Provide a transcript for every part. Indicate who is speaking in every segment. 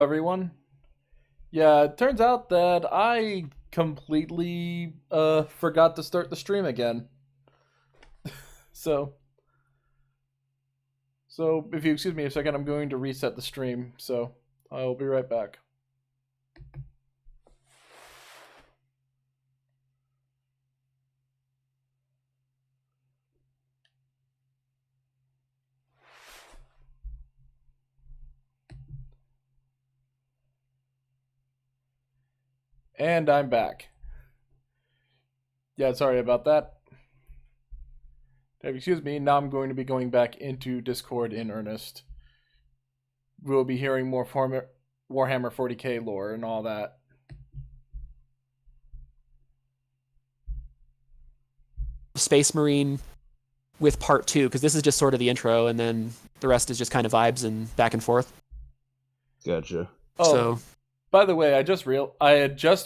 Speaker 1: Everyone. Yeah, it turns out that I completely forgot to start the stream again. So, so if you excuse me a second, I'm going to reset the stream. So, I'll be right back. And I'm back. Yeah, sorry about that. Excuse me, now I'm going to be going back into Discord in earnest. We'll be hearing more Warhammer 40k lore and all that.
Speaker 2: Space Marine with part 2, because this is just sort of the intro, and then the rest is just kind of vibes and back and forth.
Speaker 3: Gotcha.
Speaker 1: Oh,
Speaker 2: So,
Speaker 1: by the way, I had just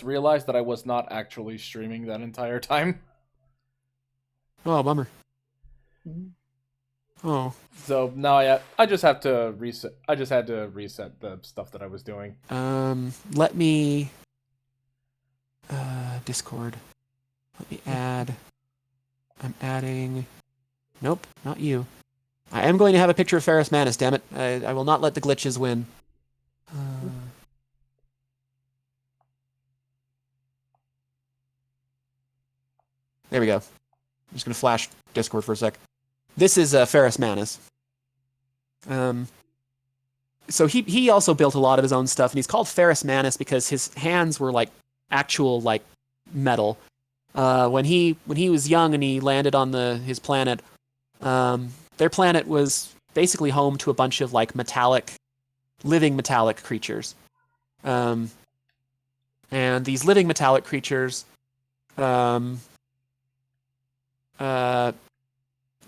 Speaker 1: realized that I was not actually streaming that entire time.
Speaker 2: oh, bummer. Oh.
Speaker 1: So now I just have to reset. I just had to reset the stuff that I was doing.
Speaker 2: Let me Discord. Let me add. I'm adding. Nope, not you. I am going to have a picture of Ferris Manus. Damn it! I will not let the glitches win. There we go. I'm just gonna flash Discord for a sec. This is Ferris Manus. So he also built a lot of his own stuff, and he's called Ferris Manus because his hands were like actual like metal. When he was young and he landed on his planet, their planet was basically home to a bunch of like living metallic creatures. And these living metallic creatures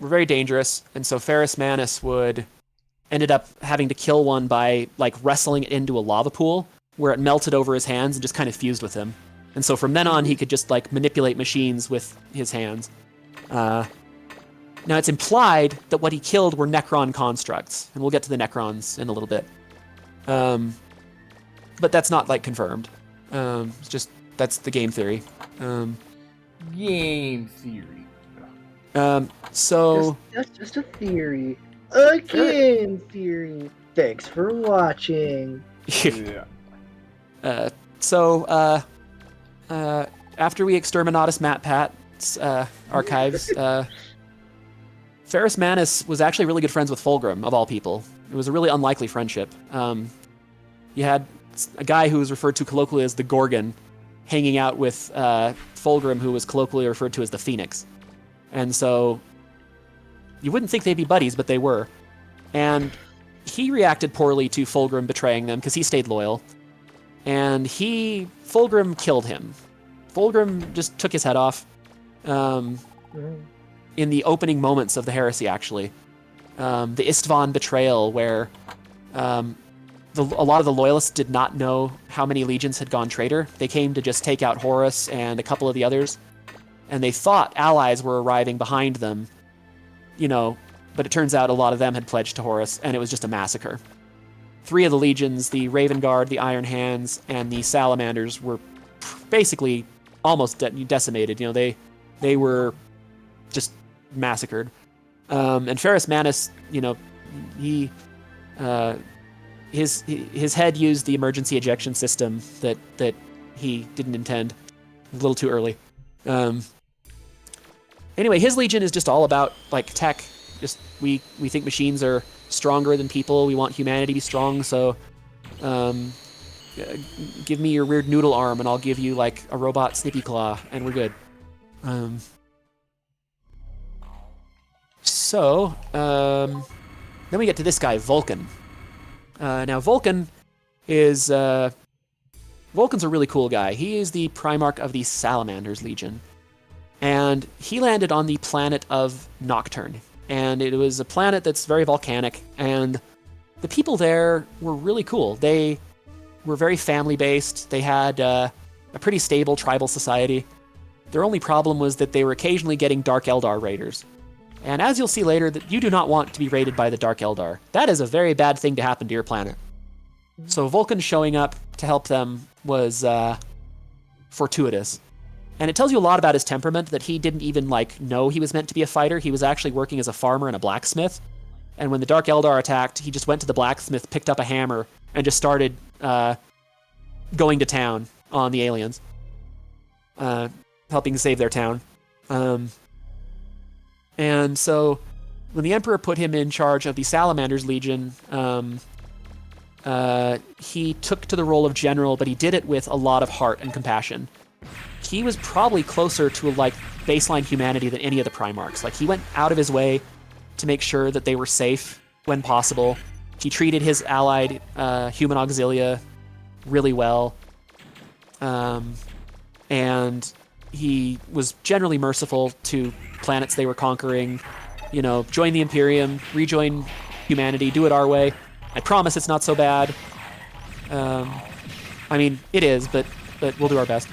Speaker 2: were very dangerous, and so Ferris Manus ended up having to kill one by like wrestling it into a lava pool where it melted over his hands and just kind of fused with him. And so from then on, he could just like manipulate machines with his hands. Now it's implied that what he killed were Necron constructs, and we'll get to the Necrons in a little bit. But that's not like confirmed. It's just that's the game theory.
Speaker 1: Game theory.
Speaker 2: So
Speaker 4: that's just a theory. A game theory. Thanks for watching.
Speaker 1: Yeah.
Speaker 2: After we exterminatus MatPat's archives, Ferris Manus was actually really good friends with Fulgrim, of all people. It was a really unlikely friendship. You had a guy who was referred to colloquially as the Gorgon hanging out with Fulgrim, who was colloquially referred to as the Phoenix. And so you wouldn't think they'd be buddies, but they were. And he reacted poorly to Fulgrim betraying them because he stayed loyal. And Fulgrim killed him. Fulgrim just took his head off in the opening moments of the heresy, actually. The Istvan betrayal, where a lot of the loyalists did not know how many legions had gone traitor. They came to just take out Horus and a couple of the others. And they thought allies were arriving behind them, but it turns out a lot of them had pledged to Horus, and it was just a massacre. 3 of the legions, the Raven Guard, the Iron Hands, and the Salamanders, were basically almost decimated. They were just massacred. And Ferris Manus, his head used the emergency ejection system that he didn't intend. A little too early. Anyway, his legion is just all about like tech. Just we think machines are stronger than people. We want humanity to be strong. So, give me your weird noodle arm, and I'll give you like a robot Snippy Claw, and we're good. Then we get to this guy, Vulcan. Now Vulcan's a really cool guy. He is the Primarch of the Salamanders Legion. And he landed on the planet of Nocturne. And it was a planet that's very volcanic, and the people there were really cool. They were very family-based. They had a pretty stable tribal society. Their only problem was that they were occasionally getting Dark Eldar raiders. And as you'll see later, that you do not want to be raided by the Dark Eldar. That is a very bad thing to happen to your planet. So Vulcan showing up to help them was fortuitous. And it tells you a lot about his temperament, that he didn't even know he was meant to be a fighter. He was actually working as a farmer and a blacksmith. And when the Dark Eldar attacked, he just went to the blacksmith, picked up a hammer, and just started going to town on the aliens, helping save their town. And so when the Emperor put him in charge of the Salamanders Legion, he took to the role of general, but he did it with a lot of heart and compassion. He was probably closer to baseline humanity than any of the Primarchs. He went out of his way to make sure that they were safe when possible. He treated his allied human auxilia really well. And he was generally merciful to planets they were conquering. Join the Imperium, rejoin humanity, do it our way. I promise it's not so bad. It is, but we'll do our best.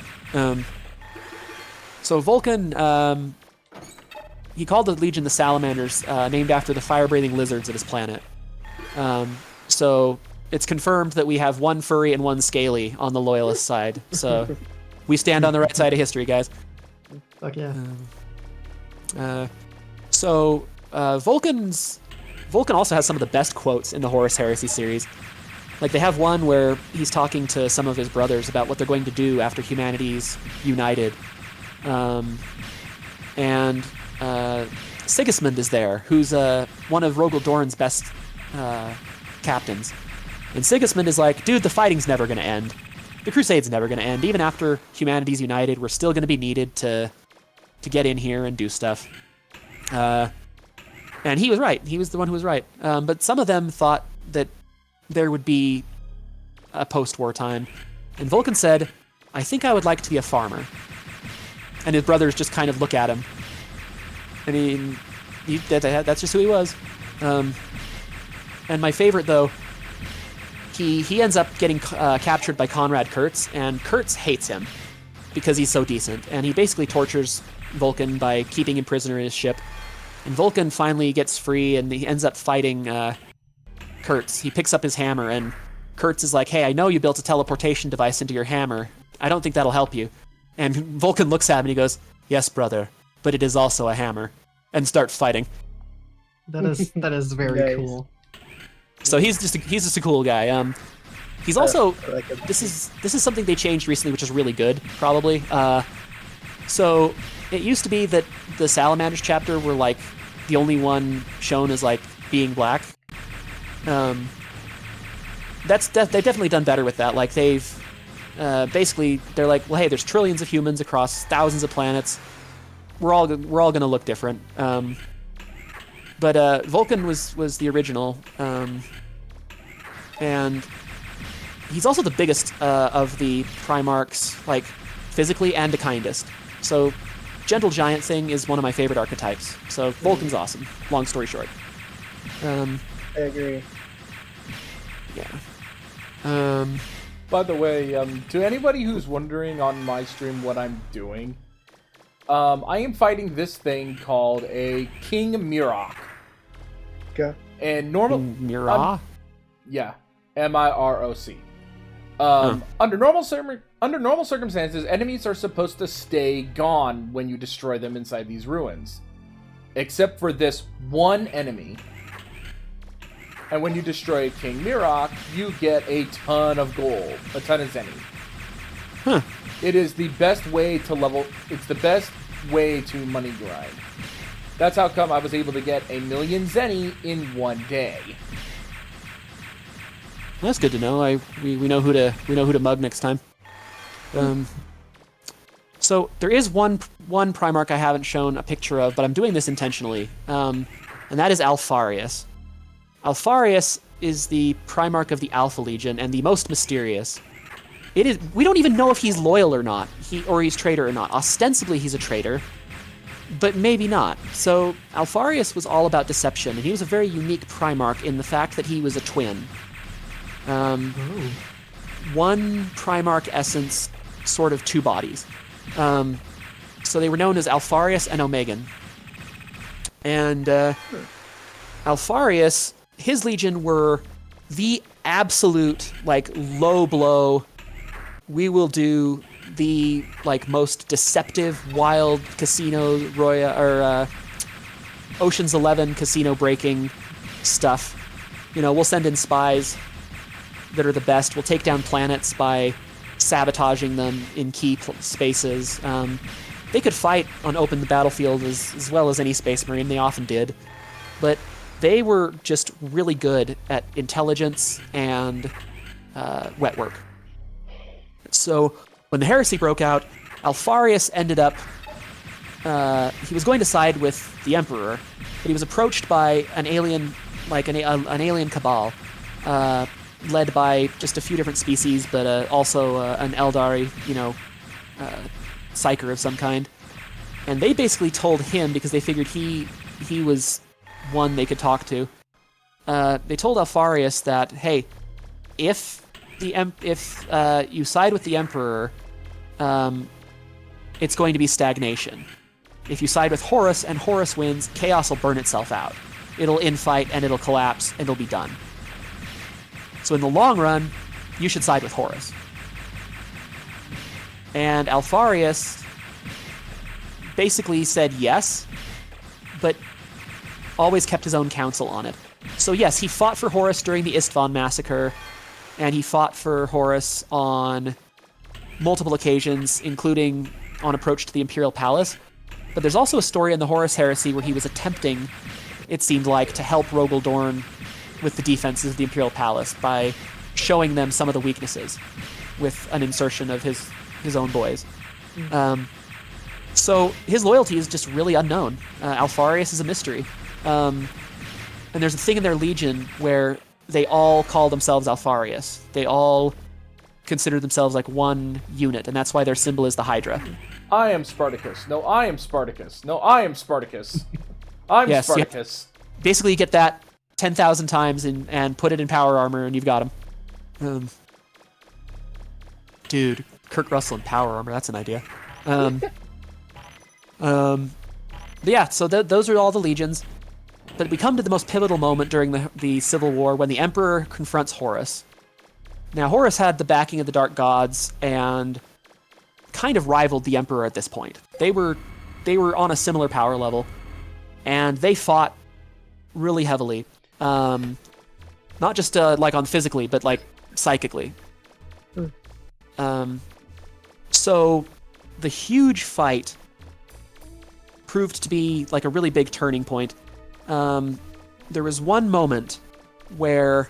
Speaker 2: So Vulcan, he called the Legion the Salamanders, named after the fire-breathing lizards of his planet. So it's confirmed that we have one furry and one scaly on the loyalist side. So we stand on the right side of history, guys.
Speaker 5: Fuck yeah.
Speaker 2: Vulcan also has some of the best quotes in the Horus Heresy series. They have one where he's talking to some of his brothers about what they're going to do after humanity's united. And Sigismund is there, who's one of Rogel Dorn's best captains. And Sigismund is like, dude, the fighting's never going to end. The Crusade's never going to end. Even after humanity's united, we're still going to be needed to get in here and do stuff. And he was right. He was the one who was right. But some of them thought that there would be a post-war time. And Vulcan said, I think I would like to be a farmer. And his brothers just kind of look at him. And that's just who he was. And my favorite, though, he ends up getting captured by Conrad Kurtz, and Kurtz hates him because he's so decent. And he basically tortures Vulcan by keeping him prisoner in his ship. And Vulcan finally gets free, and he ends up fighting Kurtz. He picks up his hammer, and Kurtz is like, hey, I know you built a teleportation device into your hammer. I don't think that'll help you. And Vulcan looks at him and he goes, yes, brother, but it is also a hammer. And starts fighting.
Speaker 5: That is very
Speaker 4: Nice.
Speaker 5: cool.
Speaker 2: So he's just a cool guy. He's also this is something they changed recently, which is really good, probably. So it used to be that the Salamanders chapter were the only one shown as being black. They've definitely done better with that. They've basically they're like, well, hey, there's trillions of humans across thousands of planets. We're all gonna look different. But Vulcan was the original, and he's also the biggest of the Primarchs, physically, and the kindest. So Gentle Giant thing is one of my favorite archetypes. So Vulcan's awesome. Long story short.
Speaker 4: I agree.
Speaker 2: Yeah.
Speaker 1: By the way, to anybody who's wondering on my stream what I'm doing, I am fighting this thing called a King Mirok.
Speaker 4: Okay.
Speaker 1: And normal...
Speaker 2: Mirah?
Speaker 1: Yeah. M-I-R-O-C. Under normal circumstances, enemies are supposed to stay gone when you destroy them inside these ruins. Except for this one enemy. And when you destroy King Mirok, you get a ton of gold. A ton of Zenny.
Speaker 2: Huh.
Speaker 1: It is the best way to level... It's the best way to money grind. That's how come I was able to get 1,000,000 Zenny in one day.
Speaker 2: That's good to know. We know who to mug next time. So there is one Primarch I haven't shown a picture of, but I'm doing this intentionally, and that is Alfarius. Alfarius is the Primarch of the Alpha Legion and the most mysterious. We don't even know if he's loyal or not, he's traitor or not. Ostensibly he's a traitor, but maybe not. So Alfarius was all about deception, and he was a very unique Primarch in the fact that he was a twin. One Primarch essence, sort of two bodies. So they were known as Alfarius and Omegan. And Alfarius, his legion were the absolute like low blow. We will do the like most deceptive wild casino royale or Ocean's 11 casino breaking stuff. We'll send in spies that are the best. We'll take down planets by sabotaging them in key spaces. They could fight on open battlefield as well as any Space Marine. They often did. But they were just really good at intelligence and wet work. So when the heresy broke out, Alfarius ended up... he was going to side with the Emperor, but he was approached by an alien, like an alien cabal, led by just a few different species, but also an Eldari, psyker of some kind. And they basically told him, because they figured he was one they could talk to, they told Alfarius that, hey, if you side with the Emperor, it's going to be stagnation. If you side with Horus and Horus wins, Chaos will burn itself out. It'll infight and it'll collapse and it'll be done. So in the long run, you should side with Horus. And Alfarius basically said yes, but always kept his own counsel on it. So yes, he fought for Horus during the Istvan massacre, and he fought for Horus on multiple occasions, including on approach to the Imperial Palace. But there's also a story in the Horus Heresy where he was attempting, it seemed like, to help Rogel Dorn with the defenses of the Imperial Palace by showing them some of the weaknesses with an insertion of his own boys. So his loyalty is just really unknown. Alfarius is a mystery. And there's a thing in their Legion where they all call themselves Alfarius. They all consider themselves like one unit, and that's why their symbol is the Hydra.
Speaker 1: I am Spartacus. No, I am Spartacus. No, I am Spartacus. I'm
Speaker 2: Yes,
Speaker 1: Spartacus.
Speaker 2: Basically, you get that 10,000 times and put it in power armor, and you've got him. Dude, Kurt Russell in power armor, that's an idea. But yeah, so those are all the legions. But we come to the most pivotal moment during the Civil War when the Emperor confronts Horus. Now, Horus had the backing of the Dark Gods and kind of rivaled the Emperor at this point. They were on a similar power level, and they fought really heavily. Not just like on physically, but like psychically. So the huge fight proved to be like a really big turning point. There was one moment where,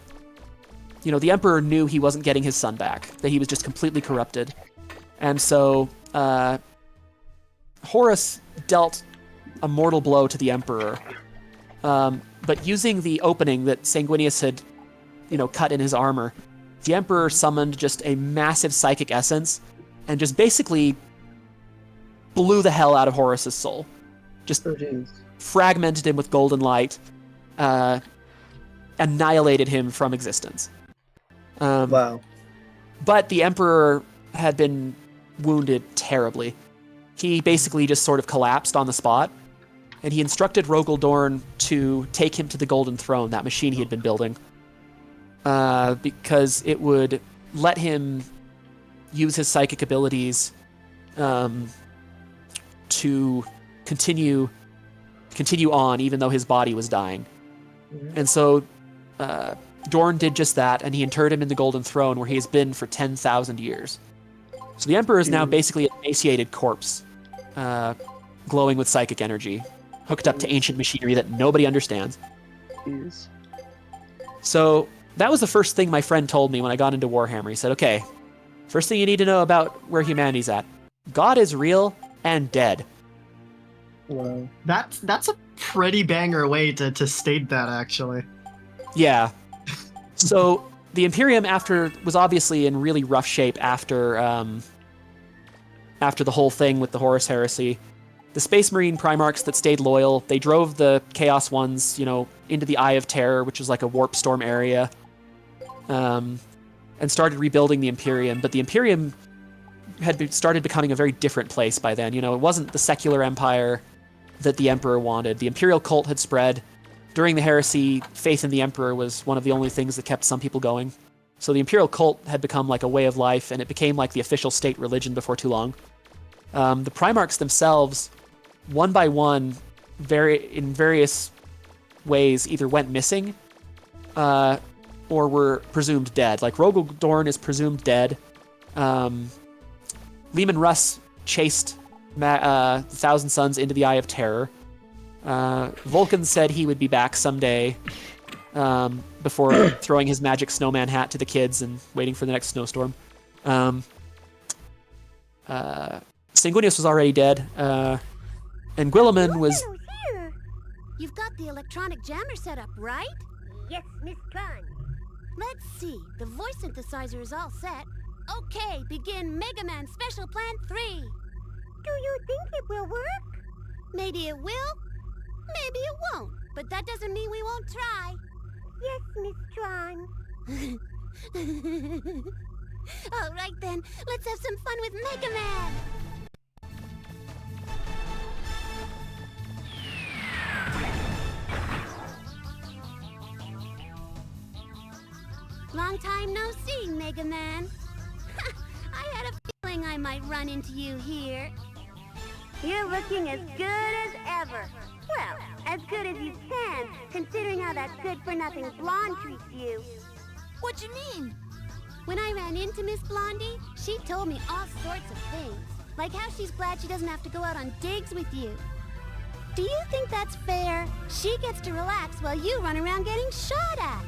Speaker 2: the Emperor knew he wasn't getting his son back, that he was just completely corrupted. And so Horus dealt a mortal blow to the Emperor, but using the opening that Sanguinius had, cut in his armor, the Emperor summoned just a massive psychic essence and just basically blew the hell out of Horus's soul. Just fragmented him with golden light, annihilated him from existence.
Speaker 4: Wow.
Speaker 2: But the Emperor had been wounded terribly. He basically just sort of collapsed on the spot, and he instructed Rogel Dorn to take him to the Golden Throne, that machine he had been building, because it would let him use his psychic abilities to continue on, even though his body was dying. Mm-hmm. And so Dorn did just that, and he interred him in the Golden Throne, where he has been for 10,000 years. So the Emperor is now basically an emaciated corpse, glowing with psychic energy, hooked up to ancient machinery that nobody understands.
Speaker 4: Jeez.
Speaker 2: So that was the first thing my friend told me when I got into Warhammer. He said, okay, first thing you need to know about where humanity's at. God is real and dead.
Speaker 4: Wow.
Speaker 5: That's a pretty banger way to state that, actually.
Speaker 2: Yeah. So the Imperium was obviously in really rough shape after the whole thing with the Horus Heresy. The Space Marine Primarchs that stayed loyal, they drove the Chaos Ones, into the Eye of Terror, which is like a warp storm area, and started rebuilding the Imperium. But the Imperium had started becoming a very different place by then. It wasn't the secular empire that the Emperor wanted. The Imperial cult had spread. During the heresy, faith in the Emperor was one of the only things that kept some people going. So the Imperial cult had become like a way of life, and it became like the official state religion before too long. The Primarchs themselves, one by one, in various ways, either went missing or were presumed dead. Like Rogel Dorn is presumed dead. Leman Russ chased the Thousand Sons into the Eye of Terror. Vulcan said he would be back someday before throwing his magic snowman hat to the kids and waiting for the next snowstorm. Sanguinius was already dead, and Guilliman was...
Speaker 6: Here. You've got the electronic jammer set up, right?
Speaker 7: Yes, Miss Tron.
Speaker 6: Let's see. The voice synthesizer is all set. Okay, begin Megaman Special Plan 3.
Speaker 7: Do you think it will work?
Speaker 6: Maybe it will, maybe it won't. But that doesn't mean we won't try.
Speaker 7: Yes, Miss Tron.
Speaker 6: All right then, let's have some fun with Megaman. Long time no see, Megaman. I had a feeling I might run into you here.
Speaker 7: You're looking as good as ever. Well, as good as you can, considering how that good-for-nothing blonde treats you.
Speaker 6: What you mean? When I ran into Miss Blondie, she told me all sorts of things. Like how she's glad she doesn't have to go out on digs with you. Do you think that's fair? She gets to relax while you run around getting shot at.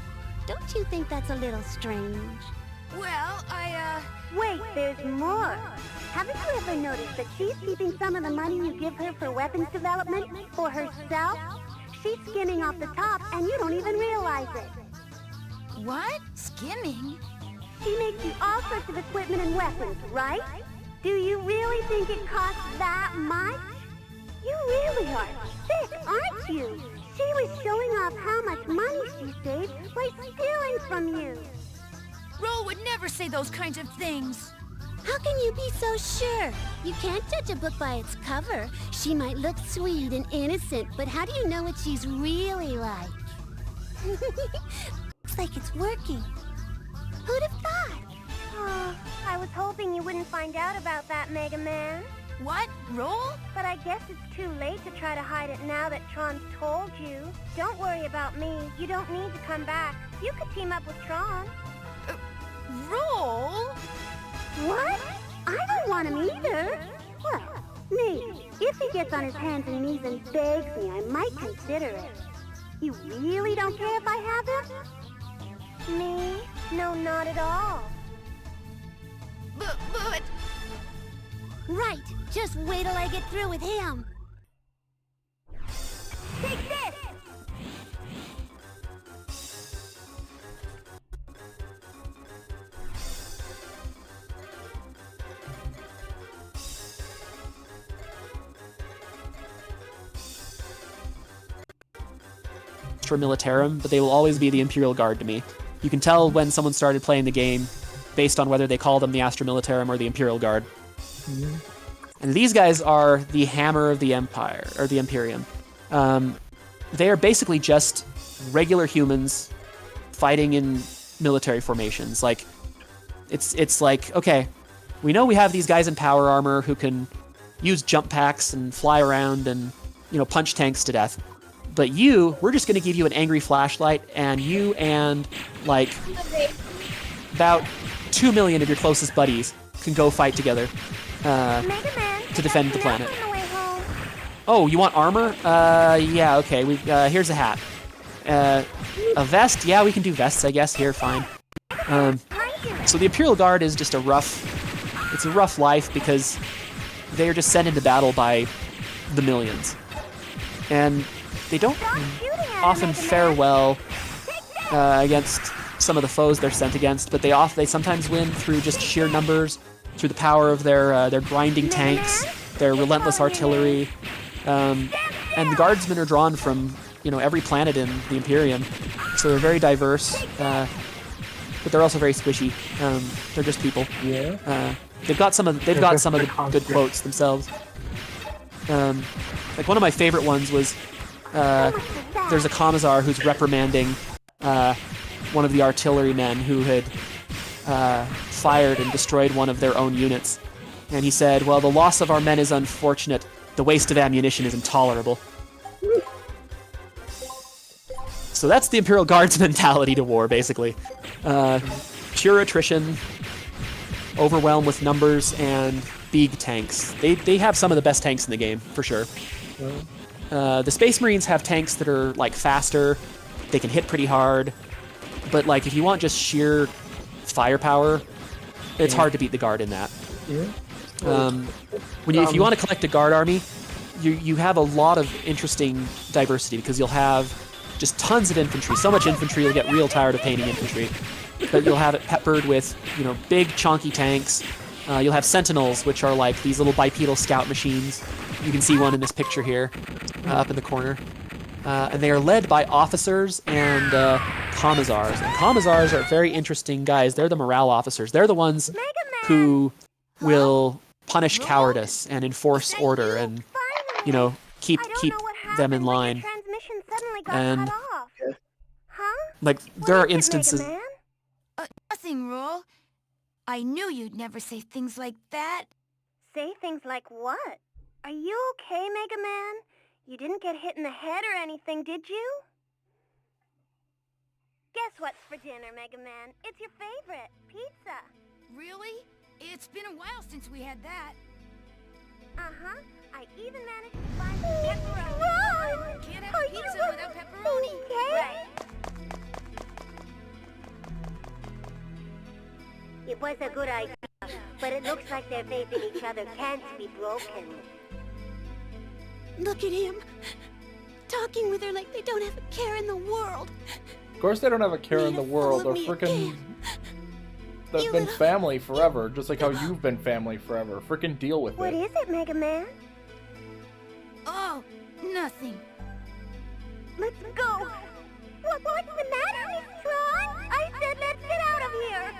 Speaker 6: Don't you think that's a little strange?
Speaker 7: Well, Wait, there's more. Haven't you ever noticed that she's keeping some of the money you give her for weapons development for herself? She's skimming off the top, and you don't even realize it.
Speaker 6: What? Skimming?
Speaker 7: She makes you all sorts of equipment and weapons, right? Do you really think it costs that much? You really are sick, aren't you? She was showing off how much money she saved by stealing from you.
Speaker 6: Ro would never say those kinds of things. How can you be so sure? You can't judge a book by its cover. She might look sweet and innocent, but how do you know what she's really like? Looks like it's working. Who'd have thought?
Speaker 7: Oh, I was hoping you wouldn't find out about that, Mega Man.
Speaker 6: What? Roll?
Speaker 7: But I guess it's too late to try to hide it now that Tron's told you. Don't worry about me. You don't need to come back. You could team up with Tron.
Speaker 6: Roll?
Speaker 7: What? I don't want him either. Well, maybe. If he gets on his hands and knees and begs me, I might consider it. You really don't care if I have him? Me? No, not at all.
Speaker 6: But... Right. Just wait till I get through with him.
Speaker 7: Take this!
Speaker 2: Astra Militarum, but they will always be the Imperial Guard to me. You can tell when someone started playing the game based on whether they call them the Astra Militarum or the Imperial Guard. And these guys are the hammer of the Empire, or the Imperium. They are basically just regular humans fighting in military formations. Like, it's like, okay, we know we have these guys in power armor who can use jump packs and fly around and, punch tanks to death. But we're just going to give you an angry flashlight, and you and, like, about 2 million of your closest buddies can go fight together to defend the planet. Oh, you want armor? Yeah, okay. Here's a hat. A vest? Yeah, we can do vests, I guess. Here, fine. So the Imperial Guard is just a rough life because they are just sent into battle by the millions. And they don't often fare well against some of the foes they're sent against, but they sometimes win through just sheer numbers, through the power of their grinding tanks, their relentless artillery, and the guardsmen are drawn from every planet in the Imperium, so they're very diverse, but they're also very squishy. They're just people.
Speaker 4: Yeah.
Speaker 2: They've got some of the good quotes themselves. Like one of my favorite ones was there's a commissar who's reprimanding one of the artillerymen who had fired and destroyed one of their own units. And he said, well, the loss of our men is unfortunate. The waste of ammunition is intolerable. So that's the Imperial Guard's mentality to war, basically. Pure attrition, overwhelmed with numbers, and big tanks. They have some of the best tanks in the game, for sure. The Space Marines have tanks that are, like, faster. They can hit pretty hard. But, like, if you want just sheer firepower, it's hard to beat the Guard in that. If you want to collect a Guard army, you have a lot of interesting diversity, because you'll have just tons of infantry. So much infantry, you'll get real tired of painting infantry. But you'll have it peppered with, big chonky tanks. You'll have Sentinels, which are like these little bipedal scout machines. You can see one in this picture here, up in the corner. And they are led by officers and commissars. And commissars are very interesting guys. They're the morale officers. They're the ones who will punish cowardice and enforce order and, keep them in line. And, like, there are instances...
Speaker 8: Nothing, Roll. I knew you'd never say things like that.
Speaker 7: Say things like what? Are you okay, Megaman? You didn't get hit in the head or anything, did you? Guess what's for dinner, Megaman? It's your favorite, pizza.
Speaker 8: Really? It's been a while since we had that.
Speaker 7: Uh-huh. I even managed to find some pepperoni.
Speaker 8: Can't have pizza without pepperoni.
Speaker 7: Okay.
Speaker 8: Right.
Speaker 7: It was a good idea, but it looks like their faith in each other can't be broken.
Speaker 6: Look at him. Talking with her like they don't have a care in the world.
Speaker 1: Of course they don't have a care in the world. They're freaking... They've been family forever, just like how you've been family forever. Freaking deal with
Speaker 7: What
Speaker 1: it.
Speaker 7: is it, Megaman?
Speaker 8: Oh, nothing.
Speaker 7: Let's go. What's the matter, Miss Tron? I said let's get out of here.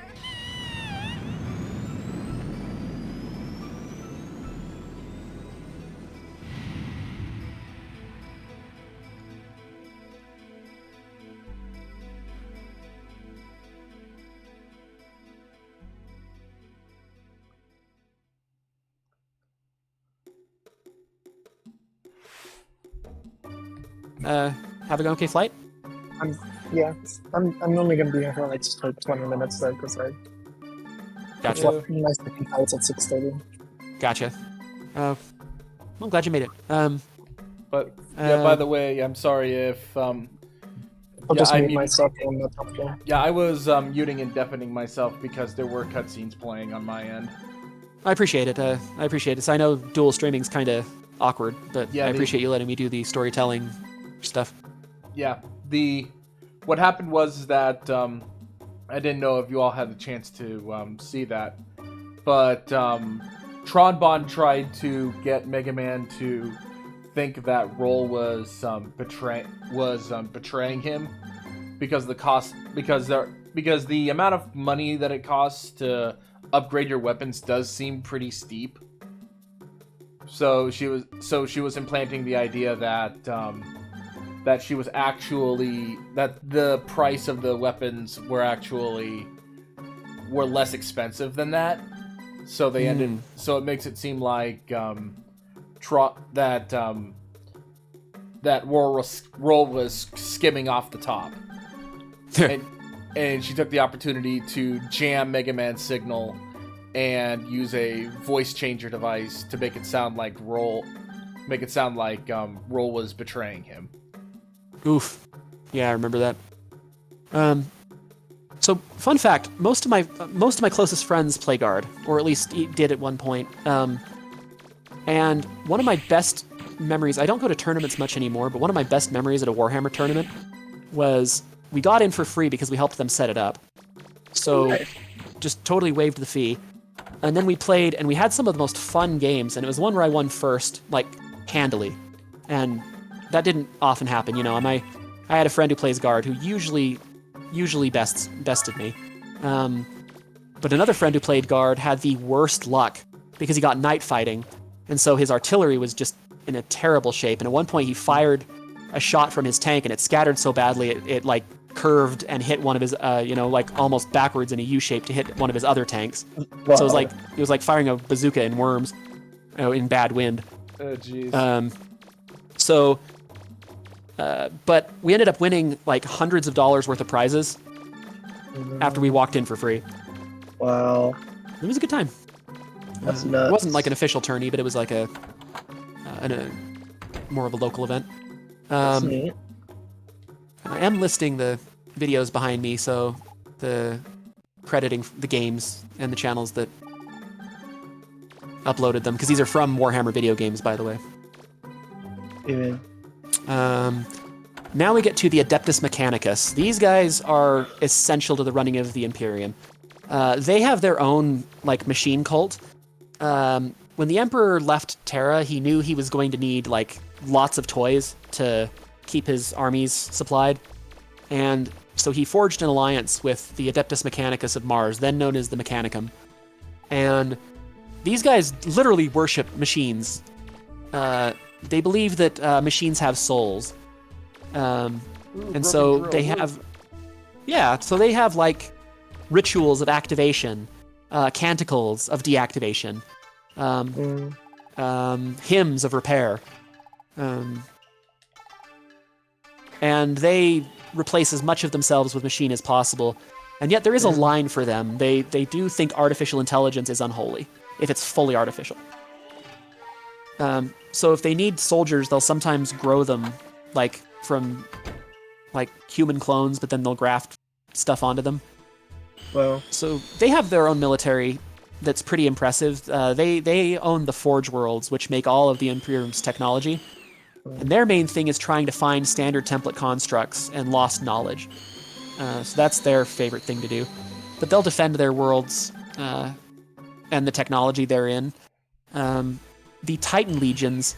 Speaker 2: Have an okay flight?
Speaker 9: I'm only gonna be here for like 20 minutes though, because I
Speaker 2: Gotcha.
Speaker 9: nice looking flights at 6:30.
Speaker 2: Gotcha. I'm glad you made it.
Speaker 1: But yeah, by the way, I'm sorry if
Speaker 9: I'll just
Speaker 1: I
Speaker 9: mute
Speaker 1: mute-
Speaker 9: myself on the top floor.
Speaker 1: yeah, I was muting and deafening myself because there were cutscenes playing on my end.
Speaker 2: I appreciate it. So I know dual streaming's kind of awkward, but
Speaker 1: Yeah,
Speaker 2: I appreciate you letting me do the storytelling stuff.
Speaker 1: Yeah, what happened was that I didn't know if you all had the chance to see that, but Tronbon tried to get Mega Man to think that Roll was betraying him because the amount of money that it costs to upgrade your weapons does seem pretty steep. So she was implanting the idea that the price of the weapons were less expensive than that. So they ended. So it makes it seem like that Roll was skimming off the top, and she took the opportunity to jam Mega Man's signal and use a voice changer device to make it sound like Roll was betraying him.
Speaker 2: Oof. Yeah, I remember that. So, fun fact: most of my closest friends play guard, or at least did at one point. And one of my best memories, I don't go to tournaments much anymore, but one of my best memories at a Warhammer tournament was we got in for free because we helped them set it up. So, just totally waived the fee. And then we played, and we had some of the most fun games, and it was one where I won first, like, handily. And that didn't often happen, I had a friend who plays guard who usually bested me. But another friend who played guard had the worst luck because he got night fighting, and so his artillery was just in a terrible shape. And at one point he fired a shot from his tank, and it scattered so badly it curved and hit one of his, like almost backwards in a U shape to hit one of his other tanks.
Speaker 4: Wow.
Speaker 2: So it was like firing a bazooka in Worms, in bad wind.
Speaker 1: Oh, jeez.
Speaker 2: But we ended up winning like hundreds of dollars worth of prizes after we walked in for free.
Speaker 4: Wow.
Speaker 2: It was a good time.
Speaker 4: That's
Speaker 2: It
Speaker 4: nuts.
Speaker 2: wasn't like an official tourney, but it was like a more of a local event.
Speaker 4: That's neat.
Speaker 2: I am listing the videos behind me, so the crediting the games and the channels that uploaded them, because these are from Warhammer video games, by the way.
Speaker 4: Even.
Speaker 2: Now we get to the Adeptus Mechanicus. These guys are essential to the running of the Imperium. They have their own like machine cult. When the Emperor left Terra, he knew he was going to need like lots of toys to keep his armies supplied, and so he forged an alliance with the Adeptus Mechanicus of Mars, then known as the Mechanicum. And these guys literally worship machines. They believe that machines have souls. And so they have, so they have like rituals of activation, canticles of deactivation, hymns of repair, and they replace as much of themselves with machine as possible. And yet there is a line for them. They do think artificial intelligence is unholy if it's fully artificial. So if they need soldiers, they'll sometimes grow them like from like human clones, but then they'll graft stuff onto them.
Speaker 4: Well,
Speaker 2: so they have their own military that's pretty impressive. They own the Forge Worlds, which make all of the Imperium's technology. And their main thing is trying to find standard template constructs and lost knowledge. So that's their favorite thing to do. But they'll defend their worlds and the technology they're in. The Titan Legions,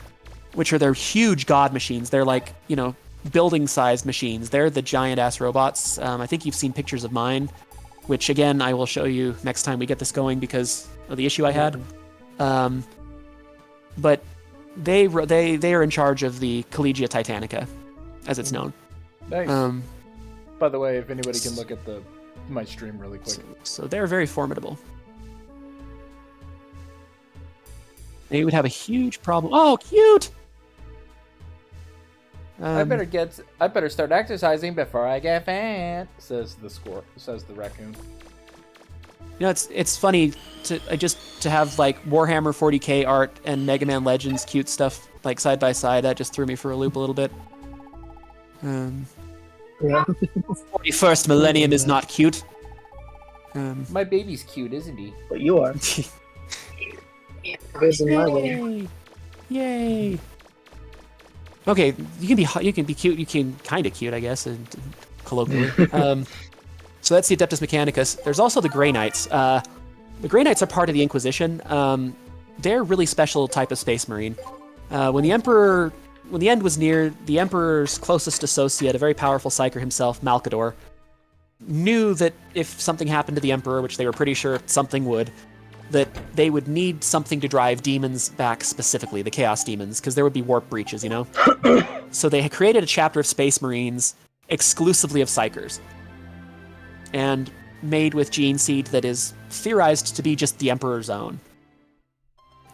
Speaker 2: which are their huge god machines, they're like, building-sized machines. They're the giant-ass robots. I think you've seen pictures of mine, which, again, I will show you next time we get this going because of the issue I had. But they are in charge of the Collegia Titanica, as it's known.
Speaker 1: Nice. By the way, if anybody can look at my stream really quick.
Speaker 2: So they're very formidable. They would have a huge problem. Oh, cute!
Speaker 1: I better start exercising before I get fat, says the raccoon.
Speaker 2: It's funny to have like Warhammer 40k art and Mega Man Legends cute stuff like side by side. That just threw me for a loop a little bit.
Speaker 9: Yeah.
Speaker 2: 41st Millennium is not cute.
Speaker 1: My baby's cute, isn't he?
Speaker 4: But you are.
Speaker 9: It is in my way.
Speaker 2: Yay! Okay, you can be cute. You can kind of cute, I guess, colloquially. So that's the Adeptus Mechanicus. There's also the Grey Knights. The Grey Knights are part of the Inquisition. They're a really special type of Space Marine. When the end was near, the Emperor's closest associate, a very powerful psyker himself, Malcador, knew that if something happened to the Emperor, which they were pretty sure something would, that they would need something to drive demons back specifically, the Chaos Demons, because there would be warp breaches, So they had created a chapter of Space Marines exclusively of Psychers, and made with gene seed that is theorized to be just the Emperor's own.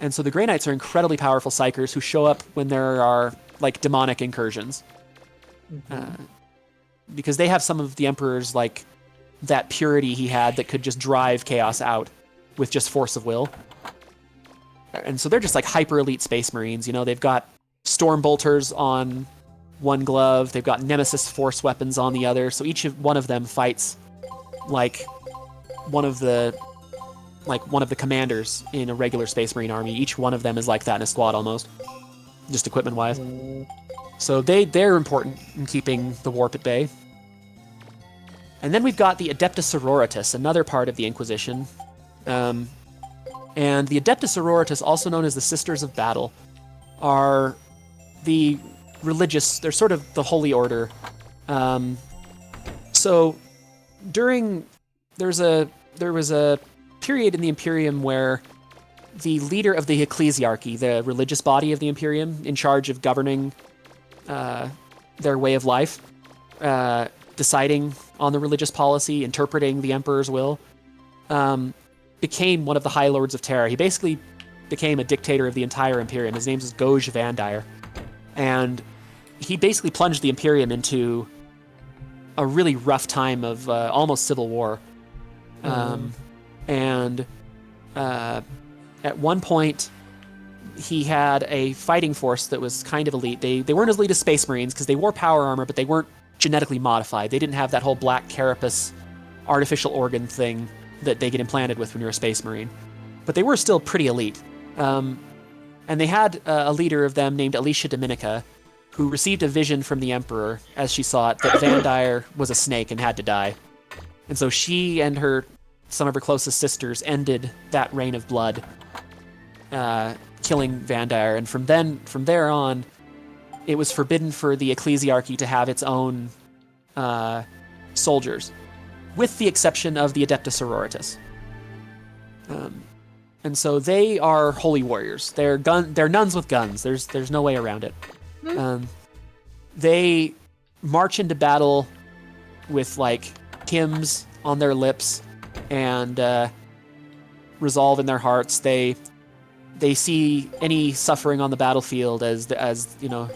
Speaker 2: And so the Grey Knights are incredibly powerful Psychers who show up when there are, like, demonic incursions. Because they have some of the Emperor's, like, that purity he had that could just drive chaos out with just force of will. And so they're just like hyper elite Space Marines. They've got Storm Bolters on one glove, they've got Nemesis Force weapons on the other. So each one of them fights like one of the commanders in a regular Space Marine army. Each one of them is like that in a squad almost, just equipment wise. So they're important in keeping the warp at bay. And then we've got the Adeptus Sororitas, another part of the Inquisition. And the Adeptus Sororitas, also known as the Sisters of Battle, are the religious, they're sort of the holy order. So there was a period in the Imperium where the leader of the Ecclesiarchy, the religious body of the Imperium, in charge of governing their way of life, deciding on the religious policy, interpreting the emperor's will, became one of the High Lords of Terra. He basically became a dictator of the entire Imperium. His name is Goj Vandire. And he basically plunged the Imperium into a really rough time of almost civil war. And at one point, he had a fighting force that was kind of elite. They weren't as elite as Space Marines because they wore power armor, but they weren't genetically modified. They didn't have that whole black carapace artificial organ thing that they get implanted with when you're a Space Marine. But they were still pretty elite. And they had a leader of them named Alicia Dominica, who received a vision from the Emperor, as she saw it, that Vandire was a snake and had to die. And so she and some of her closest sisters ended that reign of blood, killing Vandire. And from there on, it was forbidden for the ecclesiarchy to have its own soldiers, with the exception of the Adeptus Sororitas. And so they are holy warriors. They're nuns with guns. There's no way around it. They march into battle with like hymns on their lips and resolve in their hearts. They see any suffering on the battlefield as a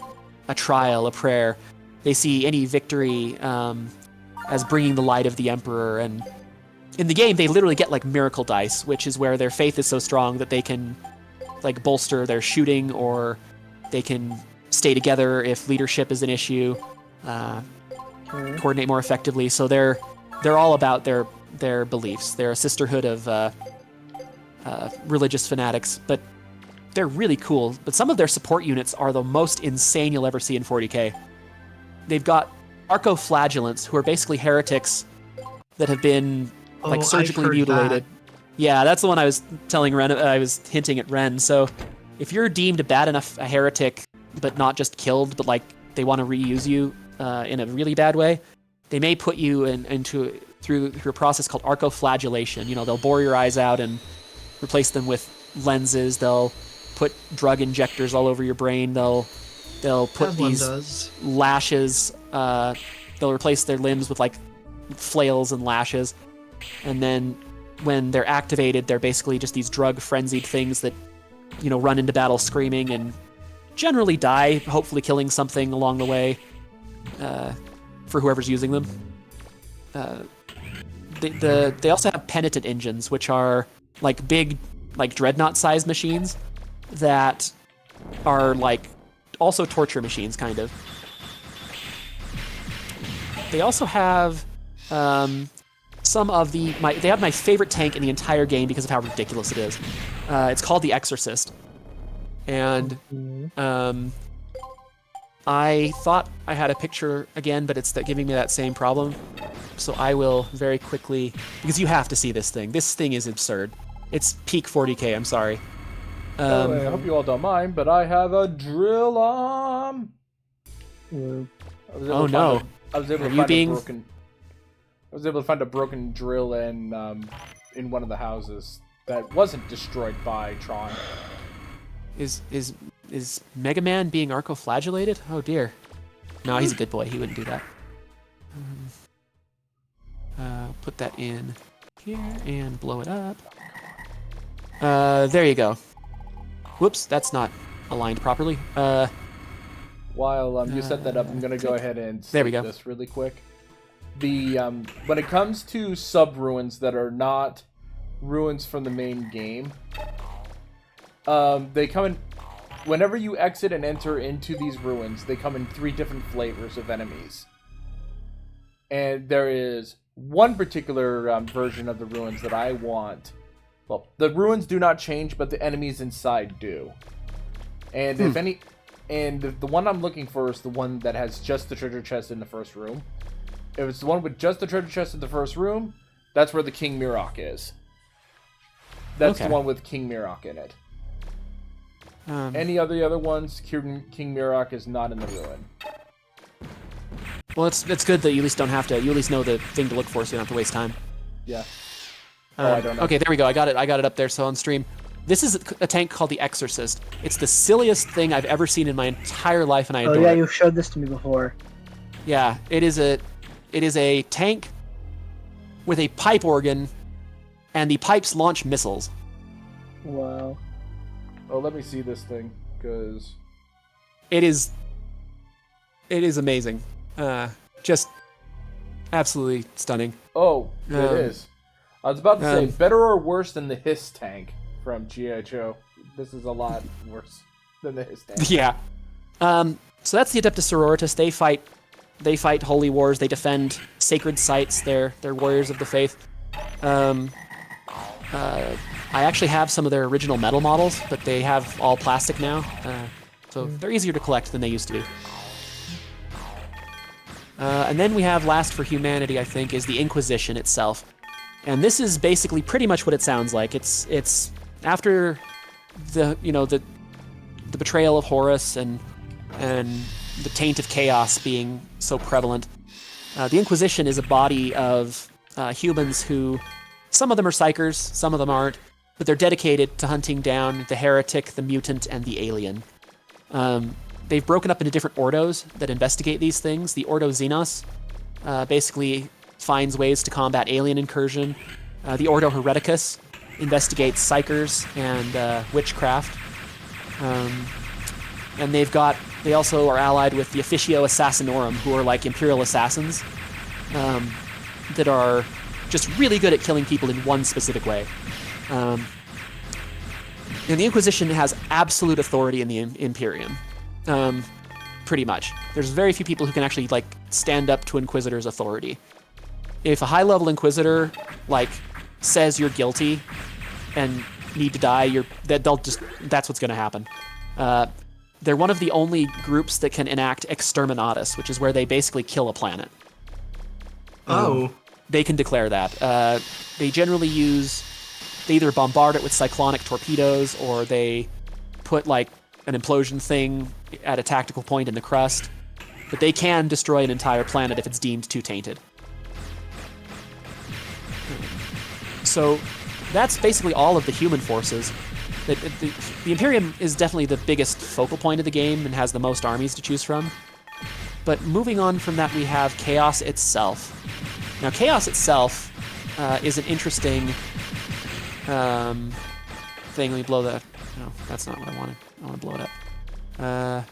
Speaker 2: trial, a prayer. They see any victory as bringing the light of the Emperor. And in the game, they literally get like miracle dice, which is where their faith is so strong that they can like bolster their shooting, or they can stay together if leadership is an issue, coordinate more effectively. So they're all about their beliefs. They're a sisterhood of religious fanatics, but they're really cool. But some of their support units are the most insane you'll ever see in 40k. They've got archoflagellants, who are basically heretics that have been like surgically mutilated. Yeah, that's the one I was telling Ren. I was hinting at Ren. So if you're deemed bad enough a heretic, but not just killed, but like they want to reuse you in a really bad way, they may put you through a process called archoflagellation. They'll bore your eyes out and replace them with lenses. They'll put drug injectors all over your brain. They'll put these lashes. They'll replace their limbs with like flails and lashes. And then when they're activated, they're basically just these drug-frenzied things that, run into battle screaming and generally die, hopefully killing something along the way for whoever's using them. They also have penitent engines, which are like big, like dreadnought-sized machines that are like also torture machines, kind of. They also have they have my favorite tank in the entire game because of how ridiculous it is. It's called the Exorcist. And I thought I had a picture again, but it's giving me that same problem. So I will very quickly, because you have to see this thing. This thing is absurd. It's peak 40k, I'm sorry.
Speaker 1: I hope you all don't mind, but I have a drill arm.
Speaker 2: Oh no.
Speaker 1: I was able to find a broken drill in one of the houses that wasn't destroyed by Tron.
Speaker 2: Is Megaman being archoflagellated? Oh dear. No, he's a good boy. He wouldn't do that. Put that in here and blow it up. There you go. Whoops, that's not aligned properly.
Speaker 1: While you set that up, I'm gonna go ahead and
Speaker 2: there we go.
Speaker 1: This really quick. When it comes to sub-ruins that are not ruins from the main game, they come in. Whenever you exit and enter into these ruins, they come in 3 different flavors of enemies. And there is one particular version of the ruins that I want. Well, the ruins do not change, but the enemies inside do. And the one I'm looking for is the one that has just the treasure chest in the first room. If it's the one with just the treasure chest in the first room, that's where the King Mirok is. That's the one with King Mirok in it. Any of the other ones, King Mirok is not in the ruin.
Speaker 2: Well, it's good that you at least don't have to. You at least know the thing to look for, so you don't have to waste time.
Speaker 1: Yeah. I don't know.
Speaker 2: Okay, there we go. I got it up there. So on stream, this is a tank called the Exorcist. It's the silliest thing I've ever seen in my entire life, and I adore it.
Speaker 4: Oh yeah, you showed this to me before.
Speaker 2: Yeah, it is It is a tank with a pipe organ, and the pipes launch missiles.
Speaker 4: Wow.
Speaker 1: Oh, let me see this thing, because...
Speaker 2: It is amazing. Just absolutely stunning.
Speaker 1: Oh, it is. I was about to say,
Speaker 2: um,
Speaker 1: better or worse than the Hiss tank from G.I. Joe. This is a lot worse than the Hiss tank.
Speaker 2: Yeah. So that's the Adeptus Sororitas. They fight holy wars. They defend sacred sites. They're warriors of the faith. I actually have some of their original metal models, but they have all plastic now. So they're easier to collect than they used to be. And then we have last for humanity, I think, is the Inquisition itself. And this is basically pretty much what it sounds like. It's after the betrayal of Horus and the taint of chaos being so prevalent. The Inquisition is a body of humans who, some of them are psychers, some of them aren't, but they're dedicated to hunting down the heretic, the mutant, and the alien. They've broken up into different ordos that investigate these things. The Ordo Xenos basically finds ways to combat alien incursion. The Ordo Hereticus investigates psychers and witchcraft. And they also are allied with the Officio Assassinorum, who are like Imperial assassins that are just really good at killing people in one specific way. And the Inquisition has absolute authority in the Imperium. Pretty much. There's very few people who can actually like stand up to Inquisitor's authority. If a high-level Inquisitor like says you're guilty and need to die, that's what's going to happen. They're one of the only groups that can enact exterminatus, which is where they basically kill a planet. They can declare that. They generally they either bombard it with cyclonic torpedoes, or they put like an implosion thing at a tactical point in the crust. But they can destroy an entire planet if it's deemed too tainted. So that's basically all of the human forces. The Imperium is definitely the biggest focal point of the game and has the most armies to choose from. But moving on from that, we have Chaos itself. Now, Chaos itself is an interesting thing. Let me blow that. No, that's not what I wanted. I want to blow it up. I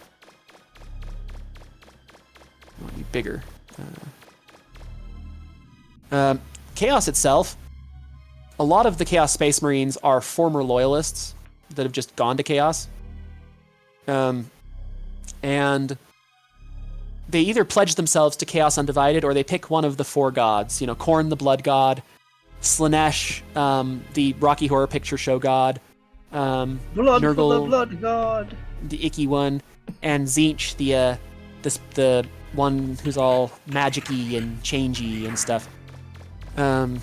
Speaker 2: want to be bigger. Chaos itself, a lot of the Chaos Space Marines are former loyalists that have just gone to Chaos. And they either pledge themselves to Chaos Undivided, or they pick one of the four gods. Khorne the Blood God, Slaanesh, the Rocky Horror Picture Show God,
Speaker 4: Blood
Speaker 2: Nurgle,
Speaker 4: for the Blood God,
Speaker 2: the icky one, and Tzeentch, the one who's all magic-y and changey and stuff. And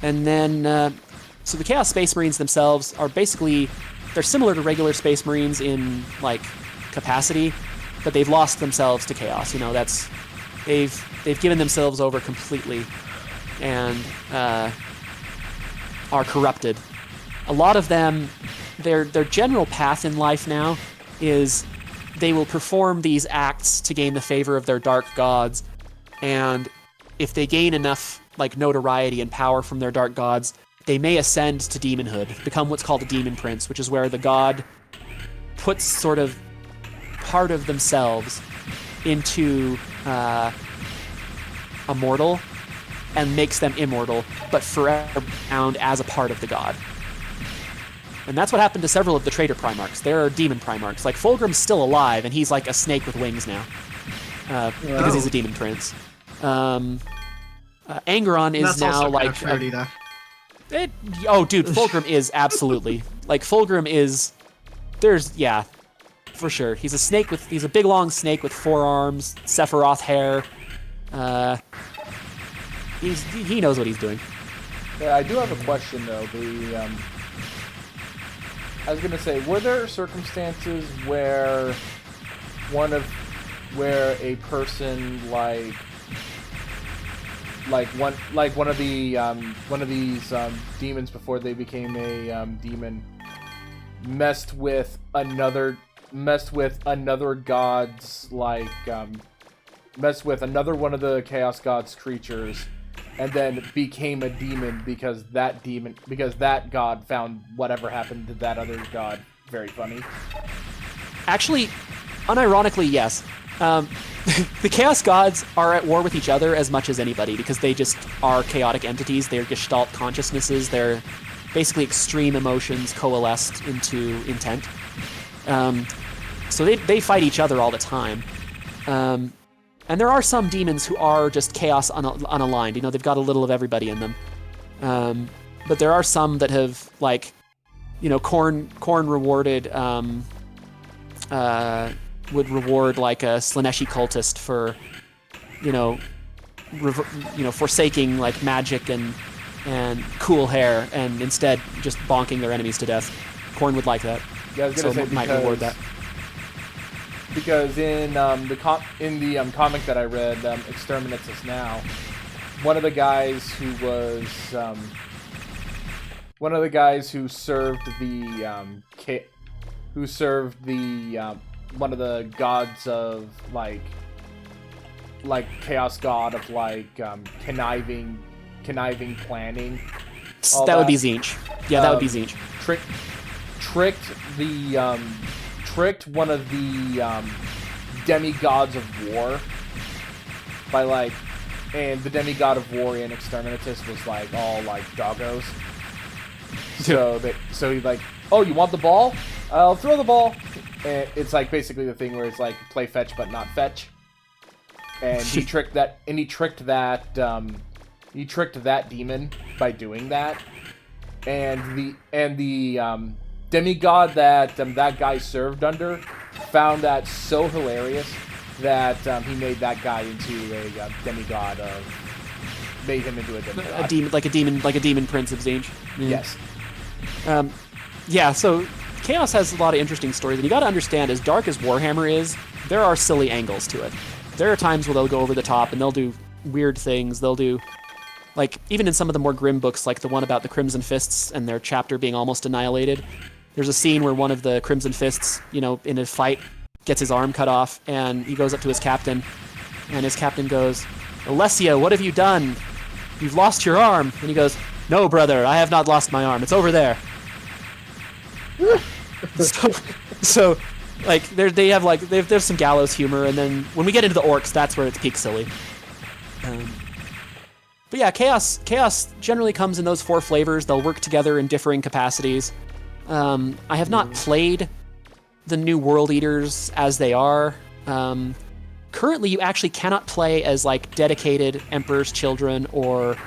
Speaker 2: then, so the Chaos Space Marines themselves are basically, they're similar to regular Space Marines in, like, capacity, but they've lost themselves to Chaos. They've given themselves over completely and are corrupted. A lot of them, their general path in life now is they will perform these acts to gain the favor of their dark gods, and if they gain enough like notoriety and power from their dark gods, they may ascend to demonhood, become what's called a demon prince, which is where the god puts sort of part of themselves into a mortal and makes them immortal, but forever bound as a part of the god. And that's what happened to several of the traitor Primarchs. There are demon Primarchs. Like, Fulgrim's still alive, and he's like a snake with wings now. Because he's a demon prince. Angeron is
Speaker 5: That's
Speaker 2: now
Speaker 5: also
Speaker 2: like...
Speaker 5: kind of fruity, though.
Speaker 2: Dude, Fulgrim is absolutely... Like, Fulgrim is... Yeah, for sure. He's a big, long snake with 4 arms, Sephiroth hair. He knows what he's doing.
Speaker 1: Yeah, I do have a question, though. I was gonna say, were there circumstances where a person like one of these demons before they became a demon messed with another god's like another one of the Chaos God's creatures, and then became a demon because that god found whatever happened to that other god very funny.
Speaker 2: Actually, unironically, yes. The Chaos Gods are at war with each other as much as anybody because they just are chaotic entities. They're gestalt consciousnesses. They're basically extreme emotions coalesced into intent. So they fight each other all the time. And there are some demons who are just chaos unaligned. You know, they've got a little of everybody in them. But there are some that have, like, you know, Korn rewarded, would reward, like, a Slaneshi cultist for, forsaking, like, magic and cool hair, and instead just bonking their enemies to death. Korn would like that.
Speaker 1: Yeah, I was gonna say
Speaker 2: might reward that.
Speaker 1: Because in the comic that I read, Exterminates Us Now, one of the guys who served one of the gods of like chaos god of conniving planning.
Speaker 2: That would be Zinch. Yeah, that would be Zinch.
Speaker 1: Tricked one of the demigods of war by and the demigod of war in Exterminatus was all doggos. So he's like, oh, you want the ball? I'll throw the ball. And it's basically the thing where it's play fetch but not fetch. And he tricked that demon by doing that. And the demigod that guy served under found that so hilarious that he made that guy into a demigod made him into a demigod.
Speaker 2: A demon prince of Zinch.
Speaker 1: Yes.
Speaker 2: Yeah, so Chaos has a lot of interesting stories, and you gotta understand, as dark as Warhammer is, there are silly angles to it. There are times where they'll go over the top and they'll do weird things. They'll do, even in some of the more grim books, like the one about the Crimson Fists and their chapter being almost annihilated, there's a scene where one of the Crimson Fists, in a fight, gets his arm cut off, and he goes up to his captain, and his captain goes, "Alessia, what have you done? You've lost your arm." And he goes, "No, brother, I have not lost my arm. It's over there." so there's some gallows humor, and then when we get into the orcs, that's where it's peak silly. But yeah, Chaos generally comes in those 4 flavors. They'll work together in differing capacities. I have not played the new World Eaters as they are. Currently, you actually cannot play as dedicated Emperor's Children or.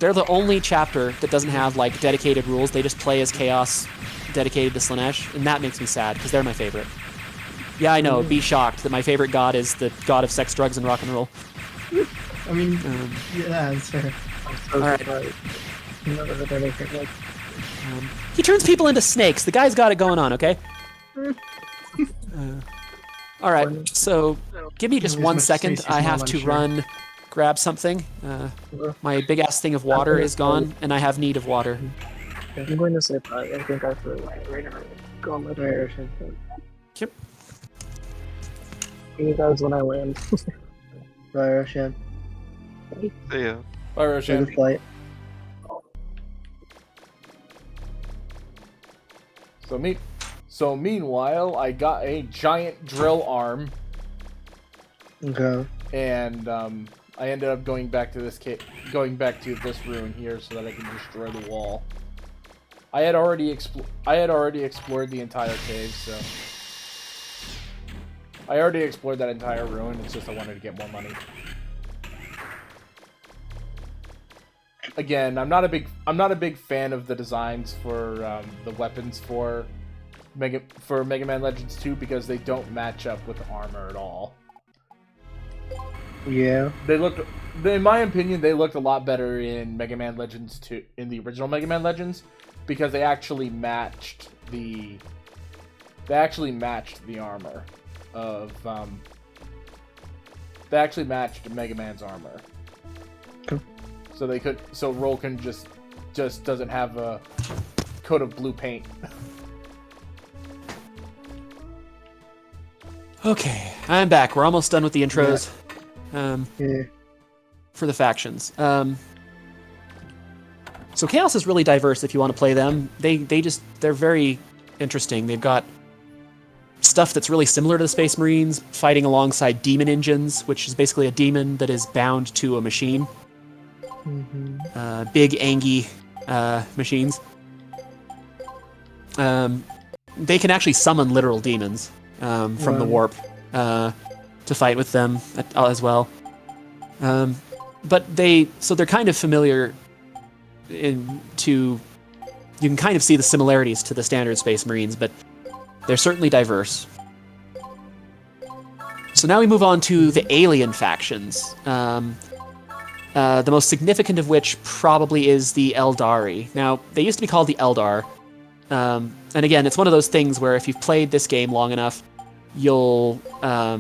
Speaker 2: They're the only chapter that doesn't have dedicated rules. They just play as Chaos, dedicated to Slanesh, and that makes me sad because they're my favorite. Yeah, I know. Be shocked that my favorite god is the god of sex, drugs, and rock and roll.
Speaker 5: I mean, yeah, that's fair.
Speaker 9: All
Speaker 2: right.
Speaker 9: right.
Speaker 2: He turns people into snakes. The guy's got it going on, okay? All right, so give me just 1 second. I have to run, grab something. My big-ass thing of water is gone, and I have need of water.
Speaker 9: I'm going to say that. I think I feel right now. Go on my direction.
Speaker 2: Yep.
Speaker 9: You guys when I land.
Speaker 4: Bye, Roshan.
Speaker 3: See ya.
Speaker 1: Bye, Roshan.
Speaker 4: Good flight.
Speaker 1: So meanwhile, I got a giant drill arm.
Speaker 4: Okay.
Speaker 1: And I ended up going back to this ruin here so that I can destroy the wall. I had already explored the entire cave, so I already explored that entire ruin. It's just I wanted to get more money. Again, I'm not a big fan of the designs for the weapons for Mega Man Legends 2 because they don't match up with the armor at all.
Speaker 4: Yeah.
Speaker 1: In my opinion, they looked a lot better in Mega Man Legends 2, in the original Mega Man Legends, because they actually matched the armor of they actually matched Mega Man's armor. So Rolkin just doesn't have a coat of blue paint.
Speaker 2: Okay, I'm back. We're almost done with the intros.
Speaker 4: Yeah.
Speaker 2: For the factions. So Chaos is really diverse if you want to play them. They're very interesting. They've got stuff that's really similar to the Space Marines, fighting alongside demon engines, which is basically a demon that is bound to a machine. Big, angy machines. They can actually summon literal demons from the warp to fight with them as well. But they're kind of familiar you can kind of see the similarities to the standard Space Marines, but they're certainly diverse. So now we move on to the alien factions. The most significant of which probably is the Eldari. Now, they used to be called the Eldar. And again, it's one of those things where if you've played this game long enough, you'll call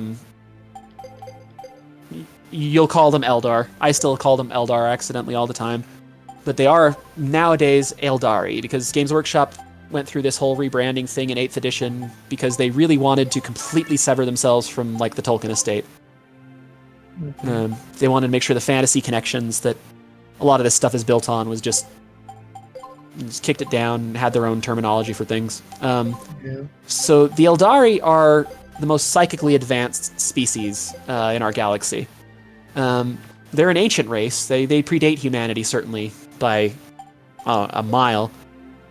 Speaker 2: them Eldar. I still call them Eldar accidentally all the time. But they are nowadays Eldari, because Games Workshop went through this whole rebranding thing in 8th edition because they really wanted to completely sever themselves from like the Tolkien estate. They wanted to make sure the fantasy connections that a lot of this stuff is built on was just kicked it down and had their own terminology for things. So the Eldari are the most psychically advanced species in our galaxy. They're an ancient race. They predate humanity, certainly, by a mile.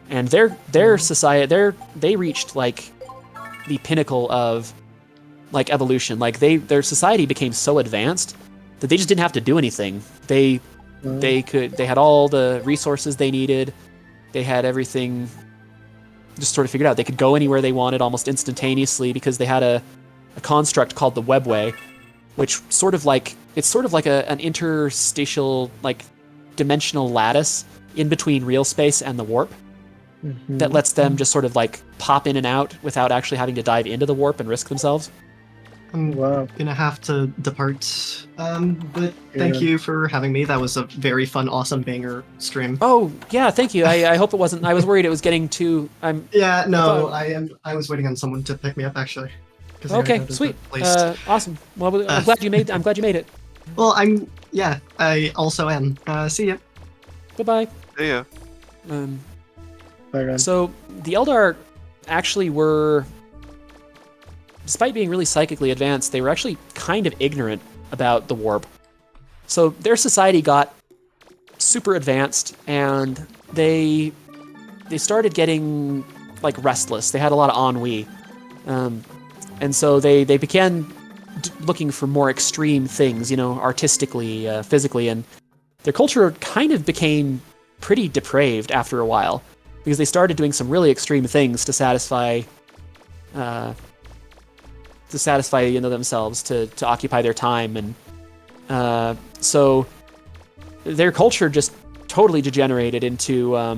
Speaker 2: And their society, they reached like the pinnacle of like evolution. Like their society became so advanced that they just didn't have to do anything. They had all the resources they needed. They had everything just sort of figured out. They could go anywhere they wanted almost instantaneously because they had a construct called the Webway, which it's sort of like an interstitial, like, dimensional lattice in between real space and the warp that lets them just sort of like pop in and out without actually having to dive into the warp and risk themselves.
Speaker 5: I'm gonna have to depart, but thank you for having me. That was a very fun, awesome banger stream.
Speaker 2: Oh yeah, thank you. I hope it wasn't. I was worried it was getting too.
Speaker 5: I was waiting on someone to pick me up actually.
Speaker 2: Okay, sweet. Awesome. Well, I'm glad you made it.
Speaker 5: Well, I also am. See ya.
Speaker 2: Goodbye.
Speaker 3: See ya.
Speaker 2: So the Eldar actually were, despite being really psychically advanced, they were actually kind of ignorant about the warp. So their society got super advanced, and they started getting like restless. They had a lot of ennui, and so they began looking for more extreme things, artistically, physically, and their culture kind of became pretty depraved after a while because they started doing some really extreme things to satisfy themselves, to occupy their time, and so their culture just totally degenerated into a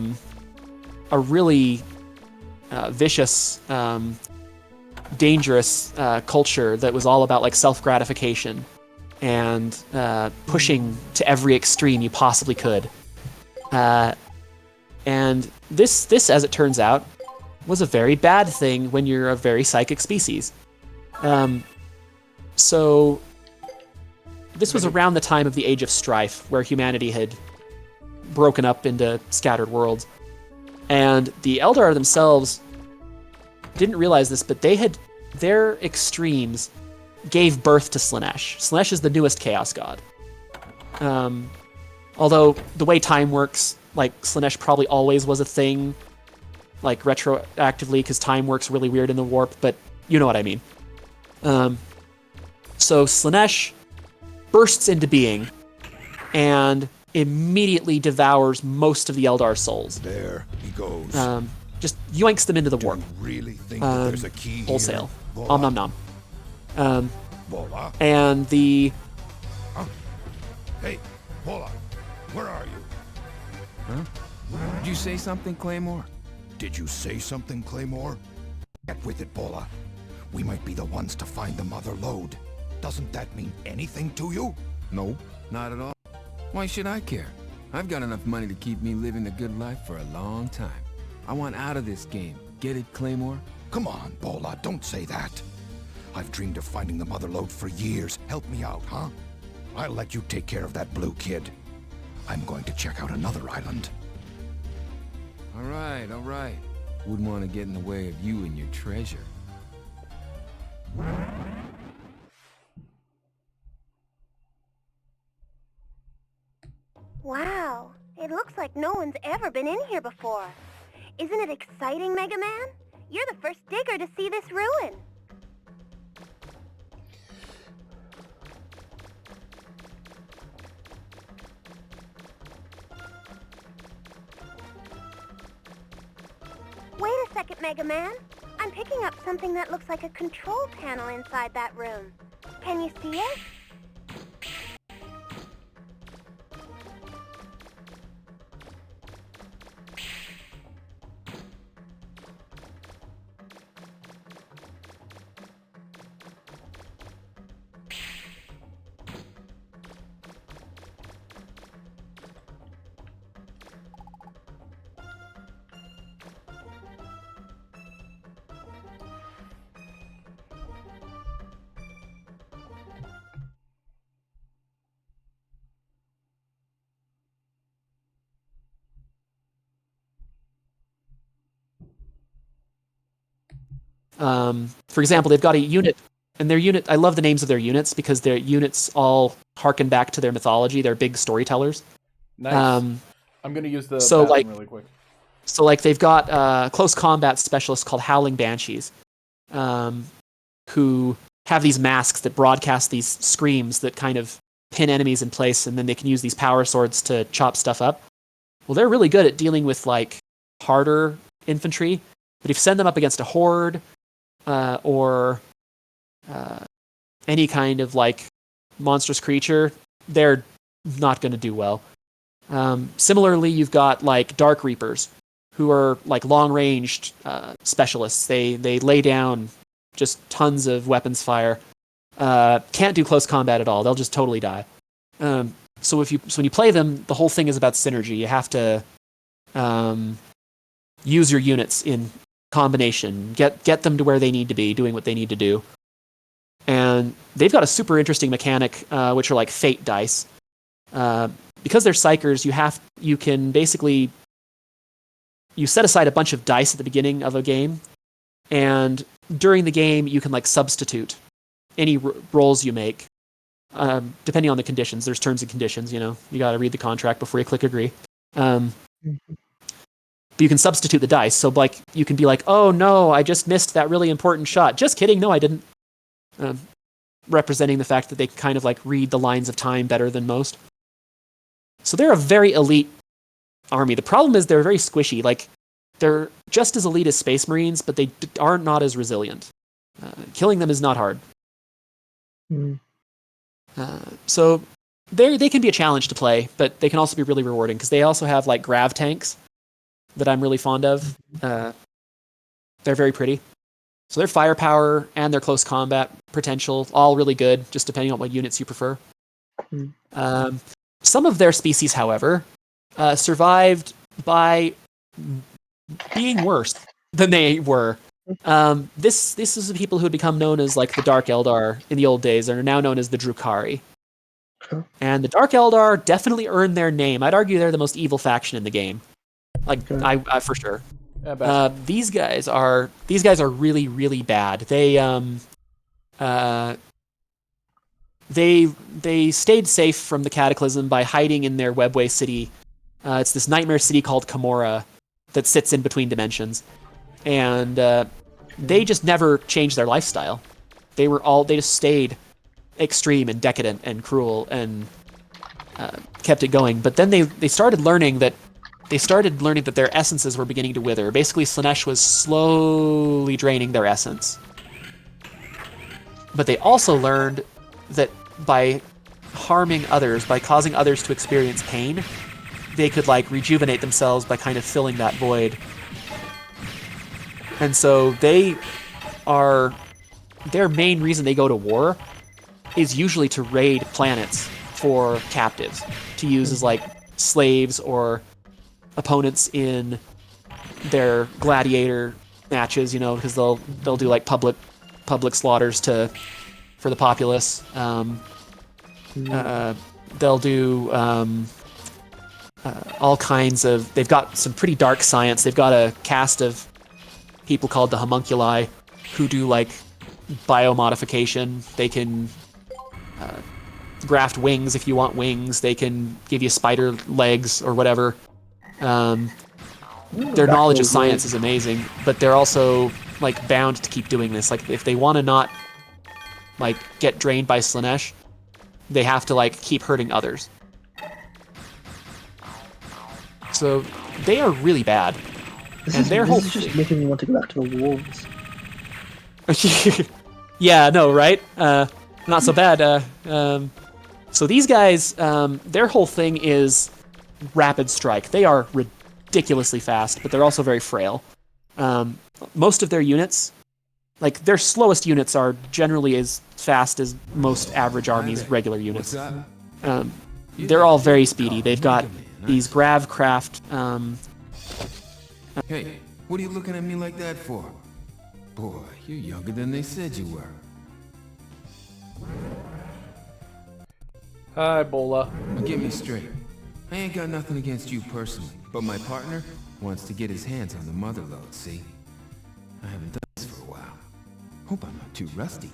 Speaker 2: really vicious, dangerous culture that was all about like self-gratification and pushing to every extreme you possibly could. And this, as it turns out, was a very bad thing when you're a very psychic species. So this was around the time of the Age of Strife, where humanity had broken up into scattered worlds. And the Eldar themselves didn't realize this, but their extremes gave birth to Slaanesh. Slaanesh is the newest Chaos God. Although the way time works, like Slaanesh probably always was a thing, like retroactively, because time works really weird in the warp, but you know what I mean. So Slaanesh bursts into being and immediately devours most of the Eldar souls.
Speaker 10: There he goes.
Speaker 2: Just yoinks them into the warp.
Speaker 10: Really think that there's a key
Speaker 2: wholesale.
Speaker 10: Here?
Speaker 2: Om nom nom. And the...
Speaker 10: Hey, Bola, where are you?
Speaker 11: Huh? Did you say something, Claymore?
Speaker 10: Did you say something, Claymore? Get with it, Bola. We might be the ones to find the mother lode. Doesn't that mean anything to you?
Speaker 11: No, not at all. Why should I care? I've got enough money to keep me living a good life for a long time. I want out of this game. Get it, Claymore?
Speaker 10: Come on, Bola, don't say that. I've dreamed of finding the mother lode for years. Help me out, huh? I'll let you take care of that blue kid. I'm going to check out another island.
Speaker 11: All right. Wouldn't want to get in the way of you and your treasure.
Speaker 7: Wow, it looks like no one's ever been in here before. Isn't it exciting, Megaman? You're the first digger to see this ruin. Wait a second, Megaman. I'm picking up something that looks like a control panel inside that room. Can you see it?
Speaker 2: For example, they've got a unit, and their unit, I love the names of their units because their units all harken back to their mythology. They're big storytellers.
Speaker 1: Nice. I'm going to use the
Speaker 2: so
Speaker 1: bathroom really quick.
Speaker 2: So like they've got a close combat specialist called Howling Banshees, who have these masks that broadcast these screams that kind of pin enemies in place, and then they can use these power swords to chop stuff up. Well, they're really good at dealing with like harder infantry, but if you send them up against a horde or any kind of like monstrous creature, they're not going to do well. Similarly, you've got like Dark Reapers, who are like long-ranged specialists. They lay down just tons of weapons fire. Can't do close combat at all. They'll just totally die. So when you play them, the whole thing is about synergy. You have to use your units in combination, get them to where they need to be, doing what they need to do. And they've got a super interesting mechanic, which are like fate dice. Because they're psychers, you can basically set aside a bunch of dice at the beginning of a game, and during the game you can like substitute any rolls you make, depending on the conditions. There's terms and conditions, you got to read the contract before you click agree. But you can substitute the dice, so like you can be like, oh no, I just missed that really important shot. Just kidding, no I didn't. Representing the fact that they can kind of like read the lines of time better than most. So they're a very elite army. The problem is they're very squishy. Like, they're just as elite as Space Marines, but they are not as resilient. Killing them is not hard. So they can be a challenge to play, but they can also be really rewarding because they also have like grav tanks that I'm really fond of. They're very pretty. So their firepower and their close combat potential, all really good, just depending on what units you prefer. Some of their species, however, survived by being worse than they were. This is the people who had become known as like the Dark Eldar in the old days, and are now known as the Drukhari. And the Dark Eldar definitely earned their name. I'd argue they're the most evil faction in the game. Like, I for sure. These guys are really, really bad. They stayed safe from the Cataclysm by hiding in their Webway city. It's this nightmare city called Camorra that sits in between dimensions, and they just never changed their lifestyle. They just stayed extreme and decadent and cruel and kept it going. But then they started learning that their essences were beginning to wither. Basically, Slaanesh was slowly draining their essence. But they also learned that by harming others, by causing others to experience pain, they could like rejuvenate themselves by kind of filling that void. And so their main reason they go to war is usually to raid planets for captives, to use as like slaves or opponents in their gladiator matches, because they'll do like public public slaughters for the populace. They'll do all kinds of... They've got some pretty dark science. They've got a cast of people called the homunculi who do, like, biomodification. They can graft wings if you want wings. They can give you spider legs or whatever. Their knowledge of science is amazing, but they're also, like, bound to keep doing this. Like, if they want to not, like, get drained by Slaanesh, they have to, like, keep hurting others. So they are really bad. And their whole
Speaker 4: This is just making me want to go back to the wolves.
Speaker 2: Yeah, no, right? Not so bad. So these guys, their whole thing is rapid strike. They are ridiculously fast, but they're also very frail. Most of their units, like their slowest units, are generally as fast as most average armies' regular units. They're all very speedy. They've got these gravcraft.
Speaker 11: Hey, what are you looking at me like that for? Boy, you're younger than they said you were.
Speaker 1: Hi, Bola.
Speaker 11: Now get me straight. I ain't got nothing against you personally, but my partner wants to get his hands on the mother lode, see? I haven't done this for a while. Hope I'm not too rusty.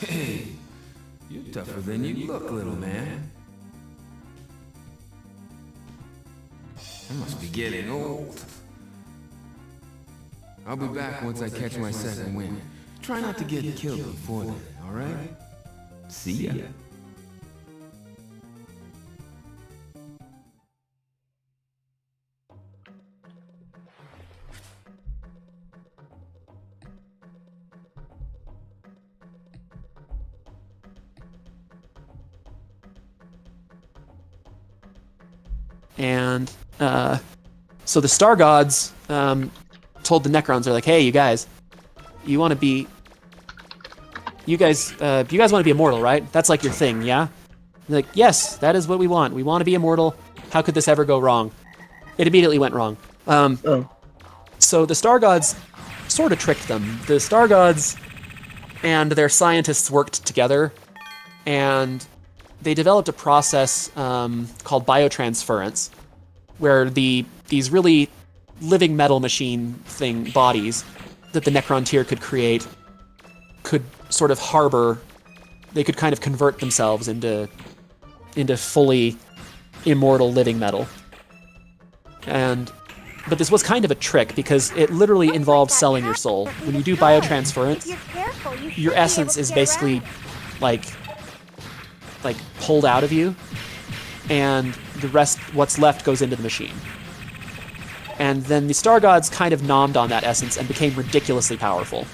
Speaker 11: Hey, you're tougher than you look, little man. I must be getting old. I'll be back once I catch my second wind. Try not to get killed before then, alright? See ya.
Speaker 2: And so the Star Gods told the Necrons, they're like, "Hey, you guys, you want to be, you guys want to be immortal, right? That's like your thing, yeah?" They're like, "Yes, that is what we want. We want to be immortal. How could this ever go wrong?" It immediately went wrong. So the Star Gods sort of tricked them. The Star Gods and their scientists worked together, and they developed a process called biotransference, where these really living metal machine bodies that the Necron tier could create could sort of harbor. They could kind of convert themselves into fully immortal living metal. But this was kind of a trick because it literally involved selling your soul. When you do biotransference, your essence is basically like pulled out of you, and the rest, what's left, goes into the machine. And then the Star Gods kind of nommed on that essence and became ridiculously powerful.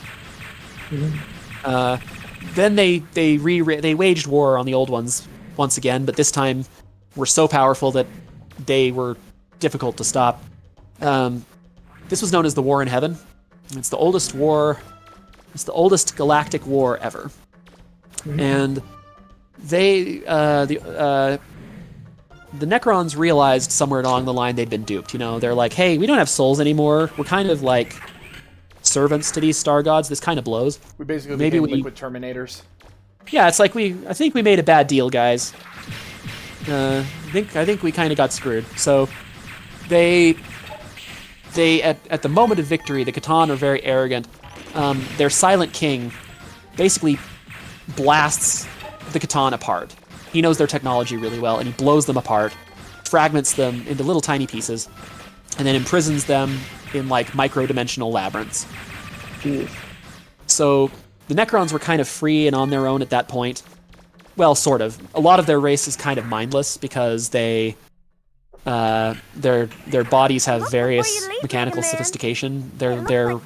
Speaker 2: Then they waged war on the old ones once again, but this time were so powerful that they were difficult to stop. This was known as the War in Heaven. It's the oldest war. It's the oldest galactic war ever. And the Necrons realized somewhere along the line they'd been duped. You know, they're like, "Hey, we don't have souls anymore. We're kind of like servants to these Star Gods. This kind of blows.
Speaker 1: We basically became liquid Terminators."
Speaker 2: Yeah, it's like I think we made a bad deal, guys. I think we kind of got screwed. So they at the moment of victory, the Catan are very arrogant, their Silent King basically blasts the Catan apart. He knows their technology really well, and he blows them apart, fragments them into little tiny pieces, and then imprisons them in like micro-dimensional labyrinths.
Speaker 4: Jeez.
Speaker 2: So the Necrons were kind of free and on their own at that point. Well, sort of. A lot of their race is kind of mindless because their bodies have various mechanical sophistication. Their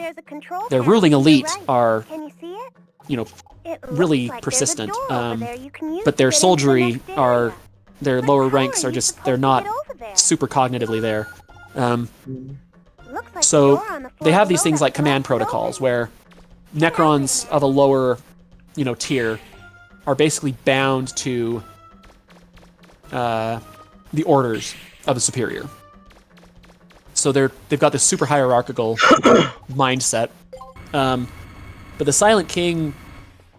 Speaker 2: ruling elite are, really persistent. But their soldiery are, their lower ranks are just, they're not super cognitively there. So they have these things like command protocols where Necrons of a lower, tier are basically bound to the orders of a superior. So they've got this super hierarchical mindset. But the Silent King,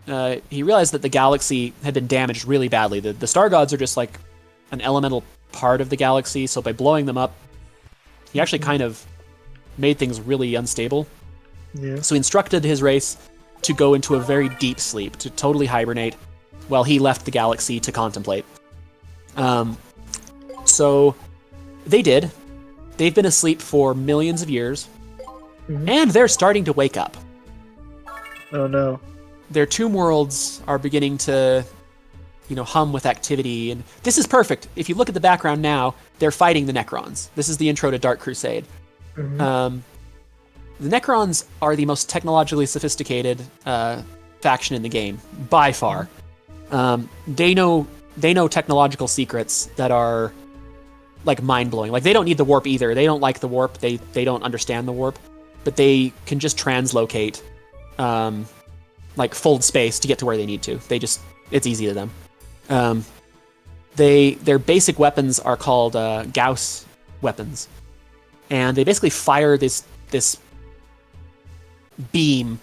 Speaker 2: he realized that the galaxy had been damaged really badly. The Star Gods are just like an elemental part of the galaxy, so by blowing them up, he actually kind of made things really unstable.
Speaker 4: Yeah.
Speaker 2: So he instructed his race to go into a very deep sleep, to totally hibernate, while he left the galaxy to contemplate. So they did. They've been asleep for millions of years, and they're starting to wake up.
Speaker 4: Oh no.
Speaker 2: Their tomb worlds are beginning to, hum with activity, and this is perfect. If you look at the background now, they're fighting the Necrons. This is the intro to Dark Crusade. The Necrons are the most technologically sophisticated faction in the game, by far. They know technological secrets that are like mind-blowing. Like, they don't need the warp either. They don't like the warp. They don't understand the warp, but they can just translocate, like fold space to get to where they need to. It's easy to them. Their basic weapons are called Gauss weapons, and they basically fire this beam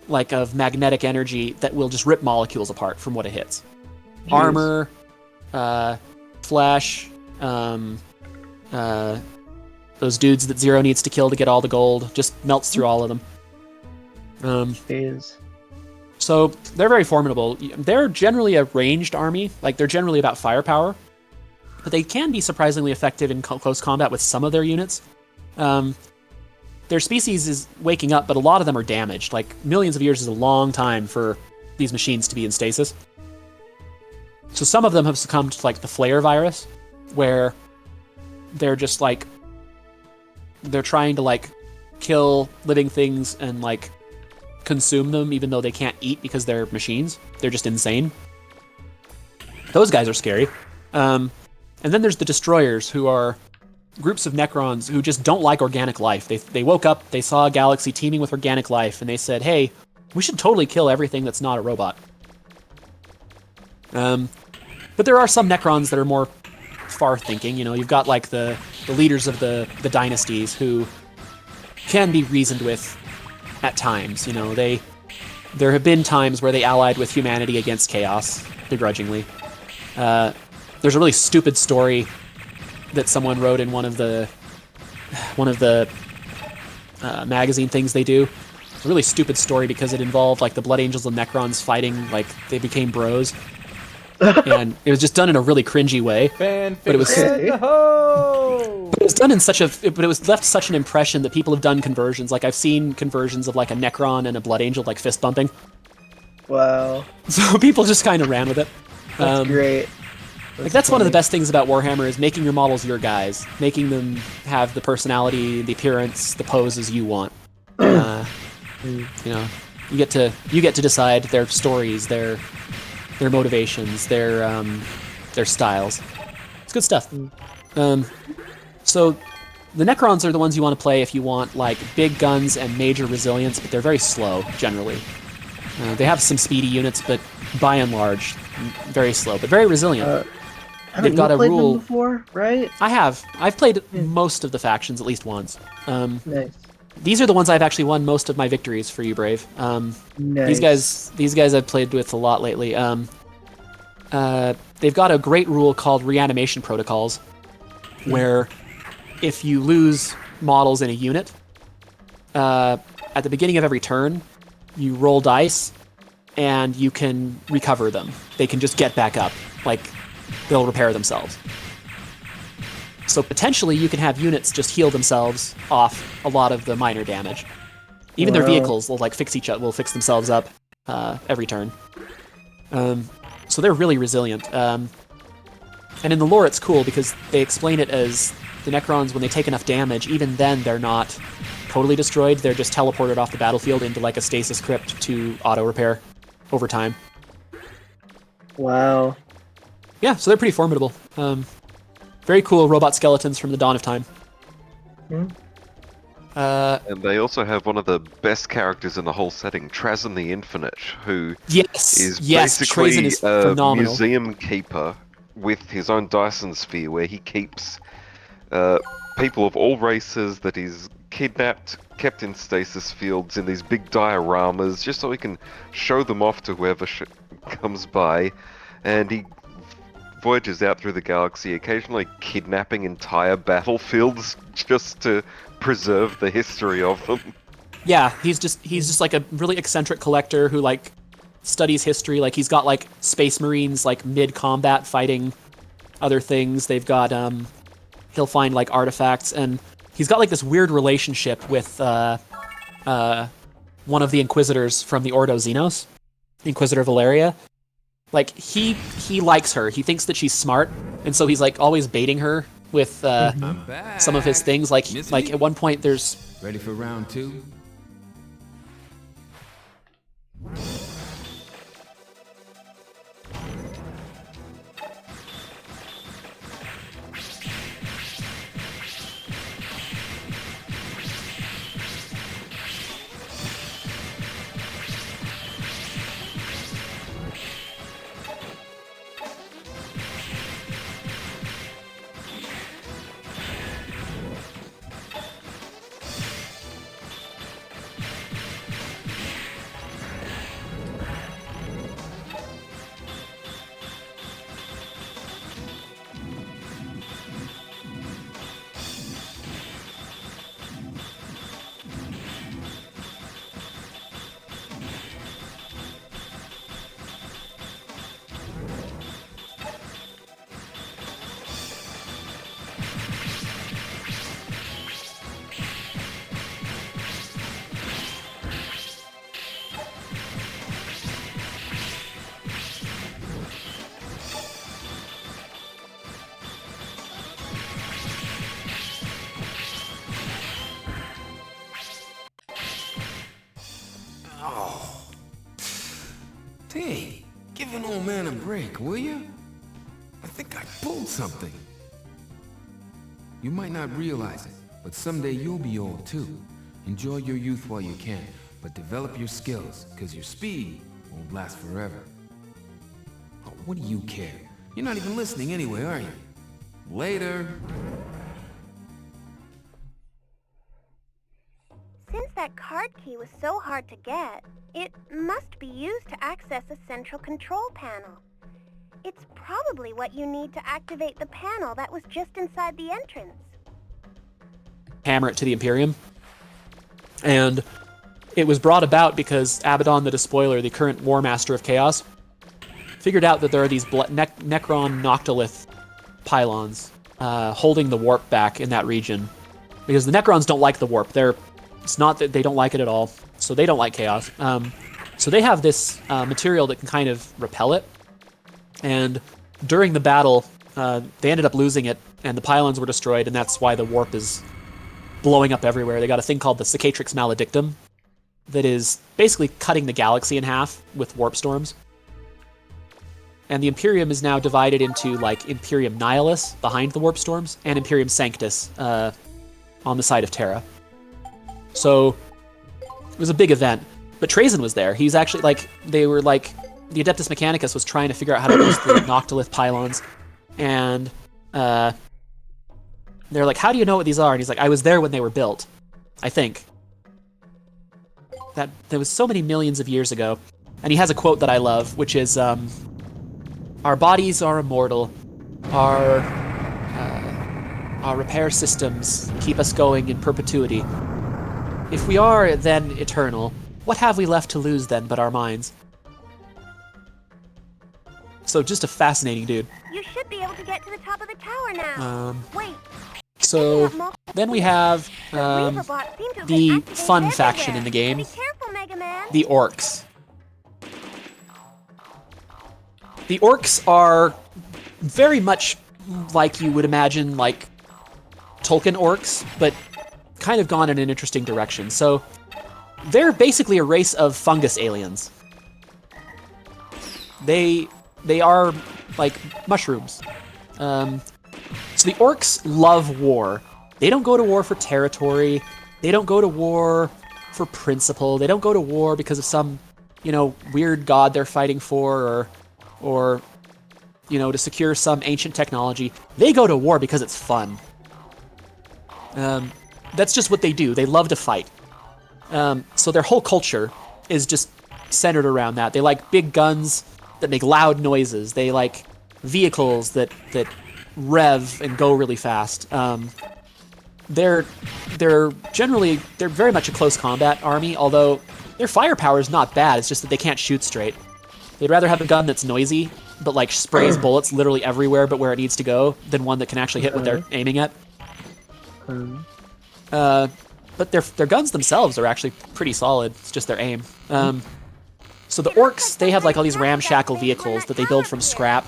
Speaker 2: like of magnetic energy that will just rip molecules apart from what it hits. Jeez. Armor, flesh, those dudes that Zero needs to kill to get all the gold, just melts through all of them. So they're very formidable. They're generally a ranged army, like they're generally about firepower, but they can be surprisingly effective in close combat with some of their units. Their species is waking up, but a lot of them are damaged. Like, millions of years is a long time for these machines to be in stasis. So some of them have succumbed to, like, the flare virus, where they're just, like, they're trying to, like, kill living things and, like, consume them, even though they can't eat because they're machines. They're just insane. Those guys are scary. And then there's the Destroyers, who are groups of Necrons who just don't like organic life. They woke up, they saw a galaxy teeming with organic life, and they said, hey, we should totally kill everything that's not a robot. But there are some Necrons that are more far-thinking. You've got like the leaders of the dynasties who can be reasoned with at times. There have been times where they allied with humanity against chaos, begrudgingly. There's a really stupid story that someone wrote in one of the magazine things they do. It's a really stupid story because it involved like the Blood Angels and Necrons fighting, like they became bros. And it was just done in a really cringy way. But it was done in but it was left such an impression that people have done conversions. Like, I've seen conversions of like a Necron and a Blood Angel like fist bumping.
Speaker 4: Wow.
Speaker 2: So people just kind of ran with it.
Speaker 4: That's great.
Speaker 2: That's one of the best things about Warhammer, is making your models your guys, making them have the personality, the appearance, the poses you want. You get to decide their stories, their motivations, their styles. It's good stuff. So the Necrons are the ones you want to play if you want like big guns and major resilience, but they're very slow generally. They have some speedy units, but by and large, very slow, but very resilient.
Speaker 4: They've got a rule. Them before, right?
Speaker 2: I have. I've played most of the factions at least once.
Speaker 4: Nice.
Speaker 2: These are the ones I've actually won most of my victories for you, Brave.
Speaker 4: Nice.
Speaker 2: These guys I've played with a lot lately. They've got a great rule called reanimation protocols, where if you lose models in a unit, at the beginning of every turn, you roll dice, and you can recover them. They can just get back up, like they'll repair themselves. So potentially you can have units just heal themselves off a lot of the minor damage. Even their vehicles will like fix themselves up every turn. So they're really resilient. And in the lore it's cool because they explain it as the Necrons, when they take enough damage, even then they're not totally destroyed. They're just teleported off the battlefield into like a stasis crypt to auto-repair over time.
Speaker 4: Wow.
Speaker 2: Yeah, so they're pretty formidable. Very cool robot skeletons from the dawn of time.
Speaker 3: And they also have one of the best characters in the whole setting, Trazen the Infinite, who is basically
Speaker 2: Trazen is
Speaker 3: a
Speaker 2: phenomenal.
Speaker 3: museum keeper with his own Dyson sphere, where he keeps people of all races that he's kidnapped, kept in stasis fields in these big dioramas, just so he can show them off to whoever comes by. And he voyages out through the galaxy, occasionally kidnapping entire battlefields just to preserve the history of them.
Speaker 2: Yeah, he's just like a really eccentric collector who like studies history. Like he's got like space marines like mid-combat fighting other things. They've got he'll find like artifacts, and he's got like this weird relationship with one of the Inquisitors from the Ordo Xenos, Inquisitor Valeria. Like he likes her. He thinks that she's smart, and so he's like always baiting her with some of his things. Like at one point there's
Speaker 11: Ready for round 2? Hey, give an old man a break, will you? I think I pulled something. You might not realize it, but someday you'll be old too. Enjoy your youth while you can, but develop your skills, because your speed won't last forever. Oh, what do you care? You're not even listening anyway, are you? Later.
Speaker 7: Since that card key was so hard to get, it must be used to access a central control panel. It's probably what you need to activate the panel that was just inside the entrance.
Speaker 2: hammer it to the Imperium. And it was brought about because Abaddon the Despoiler, the current War Master of Chaos, figured out that there are these Necron Noctilith pylons holding the warp back in that region. Because the Necrons don't like the warp. It's not that they don't like it at all, so they don't like chaos. So they have this material that can kind of repel it. And during the battle, they ended up losing it, and the pylons were destroyed, and that's why the warp is blowing up everywhere. They got a thing called the Cicatrix Maledictum that is basically cutting the galaxy in half with warp storms. And the Imperium is now divided into like Imperium Nihilus behind the warp storms and Imperium Sanctus on the side of Terra. So it was a big event. But Trazen was there. He's actually the Adeptus Mechanicus was trying to figure out how to use the Noctilith pylons. And they're like, how do you know what these are? And he's like, I was there when they were built, I think. That was so many millions of years ago. And he has a quote that I love, which is, our bodies are immortal. Our repair systems keep us going in perpetuity. If we are then eternal, what have we left to lose then but our minds? So just a fascinating dude.
Speaker 7: You should be able to get to the top of the tower now. Wait.
Speaker 2: So then we have
Speaker 7: Reaperbots seem to have been
Speaker 2: the
Speaker 7: activated
Speaker 2: fun faction
Speaker 7: everywhere.
Speaker 2: in the game,
Speaker 7: Be careful, Megaman.
Speaker 2: the orcs. The orcs are very much like you would imagine, like Tolkien orcs, but kind of gone in an interesting direction. So they're basically a race of fungus aliens. They are like mushrooms. So the orcs love war. They don't go to war for territory. They don't go to war for principle. They don't go to war because of some, weird god they're fighting for, or to secure some ancient technology. They go to war because it's fun. That's just what they do. They love to fight. So their whole culture is just centered around that. They like big guns that make loud noises. They like vehicles that rev and go really fast. They're very much a close combat army, although their firepower is not bad. It's just that they can't shoot straight. They'd rather have a gun that's noisy, but like sprays bullets literally everywhere but where it needs to go, than one that can actually hit what they're aiming at. But their guns themselves are actually pretty solid. It's just their aim. So the orcs, they have like all these ramshackle vehicles that they build from scrap,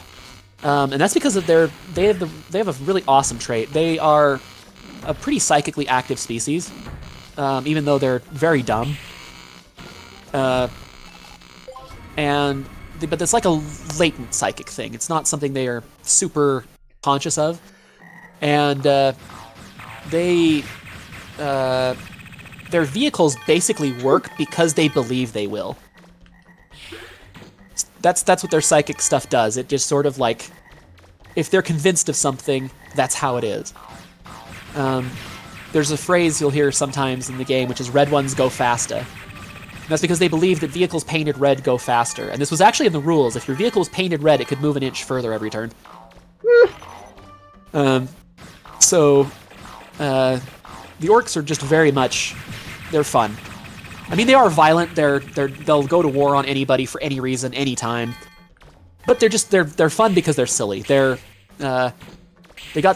Speaker 2: and that's because of they have a really awesome trait. They are a pretty psychically active species, even though they're very dumb. But it's like a latent psychic thing. It's not something they are super conscious of, and their vehicles basically work because they believe they will. That's what their psychic stuff does. It just sort of like, if they're convinced of something, that's how it is. There's a phrase you'll hear sometimes in the game, which is "red ones go faster." And that's because they believe that vehicles painted red go faster. And this was actually in the rules. If your vehicle was painted red, it could move an inch further every turn. The orcs are just very much, they're fun. I mean, they are violent. They'll go to war on anybody for any reason, anytime. But they're fun because they're silly. They got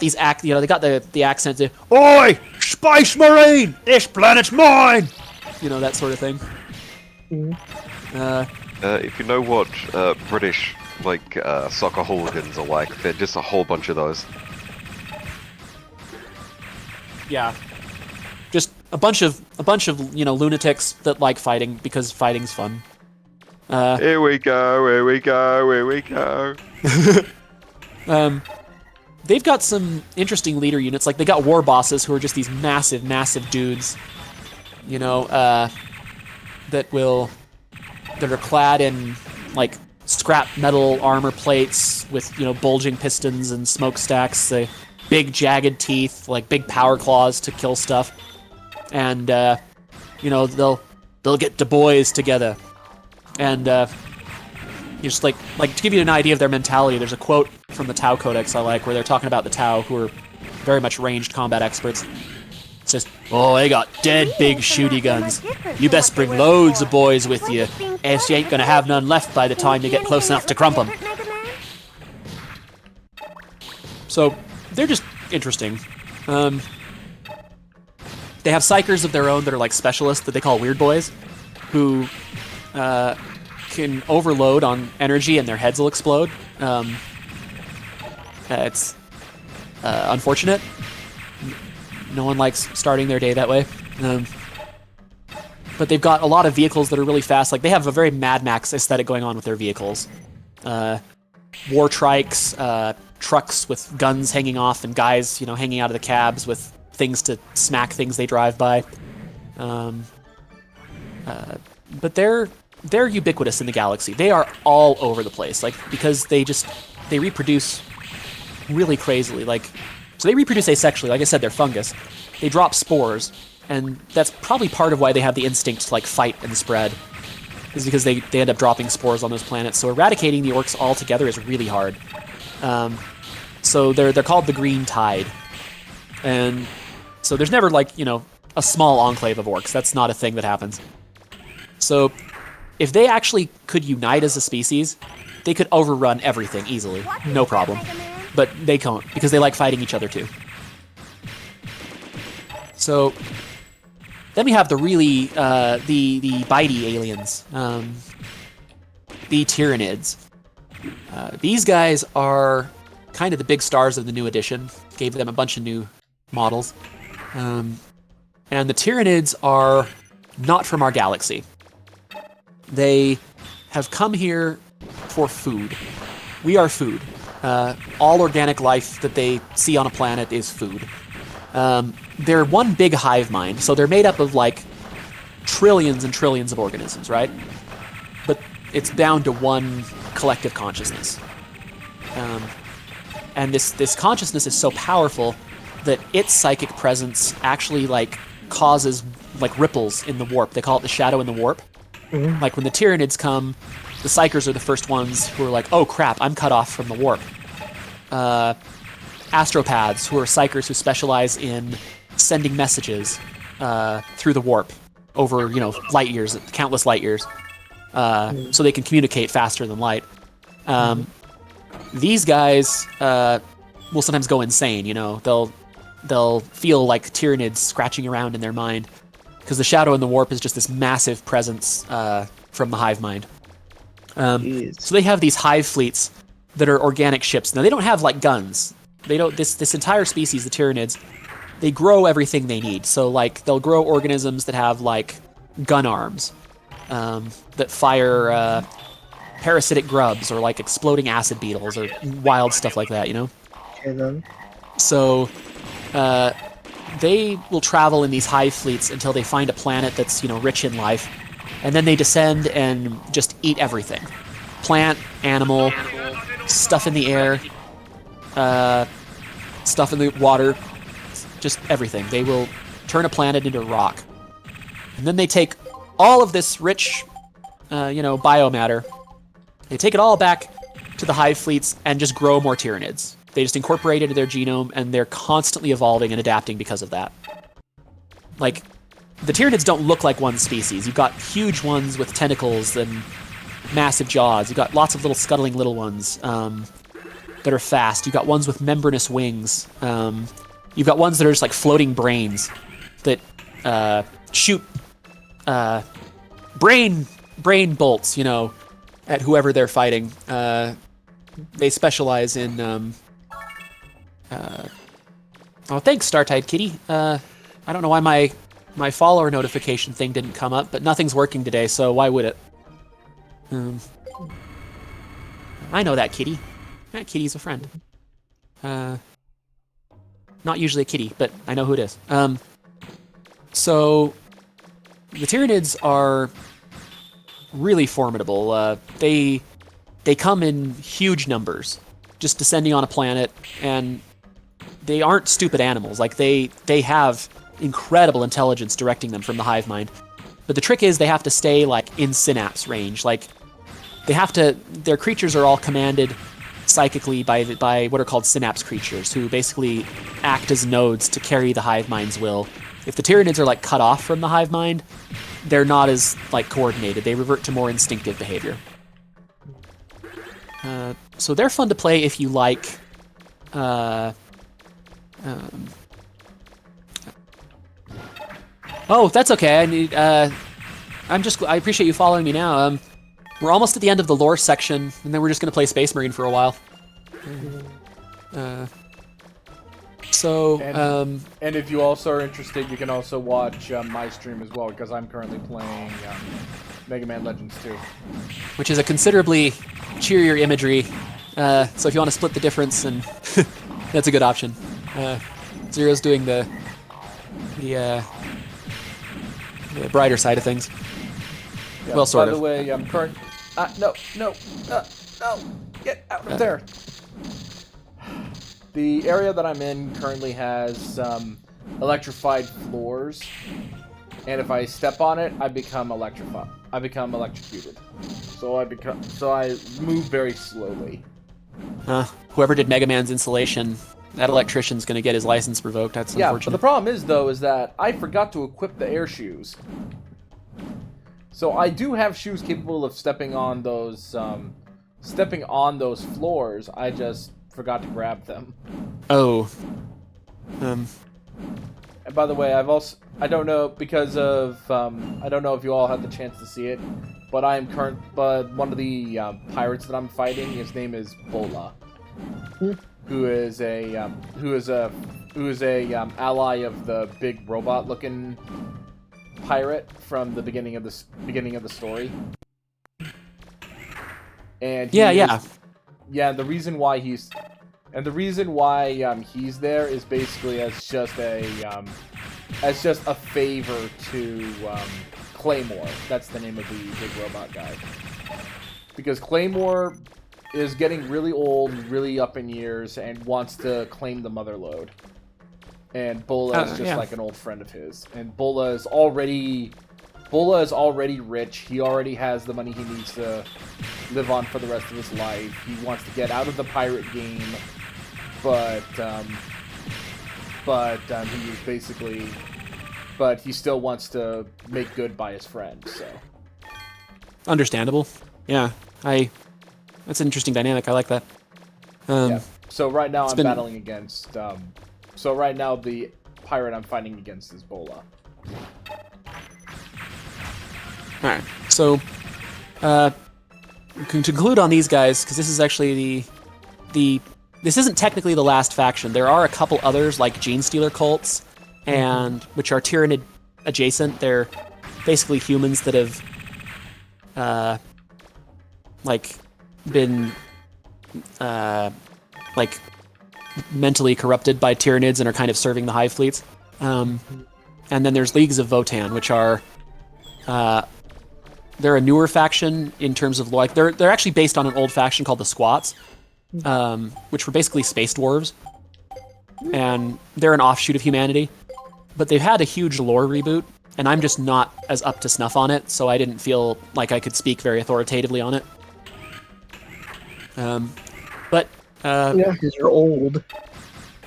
Speaker 2: these they got the accent. Oi, Space Marine! This planet's mine! That sort of thing.
Speaker 3: If you know what British soccer hooligans are like, they're just a whole bunch of those.
Speaker 2: Yeah. Just a bunch of lunatics that like fighting because fighting's fun.
Speaker 3: Here we go, here we go, here we go.
Speaker 2: They've got some interesting leader units. Like, they got war bosses who are just these massive, massive dudes. That are clad in like scrap metal armor plates with bulging pistons and smokestacks. They big jagged teeth, like big power claws to kill stuff. And they'll get Du Bois together, and just like to give you an idea of their mentality. There's a quote from the Tau Codex I like, where they're talking about the Tau, who are very much ranged combat experts. It says, "Oh, they got dead big shooty guns. You best bring loads of boys with you, else you ain't gonna have none left by the time you get close enough to crump 'em." So they're just interesting. They have psychers of their own that are like specialists that they call Weird Boys, who can overload on energy and their heads will explode. It's unfortunate. No one likes starting their day that way. But they've got a lot of vehicles that are really fast. Like, they have a very Mad Max aesthetic going on with their vehicles. War trikes, trucks with guns hanging off, and guys, hanging out of the cabs with things to smack things they drive by. But they're ubiquitous in the galaxy. They are all over the place, because they reproduce really crazily. So they reproduce asexually. Like I said, they're fungus. They drop spores, and that's probably part of why they have the instinct to fight and spread, is because they end up dropping spores on those planets. So eradicating the orcs altogether is really hard. So they're called the Green Tide, and so there's never a small enclave of orcs. That's not a thing that happens. So if they actually could unite as a species, they could overrun everything easily, no problem. But they can't, because they like fighting each other too. So then we have the really, the bitey aliens, the Tyranids. These guys are kind of the big stars of the new edition. Gave them a bunch of new models. And the Tyranids are not from our galaxy. They have come here for food. We are food. All organic life that they see on a planet is food. They're one big hive mind, so they're made up of like trillions and trillions of organisms, right? But it's down to one collective consciousness. And this consciousness is so powerful that its psychic presence actually like causes like ripples in the warp. They call it the shadow in the warp. Mm-hmm. Like when the Tyranids come, the Psychers are the first ones who are like, oh crap, I'm cut off from the warp. Astropaths, who are Psychers who specialize in sending messages through the warp over, light years, countless light years, so they can communicate faster than light. These guys will sometimes go insane, They'll feel like Tyranids scratching around in their mind, because the shadow in the warp is just this massive presence from the hive mind. So they have these hive fleets that are organic ships. Now they don't have like guns. They don't. This entire species, the Tyranids, they grow everything they need. So like they'll grow organisms that have like gun arms, that fire parasitic grubs or like exploding acid beetles or wild stuff like that.
Speaker 4: Okay then.
Speaker 2: So they will travel in these hive fleets until they find a planet that's rich in life, and then they descend and just eat everything. Plant, animal, stuff in the air, stuff in the water, just everything. They will turn a planet into rock. And then they take all of this rich, biomatter, they take it all back to the hive fleets and just grow more Tyranids. They just incorporate it into their genome, and they're constantly evolving and adapting because of that. Like, the Tyranids don't look like one species. You've got huge ones with tentacles and massive jaws. You've got lots of little scuttling little ones that are fast. You've got ones with membranous wings. You've got ones that are just like floating brains that shoot brain bolts, at whoever they're fighting. They specialize in... oh, thanks, Startide Kitty. I don't know why my follower notification thing didn't come up, but nothing's working today, so why would it? I know that kitty. That kitty's a friend. Not usually a kitty, but I know who it is. So the Tyranids are really formidable. They come in huge numbers, just descending on a planet, and they aren't stupid animals. Like they have incredible intelligence directing them from the hive mind. But the trick is they have to stay like in synapse range. Like their creatures are all commanded psychically by what are called synapse creatures, who basically act as nodes to carry the hive mind's will. If the Tyranids are like cut off from the hive mind, they're not as like coordinated. They revert to more instinctive behavior. So they're fun to play if you like oh, that's okay. I appreciate you following me now. We're almost at the end of the lore section, and then we're just gonna play Space Marine for a while.
Speaker 1: And if you also are interested, you can also watch my stream as well, because I'm currently playing Megaman Legends 2.
Speaker 2: Which is a considerably cheerier imagery, so if you want to split the difference, and that's a good option. Zero's doing the brighter side of things.
Speaker 1: Yeah,
Speaker 2: well, sort of.
Speaker 1: By the way, I'm current... no, get out of there! The area that I'm in currently has electrified floors, and if I step on it, I become electrified. I become electrocuted. So I move very slowly.
Speaker 2: Whoever did Megaman's installation, that electrician's gonna get his license revoked. That's unfortunate.
Speaker 1: But the problem is, though, is that I forgot to equip the air shoes. So I do have shoes capable of stepping on those floors. I just forgot to grab them.
Speaker 2: Oh.
Speaker 1: And by the way, I don't know because of I don't know if you all had the chance to see it, but but one of the pirates that I'm fighting, his name is Bola, who is a ally of the big robot-looking pirate from the beginning of the story. And the reason why he's there is basically as just a favor to Claymore. That's the name of the big robot guy. Because Claymore is getting really old, really up in years, and wants to claim the mother lode. And Bola is just like an old friend of his. And Bola is already rich. He already has the money he needs to live on for the rest of his life. He wants to get out of the pirate game, but he still wants to make good by his friend. So
Speaker 2: understandable. Yeah, that's an interesting dynamic. I like that.
Speaker 1: So right now I'm battling against. So right now the pirate I'm fighting against is Bola.
Speaker 2: All right. So, to conclude on these guys, because this is actually this isn't technically the last faction. There are a couple others like Gene Stealer cults, and which are Tyranid adjacent. They're basically humans that have been mentally corrupted by Tyranids and are kind of serving the hive fleets. And then there's Leagues of Votan, which are they're a newer faction in terms of they're actually based on an old faction called the Squats, which were basically space dwarves, and they're an offshoot of humanity. But they've had a huge lore reboot, and I'm just not as up to snuff on it, so I didn't feel like I could speak very authoritatively on it. But
Speaker 4: yeah, because you're old.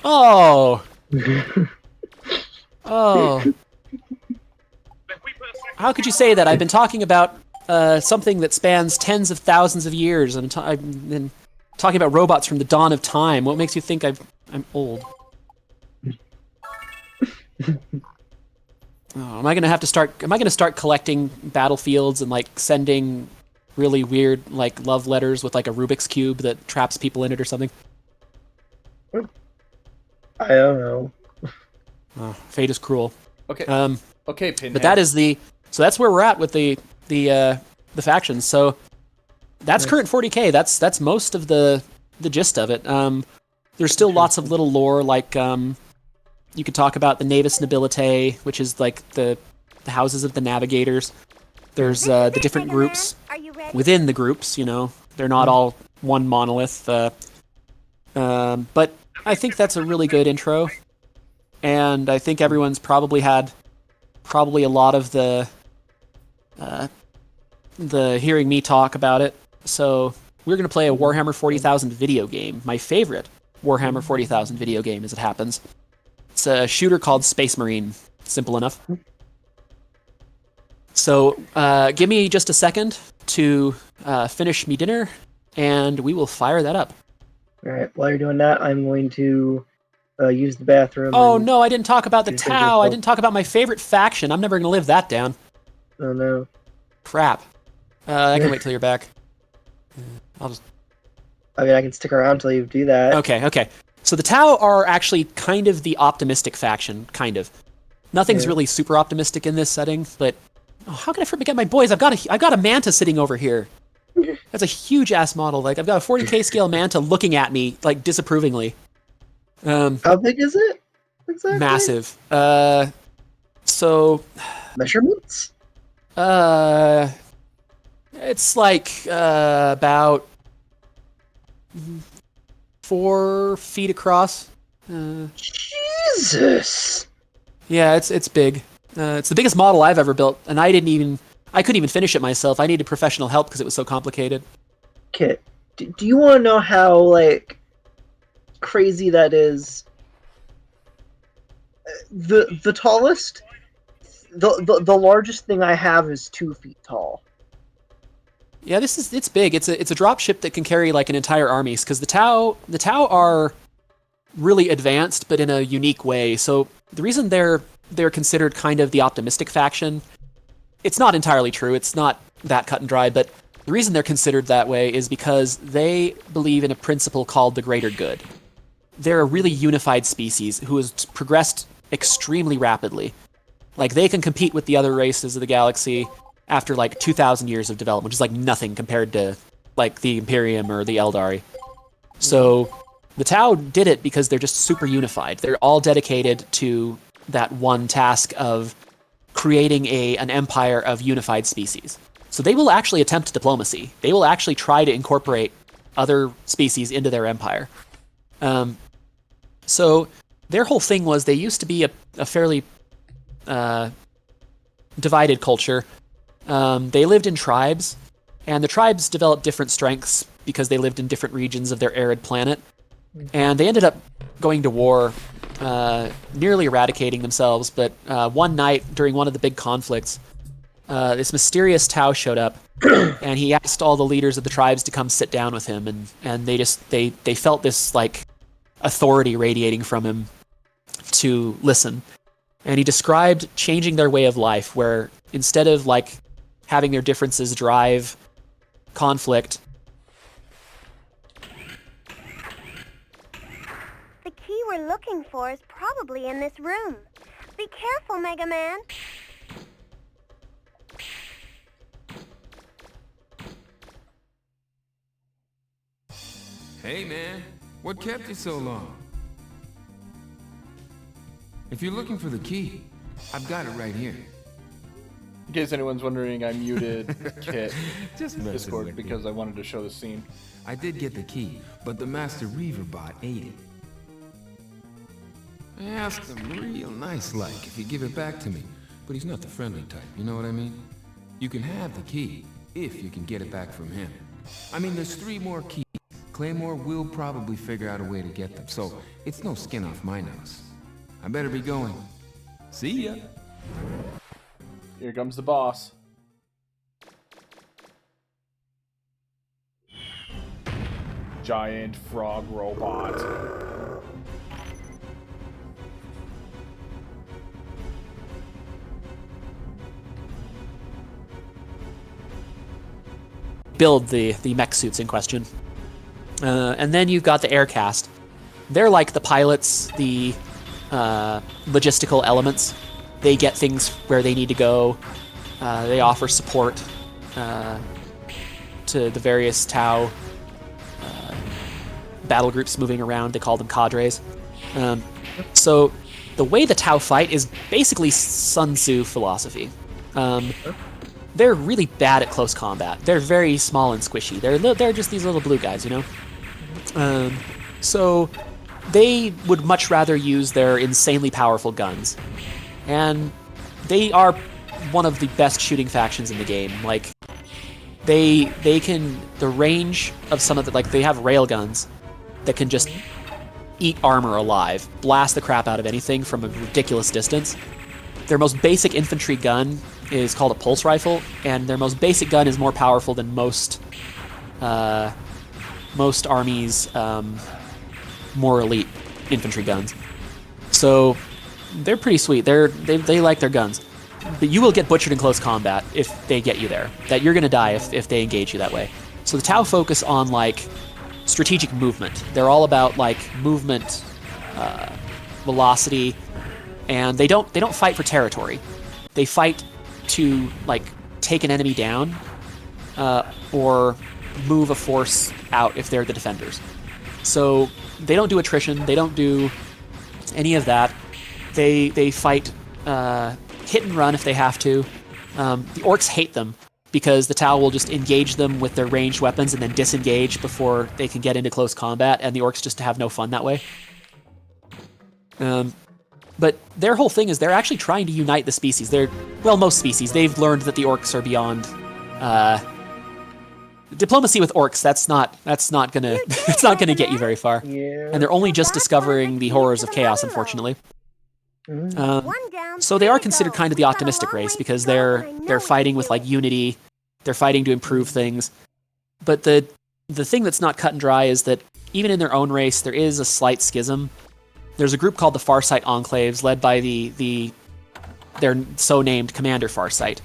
Speaker 2: Oh. Oh. How could you say that? I've been talking about something that spans tens of thousands of years, and I've been talking about robots from the dawn of time. What makes you think I'm old? Oh, am I gonna start collecting battlefields and sending really weird love letters with a Rubik's cube that traps people in it or something?
Speaker 4: I don't know.
Speaker 2: Oh, fate is cruel.
Speaker 1: Okay. Okay, Pinhead.
Speaker 2: But so that's where we're at with the factions. So that's current 40K. That's most of the gist of it. There's still lots of little lore, you could talk about the Navis Nobilitae, which is the houses of the navigators. There's the different groups within the groups. They're not all one monolith. But I think that's a really good intro, and I think everyone's probably had a lot of the hearing me talk about it. So we're gonna play a Warhammer 40,000 video game, my favorite Warhammer 40,000 video game, as it happens. It's a shooter called Space Marine. Simple enough. So give me just a second to finish me dinner, and we will fire that up.
Speaker 4: All right. While you're doing that, I'm going to use the bathroom.
Speaker 2: Oh no, I didn't talk about the Tau. I didn't talk about my favorite faction. I'm never going to live that down.
Speaker 4: Oh no.
Speaker 2: Crap. I can wait till you're back. I'll just...
Speaker 4: I mean, I can stick around till you do that.
Speaker 2: Okay. So the Tau are actually kind of the optimistic faction, kind of. Nothing's really super optimistic in this setting, but how can I forget my boys? I've got a Manta sitting over here. That's a huge ass model. I've got a 40K scale Manta looking at me disapprovingly.
Speaker 4: How big is it? Exactly.
Speaker 2: Massive. So
Speaker 4: measurements?
Speaker 2: It's about 4 feet across.
Speaker 4: Jesus.
Speaker 2: Yeah, it's big. It's the biggest model I've ever built, and I couldn't even finish it myself. I needed professional help because it was so complicated.
Speaker 4: Okay. Do you want to know how crazy that is? The tallest the largest thing I have is 2 feet tall.
Speaker 2: Yeah, it's big. It's a drop ship that can carry like an entire army, because the Tau are really advanced, but in a unique way. So the reason they're considered kind of the optimistic faction, it's not entirely true. It's not that cut and dry, but the reason they're considered that way is because they believe in a principle called the greater good. They're a really unified species who has progressed extremely rapidly. Like, they can compete with the other races of the galaxy after like 2,000 years of development, which is like nothing compared to like the Imperium or the Eldari. So the Tau did it because they're just super unified. They're all dedicated to that one task of creating an empire of unified species. So they will actually attempt diplomacy. They will actually try to incorporate other species into their empire. So their whole thing was they used to be a fairly divided culture. They lived in tribes, and the tribes developed different strengths because they lived in different regions of their arid planet. And they ended up going to war, nearly eradicating themselves. But one night, during one of the big conflicts, this mysterious Tau showed up, and he asked all the leaders of the tribes to come sit down with him, and they felt this like authority radiating from him to listen. And he described changing their way of life, where instead of like having their differences drive conflict.
Speaker 7: The key we're looking for is probably in this room. Be careful, Megaman.
Speaker 11: Hey, man. What kept you so long? If you're looking for the key, I've got it right here.
Speaker 1: In case anyone's wondering, I muted Kit
Speaker 11: Just messing
Speaker 1: Discord
Speaker 11: with
Speaker 1: because
Speaker 11: you.
Speaker 1: I wanted to show the scene.
Speaker 11: I did get the key, but the Master Reaver bot ate it. I asked him real nice-like if he'd give it back to me, but he's not the friendly type, you know what I mean? You can have the key, if you can get it back from him. I mean, there's 3 more keys. Claymore will probably figure out a way to get them, so it's no skin off my nose. I better be going. See ya!
Speaker 1: Here comes the boss. Giant frog robot.
Speaker 2: Build the mech suits in question. And then you've got the aircast. They're like the pilots, the logistical elements. They get things where they need to go. They offer support to the various Tau battle groups moving around. They call them cadres. So the way the Tau fight is basically Sun Tzu philosophy. They're really bad at close combat. They're very small and squishy. They're just these little blue guys, you know? So they would much rather use their insanely powerful guns. And they are one of the best shooting factions in the game. Like, they can... The range of some of the... Like, they have railguns that can just eat armor alive, blast the crap out of anything from a ridiculous distance. Their most basic infantry gun is called a pulse rifle, and their most basic gun is more powerful than most armies' more elite infantry guns. So they're pretty sweet. They like their guns, but you will get butchered in close combat if they get you there. That you're gonna die if they engage you that way. So the Tau focus on like strategic movement. They're all about like movement, velocity, and they don't fight for territory. They fight to like take an enemy down or move a force out if they're the defenders. So they don't do attrition. They don't do any of that. They fight hit and run if they have to. The orcs hate them because the Tau will just engage them with their ranged weapons and then disengage before they can get into close combat, and the orcs just have no fun that way. But their whole thing is they're actually trying to unite the species. Most species. They've learned that the orcs are beyond diplomacy with orcs. That's not gonna it's not gonna get you very far.
Speaker 4: Yeah.
Speaker 2: And they're only just discovering the horrors of chaos, unfortunately.
Speaker 7: One down,
Speaker 2: So they are
Speaker 7: three to
Speaker 2: considered
Speaker 7: go.
Speaker 2: kind of the
Speaker 7: We've got a
Speaker 2: optimistic
Speaker 7: long
Speaker 2: race
Speaker 7: way
Speaker 2: because
Speaker 7: to go,
Speaker 2: they're
Speaker 7: and I know we
Speaker 2: fighting
Speaker 7: can
Speaker 2: with
Speaker 7: do
Speaker 2: like
Speaker 7: it.
Speaker 2: unity, they're fighting to improve things. But the thing that's not cut and dry is that even in their own race, there is a slight schism. There's a group called the Farsight Enclaves, led by their so named Commander Farsight,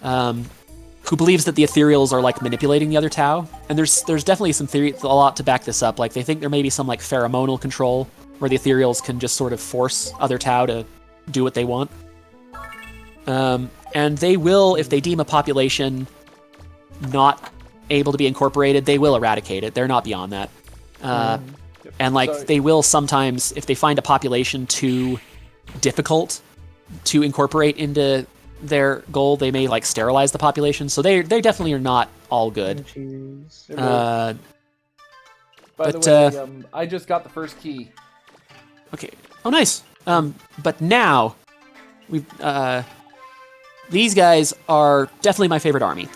Speaker 2: who believes that the Ethereals are like manipulating the other Tau. And there's definitely some theory, a lot to back this up. Like they think there may be some like pheromonal control where the Ethereals can just sort of force other Tau to do what they want. And they will, if they deem a population not able to be incorporated, they will eradicate it. They're not beyond that. And like they will sometimes, if they find a population too difficult to incorporate into their goal, they may like sterilize the population. So they definitely are not all good.
Speaker 1: By
Speaker 2: but
Speaker 1: the way, I just got the first key.
Speaker 2: Okay. Oh, nice. But now we these guys are definitely my favorite army.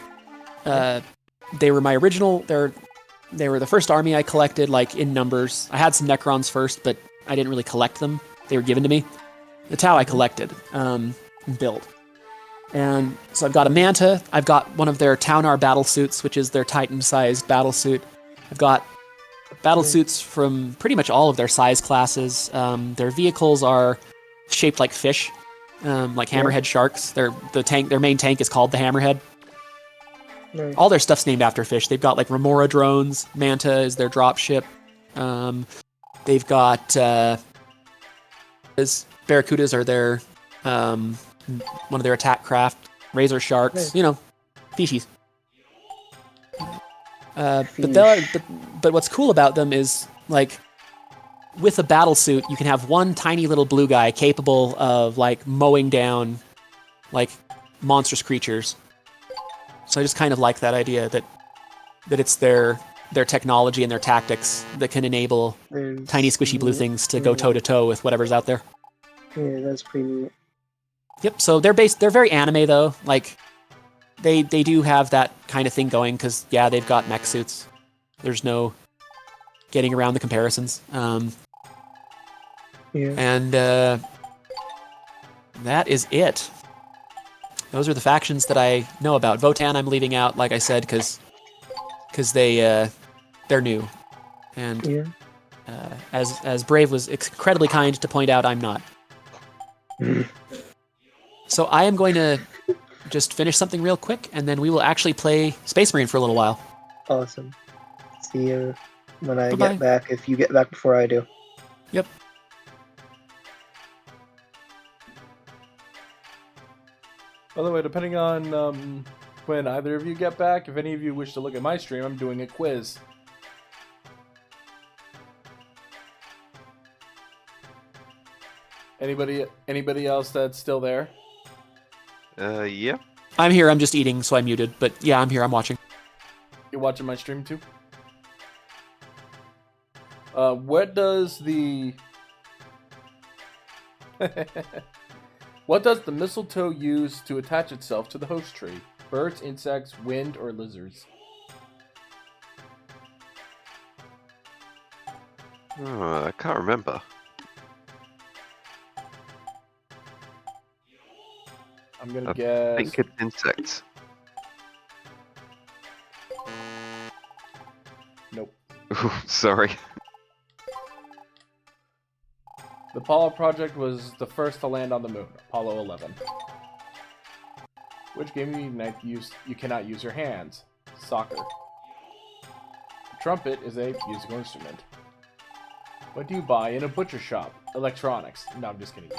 Speaker 2: They were my original. They were the first army I collected, like in numbers. I had some Necrons first, but I didn't really collect them. They were given to me. The Tau I collected, and built. And so I've got a Manta. I've got one of their Taunar battlesuits, which is their Titan-sized battlesuit. I've got battlesuits from pretty much all of their size classes. Their vehicles are shaped like fish, like hammerhead sharks. Their main tank is called the Hammerhead.
Speaker 4: Nice.
Speaker 2: All their stuff's named after fish. They've got like Remora drones. Manta is their dropship. They've got Barracudas are their one of their attack craft. Razor sharks,
Speaker 4: Nice.
Speaker 2: Fishies. But what's cool about them is like with a battle suit, you can have one tiny little blue guy capable of like mowing down like monstrous creatures. So I just kind of like that idea that it's their technology and their tactics that can enable tiny squishy blue things to go toe to toe with whatever's out there.
Speaker 4: Yeah, that's pretty neat.
Speaker 2: Yep. So they're very anime though. Like they do have that kind of thing going because they've got mech suits. There's no getting around the comparisons. And that is it. Those are the factions that I know about. Votan I'm leaving out, like I said, because they're new, and as Brave was incredibly kind to point out, I'm not. So I am going to just finish something real quick, and then we will actually play Space Marine for a little while.
Speaker 4: Awesome. See you when I
Speaker 2: Bye-bye.
Speaker 4: get back, if you get back before I do.
Speaker 2: Yep.
Speaker 1: By the way, depending on when either of you get back, if any of you wish to look at my stream, I'm doing a quiz. Anybody else that's still there?
Speaker 3: Yeah.
Speaker 2: I'm here. I'm just eating, so I'm muted. But yeah, I'm here. I'm watching.
Speaker 1: You're watching my stream too? What does the what does the mistletoe use to attach itself to the host tree? Birds, insects, wind, or lizards?
Speaker 3: I can't remember.
Speaker 1: I'm gonna guess.
Speaker 3: I think it's insects.
Speaker 1: Nope.
Speaker 3: Ooh, sorry.
Speaker 1: The Apollo project was the first to land on the moon, Apollo 11. Which game you cannot use your hands? Soccer. A trumpet is a musical instrument. What do you buy in a butcher shop? Electronics. No, I'm just kidding.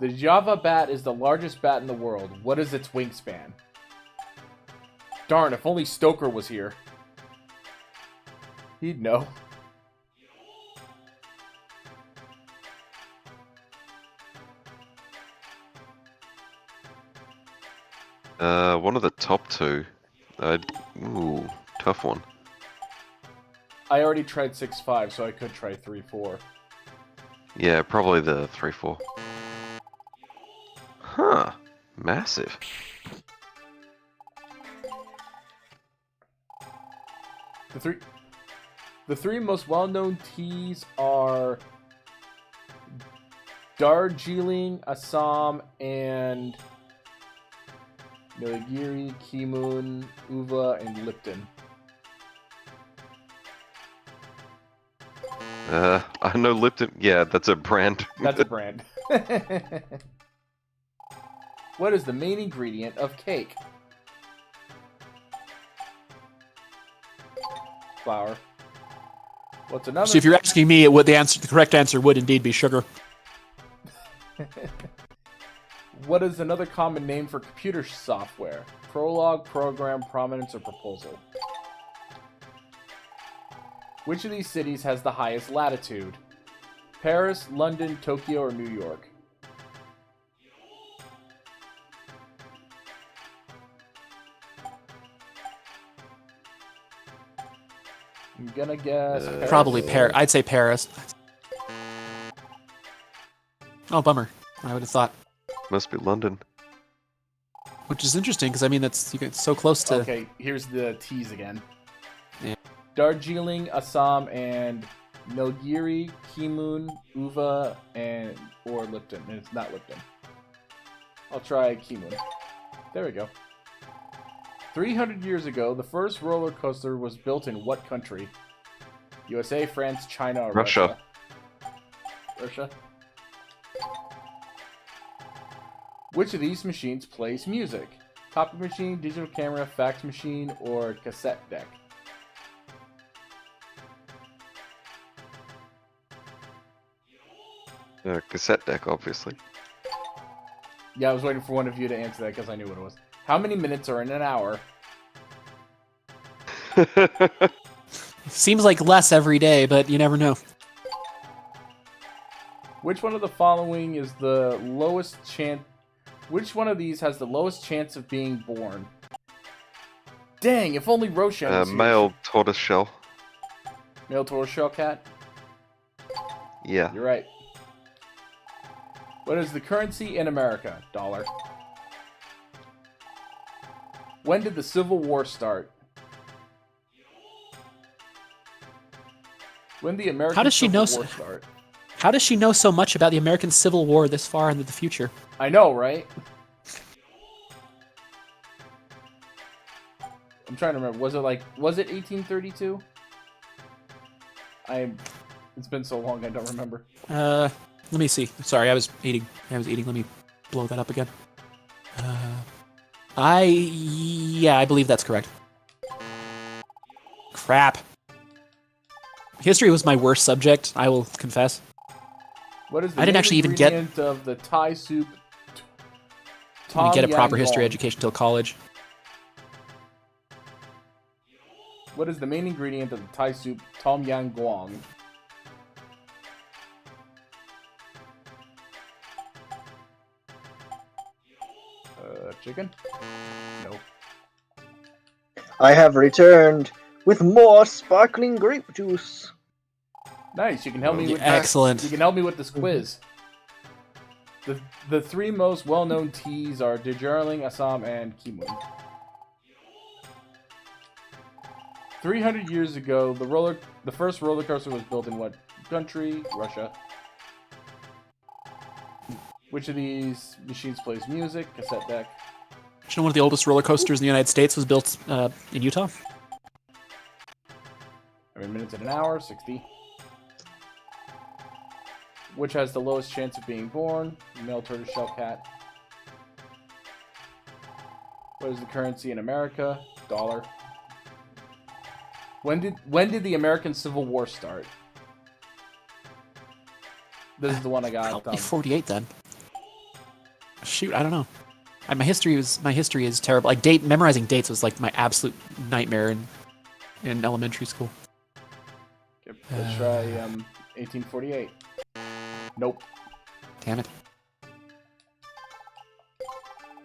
Speaker 1: The Java bat is the largest bat in the world. What is its wingspan? Darn, if only Stoker was here. He'd know.
Speaker 3: One of the top two. Ooh, tough one.
Speaker 1: I already tried 6.5, so I could try 3.4.
Speaker 3: Yeah, probably the 3-4. Huh. Massive.
Speaker 1: The three most well-known Ts are Darjeeling, Assam, and Nilgiri, Kimun, Uva, and Lipton.
Speaker 3: I know Lipton. Yeah, that's a brand.
Speaker 1: That's a brand. What is the main ingredient of cake? Flour. What's another?
Speaker 2: So if you're asking me, the correct answer would indeed be sugar.
Speaker 1: What is another common name for computer software? Prologue, program, prominence, or proposal? Which of these cities has the highest latitude? Paris, London, Tokyo, or New York? I'm gonna guess Paris.
Speaker 2: Probably Paris. I'd say Paris. Oh, bummer. I would have thought.
Speaker 3: Must be London.
Speaker 2: Which is interesting because I mean that's so close to.
Speaker 1: Okay, here's the T's again.
Speaker 2: Yeah.
Speaker 1: Darjeeling, Assam, and Nilgiri, Kimun, Uva, or Lipton. And it's not Lipton. I'll try Kimun. There we go. 300 years ago, the first roller coaster was built in what country? USA, France, China, or Russia? Russia? Which of these machines plays music? Copy machine, digital camera, fax machine, or cassette deck?
Speaker 3: Cassette deck, obviously.
Speaker 1: Yeah, I was waiting for one of you to answer that because I knew what it was. How many minutes are in an hour?
Speaker 2: Seems like less every day, but you never know.
Speaker 1: Which one of the following is the lowest chance? Which one of these has the lowest chance of being born? Dang, if only Roshan was here.
Speaker 3: Male tortoiseshell.
Speaker 1: Male tortoiseshell cat?
Speaker 3: Yeah.
Speaker 1: You're right. What is the currency in America? Dollar. When did the Civil War start? When the American
Speaker 2: How does she know
Speaker 1: Civil War start?
Speaker 2: How does she know so much about the American Civil War this far into the future?
Speaker 1: I know, right? I'm trying to remember. Was it 1832? It's been so long I don't remember.
Speaker 2: Let me see. Sorry, I was eating. Let me blow that up again. I believe that's correct. Crap. History was my worst subject, I will confess.
Speaker 1: What is the
Speaker 2: I didn't actually even get
Speaker 1: of the Thai soup?
Speaker 2: Didn't get a proper history
Speaker 1: Gong?
Speaker 2: education until college.
Speaker 1: What is the main ingredient of the Thai soup Tom Yam Goong? Chicken? Nope.
Speaker 4: I have returned with more sparkling grape juice.
Speaker 1: Nice. You can help me with
Speaker 2: excellent.
Speaker 1: You can help me with this quiz. The three most well-known teas are Darjeeling, Assam, and Kimun. 300 years ago, the first roller coaster was built in what country? Russia. Which of these machines plays music? Cassette deck.
Speaker 2: You know one of the oldest roller coasters in the United States was built in Utah?
Speaker 1: How many minutes in an hour? 60. Which has the lowest chance of being born? Male tortoiseshell cat. What is the currency in America? Dollar. When did the American Civil War start? This is the one I got.
Speaker 2: Probably 48 then. Shoot, I don't know. My history is terrible. Like memorizing dates was like my absolute nightmare in elementary school.
Speaker 1: Okay, let's try 1848. Nope.
Speaker 2: Damn it.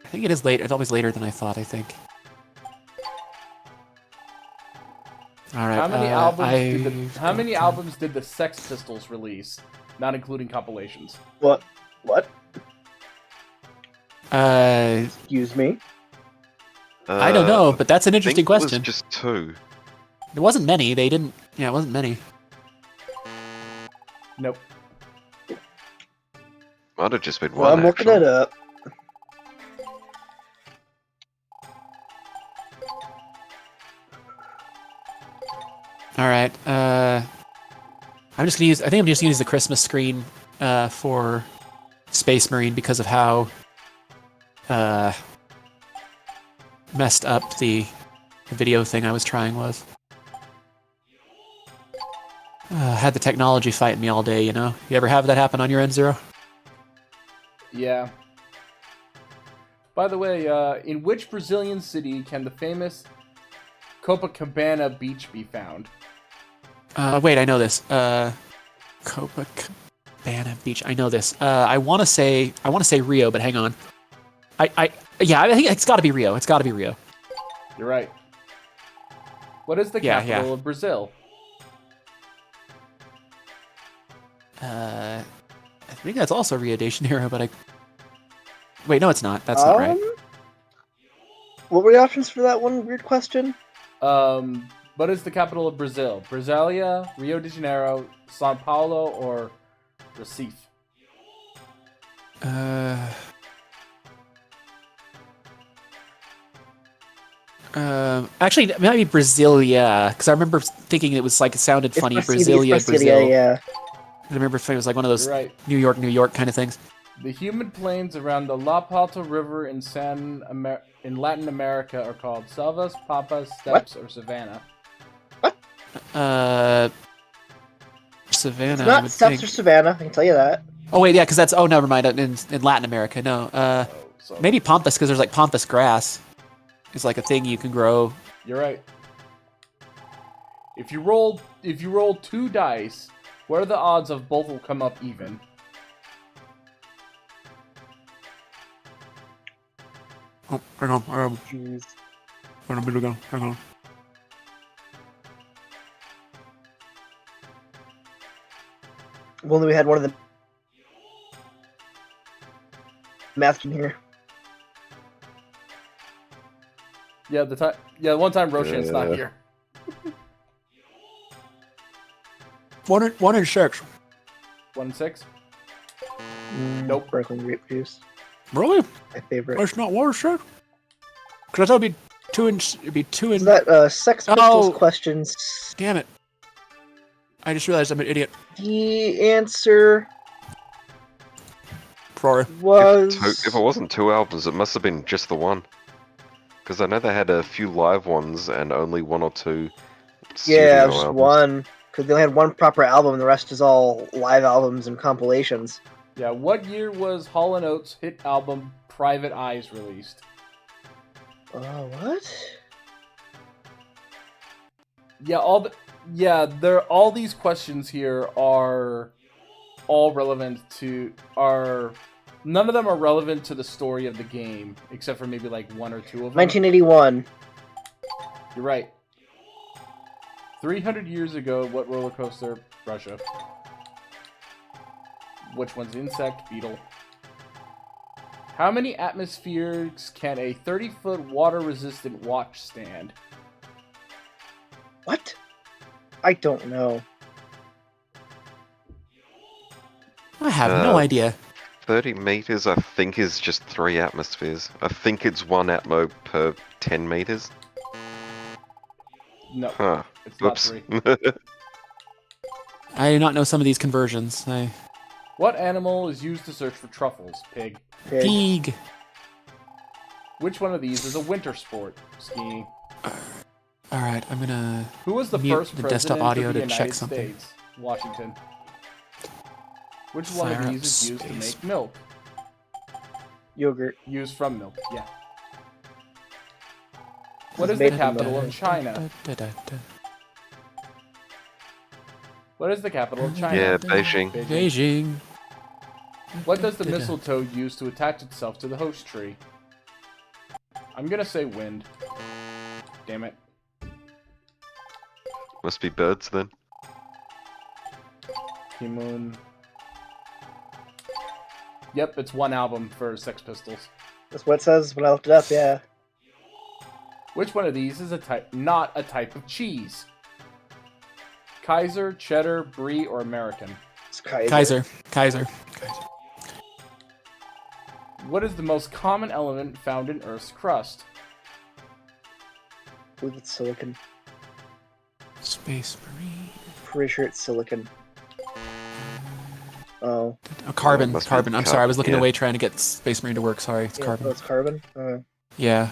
Speaker 2: I think it is late. It's always later than I thought, I think. All right.
Speaker 1: How many albums did the Sex Pistols release, not including compilations?
Speaker 4: What?
Speaker 9: Excuse me?
Speaker 2: I don't know, but that's an interesting question.
Speaker 3: It was just 2.
Speaker 2: It wasn't many. They didn't. Yeah, it wasn't many.
Speaker 1: Nope.
Speaker 3: Might have just been
Speaker 4: Well,
Speaker 3: one.
Speaker 4: I'm looking it up.
Speaker 2: All right. I'm just gonna use. I think I'm just gonna use the Christmas screen for Space Marine because of how messed up the video thing I was trying was. Had the technology fighting me all day, you know? You ever have that happen on your end, Zero?
Speaker 1: Yeah. By the way, in which Brazilian city can the famous Copacabana beach be found?
Speaker 2: Wait, I know this. Copacabana Beach. I know this. I want to say Rio, but hang on. I think it's got to be Rio. It's got to be Rio.
Speaker 1: You're right. What is the capital of Brazil?
Speaker 2: I think that's also Rio de Janeiro, but wait, no, it's not. That's not right.
Speaker 4: What were the options for that one weird question?
Speaker 1: What is the capital of Brazil? Brasilia, Rio de Janeiro, São Paulo, or Recife?
Speaker 2: Actually, it might be Brasilia, because I remember thinking it was like it sounded funny. Brasilia, Brazil.
Speaker 4: Yeah.
Speaker 2: I remember if it was like one of those
Speaker 1: right.
Speaker 2: New York kind of things.
Speaker 1: The humid plains around the La Plata River in Latin America are called selvas, pampas, steppes, or savanna.
Speaker 2: Savannah.
Speaker 4: It's not steppes or savanna, I can tell you that.
Speaker 2: Oh wait, yeah, because that's never mind. In Latin America, no. Maybe pampas, because there's like pampas grass. It's like a thing you can grow.
Speaker 1: You're right. If you roll 2 dice, what are the odds of both will come up even?
Speaker 2: Oh, hang on.
Speaker 4: Jeez.
Speaker 2: Hang on.
Speaker 4: If only we had one of the math in here.
Speaker 1: Yeah, one time Roshan's not here.
Speaker 2: 1 in 6.
Speaker 1: 1 in 6? Nope.
Speaker 4: Sparkling grape juice.
Speaker 2: Really?
Speaker 4: My favorite.
Speaker 2: It's not 1 in 6? Because I thought it'd be 2 in.
Speaker 4: Is that Sex Pistols questions?
Speaker 2: Damn it! I just realized I'm an idiot.
Speaker 4: The answer
Speaker 2: Sorry.
Speaker 4: was.
Speaker 3: If it wasn't 2 albums, it must have been just the one. Because I know they had a few live ones and only 1 or 2 studio
Speaker 4: Yeah, just
Speaker 3: albums.
Speaker 4: one. Because they only had one proper album, the rest is all live albums and compilations.
Speaker 1: Yeah, what year was Hall & Oates' hit album Private Eyes released?
Speaker 4: What?
Speaker 1: Yeah, all these questions here are all relevant to none of them are relevant to the story of the game, except for maybe like 1 or 2 of them.
Speaker 4: 1981.
Speaker 1: You're right. 300 years ago, what roller coaster? Russia. Which one's insect? Beetle. How many atmospheres can a 30-foot water-resistant watch stand?
Speaker 4: What? I don't know.
Speaker 2: I have no idea.
Speaker 3: 30 meters, I think, is just 3 atmospheres. I think it's 1 atmo per 10 meters.
Speaker 1: No,
Speaker 3: Huh.
Speaker 1: it's not
Speaker 3: Oops.
Speaker 1: 3.
Speaker 2: I do not know some of these conversions.
Speaker 1: What animal is used to search for truffles? Pig.
Speaker 2: Pig.
Speaker 1: Which one of these is a winter sport? Skiing.
Speaker 2: All right, I'm gonna.
Speaker 1: Who was the
Speaker 2: mute
Speaker 1: first
Speaker 2: the
Speaker 1: president
Speaker 2: desktop audio
Speaker 1: of the
Speaker 2: to
Speaker 1: United
Speaker 2: check something.
Speaker 1: States? Washington. Which one
Speaker 2: Fire
Speaker 1: of
Speaker 2: up
Speaker 1: these is used to
Speaker 2: space.
Speaker 1: make milk?
Speaker 4: Yogurt.
Speaker 1: Used from milk, yeah. What
Speaker 4: It's
Speaker 1: is
Speaker 4: made
Speaker 1: the
Speaker 4: from
Speaker 1: capital
Speaker 4: milk.
Speaker 1: of China? What is the capital of China?
Speaker 3: Yeah, Beijing.
Speaker 2: Beijing.
Speaker 1: What does the mistletoe use to attach itself to the host tree? I'm gonna say wind. Damn it.
Speaker 3: Must be birds then.
Speaker 1: Kimoon. Yep, it's 1 album for Sex Pistols.
Speaker 4: That's what it says when I looked it up, yeah.
Speaker 1: Which one of these is not a type of cheese? Kaiser, cheddar, brie, or American?
Speaker 4: It's Kaiser.
Speaker 2: Kaiser.
Speaker 1: What is the most common element found in Earth's crust?
Speaker 4: I believe it's silicon.
Speaker 2: Space Marine.
Speaker 4: Pretty sure it's silicon. Oh.
Speaker 2: Carbon.
Speaker 3: Must be
Speaker 2: Carbon. I'm sorry, I was looking
Speaker 3: yeah.
Speaker 2: away trying to get Space Marine to work. Sorry, it's carbon.
Speaker 4: Oh, it's carbon?
Speaker 2: Yeah.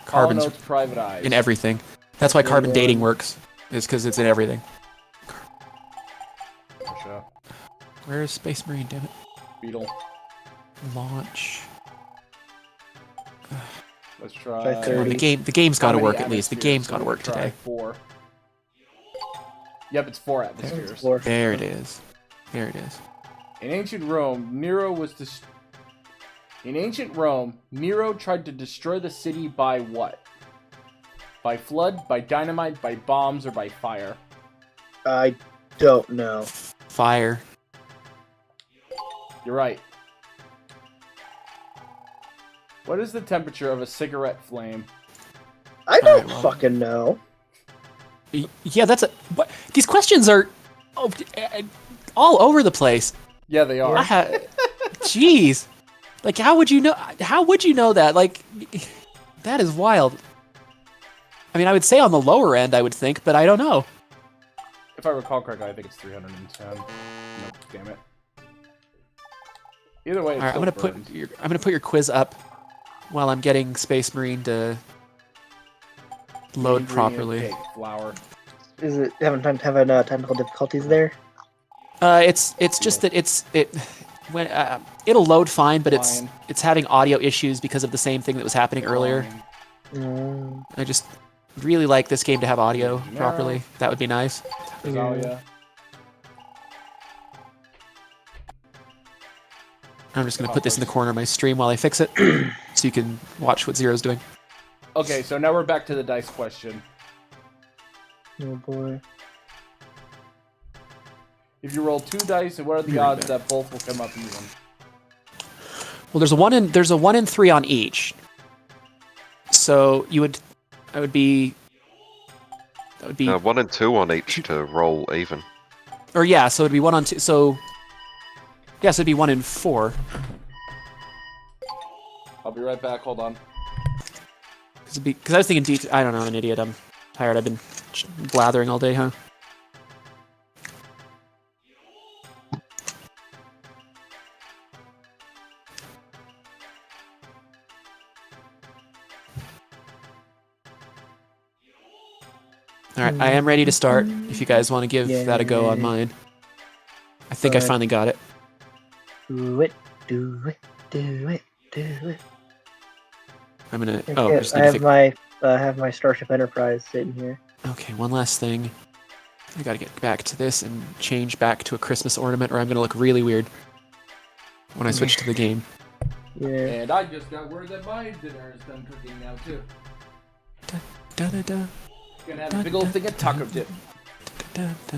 Speaker 1: All
Speaker 2: Carbon's
Speaker 1: notes private eyes.
Speaker 2: in everything. That's why carbon
Speaker 4: Yeah.
Speaker 2: dating works. Is because it's in everything.
Speaker 1: Gotcha.
Speaker 2: Where is Space Marine, damn it?
Speaker 1: Beetle.
Speaker 2: Launch.
Speaker 1: Let's try.
Speaker 4: Try 30.
Speaker 2: The game's got to
Speaker 1: How many
Speaker 2: work at least. The
Speaker 1: atmospheres?
Speaker 2: game's got to
Speaker 1: So
Speaker 2: work
Speaker 1: we'll try
Speaker 2: today.
Speaker 1: 4. Yep, it's 4 atmospheres.
Speaker 4: Four.
Speaker 2: There it is. There it is.
Speaker 1: In ancient Rome, Nero tried to destroy the city by what? By flood, by dynamite, by bombs, or by fire?
Speaker 4: I don't know.
Speaker 2: Fire.
Speaker 1: You're right. What is the temperature of a cigarette flame?
Speaker 4: I don't
Speaker 2: Alright, well.
Speaker 4: fucking know.
Speaker 2: Yeah, that's a. What? These questions are all over the place.
Speaker 1: Yeah, they are.
Speaker 2: Jeez. Like, how would you know? How would you know that? Like, that is wild. I mean, I would say on the lower end, I would think, but I don't know.
Speaker 1: If I recall correctly, I think it's 310. Nope, damn it. Either way, it's
Speaker 2: All right, I'm gonna put your quiz up while I'm getting Space Marine to load properly.
Speaker 1: Cake, flour.
Speaker 4: Is it having technical difficulties there?
Speaker 2: It's just that when it'll load fine, but
Speaker 1: Fine.
Speaker 2: it's having audio issues because of the same thing that was happening earlier. I just really like this game to have audio properly. That would be nice.
Speaker 1: Rosalia.
Speaker 2: I'm just gonna put this in the corner of my stream while I fix it, so you can watch what Zero's doing.
Speaker 1: Okay, so now we're back to the dice question.
Speaker 4: Oh boy.
Speaker 1: If you roll 2 dice, what are the odds that both will come up even?
Speaker 2: Well, there's a 1 in 3 on each. So that would be
Speaker 3: 1 and 2 on each to roll even.
Speaker 2: Or yeah, so it'd be 1 on 2. So yeah, so it'd be 1 in 4.
Speaker 1: I'll be right back. Hold on.
Speaker 2: Because I was thinking I don't know, I'm an idiot. I'm tired. I've been blathering all day, huh? All right, I am ready to start. If you guys want to give that a go on mine, I think I finally got it.
Speaker 4: Do it, do it, do it, do it.
Speaker 2: I'm gonna.
Speaker 4: Okay,
Speaker 2: Oh, I just
Speaker 4: I
Speaker 2: need
Speaker 4: have
Speaker 2: to
Speaker 4: have my Starship Enterprise sitting here.
Speaker 2: Okay, one last thing. I gotta get back to this and change back to a Christmas ornament, or I'm gonna look really weird when I switch to the game.
Speaker 4: Yeah.
Speaker 1: And I just got word that my dinner is done cooking now too.
Speaker 2: Da da da.
Speaker 1: Gonna have a big old thing of taco dip.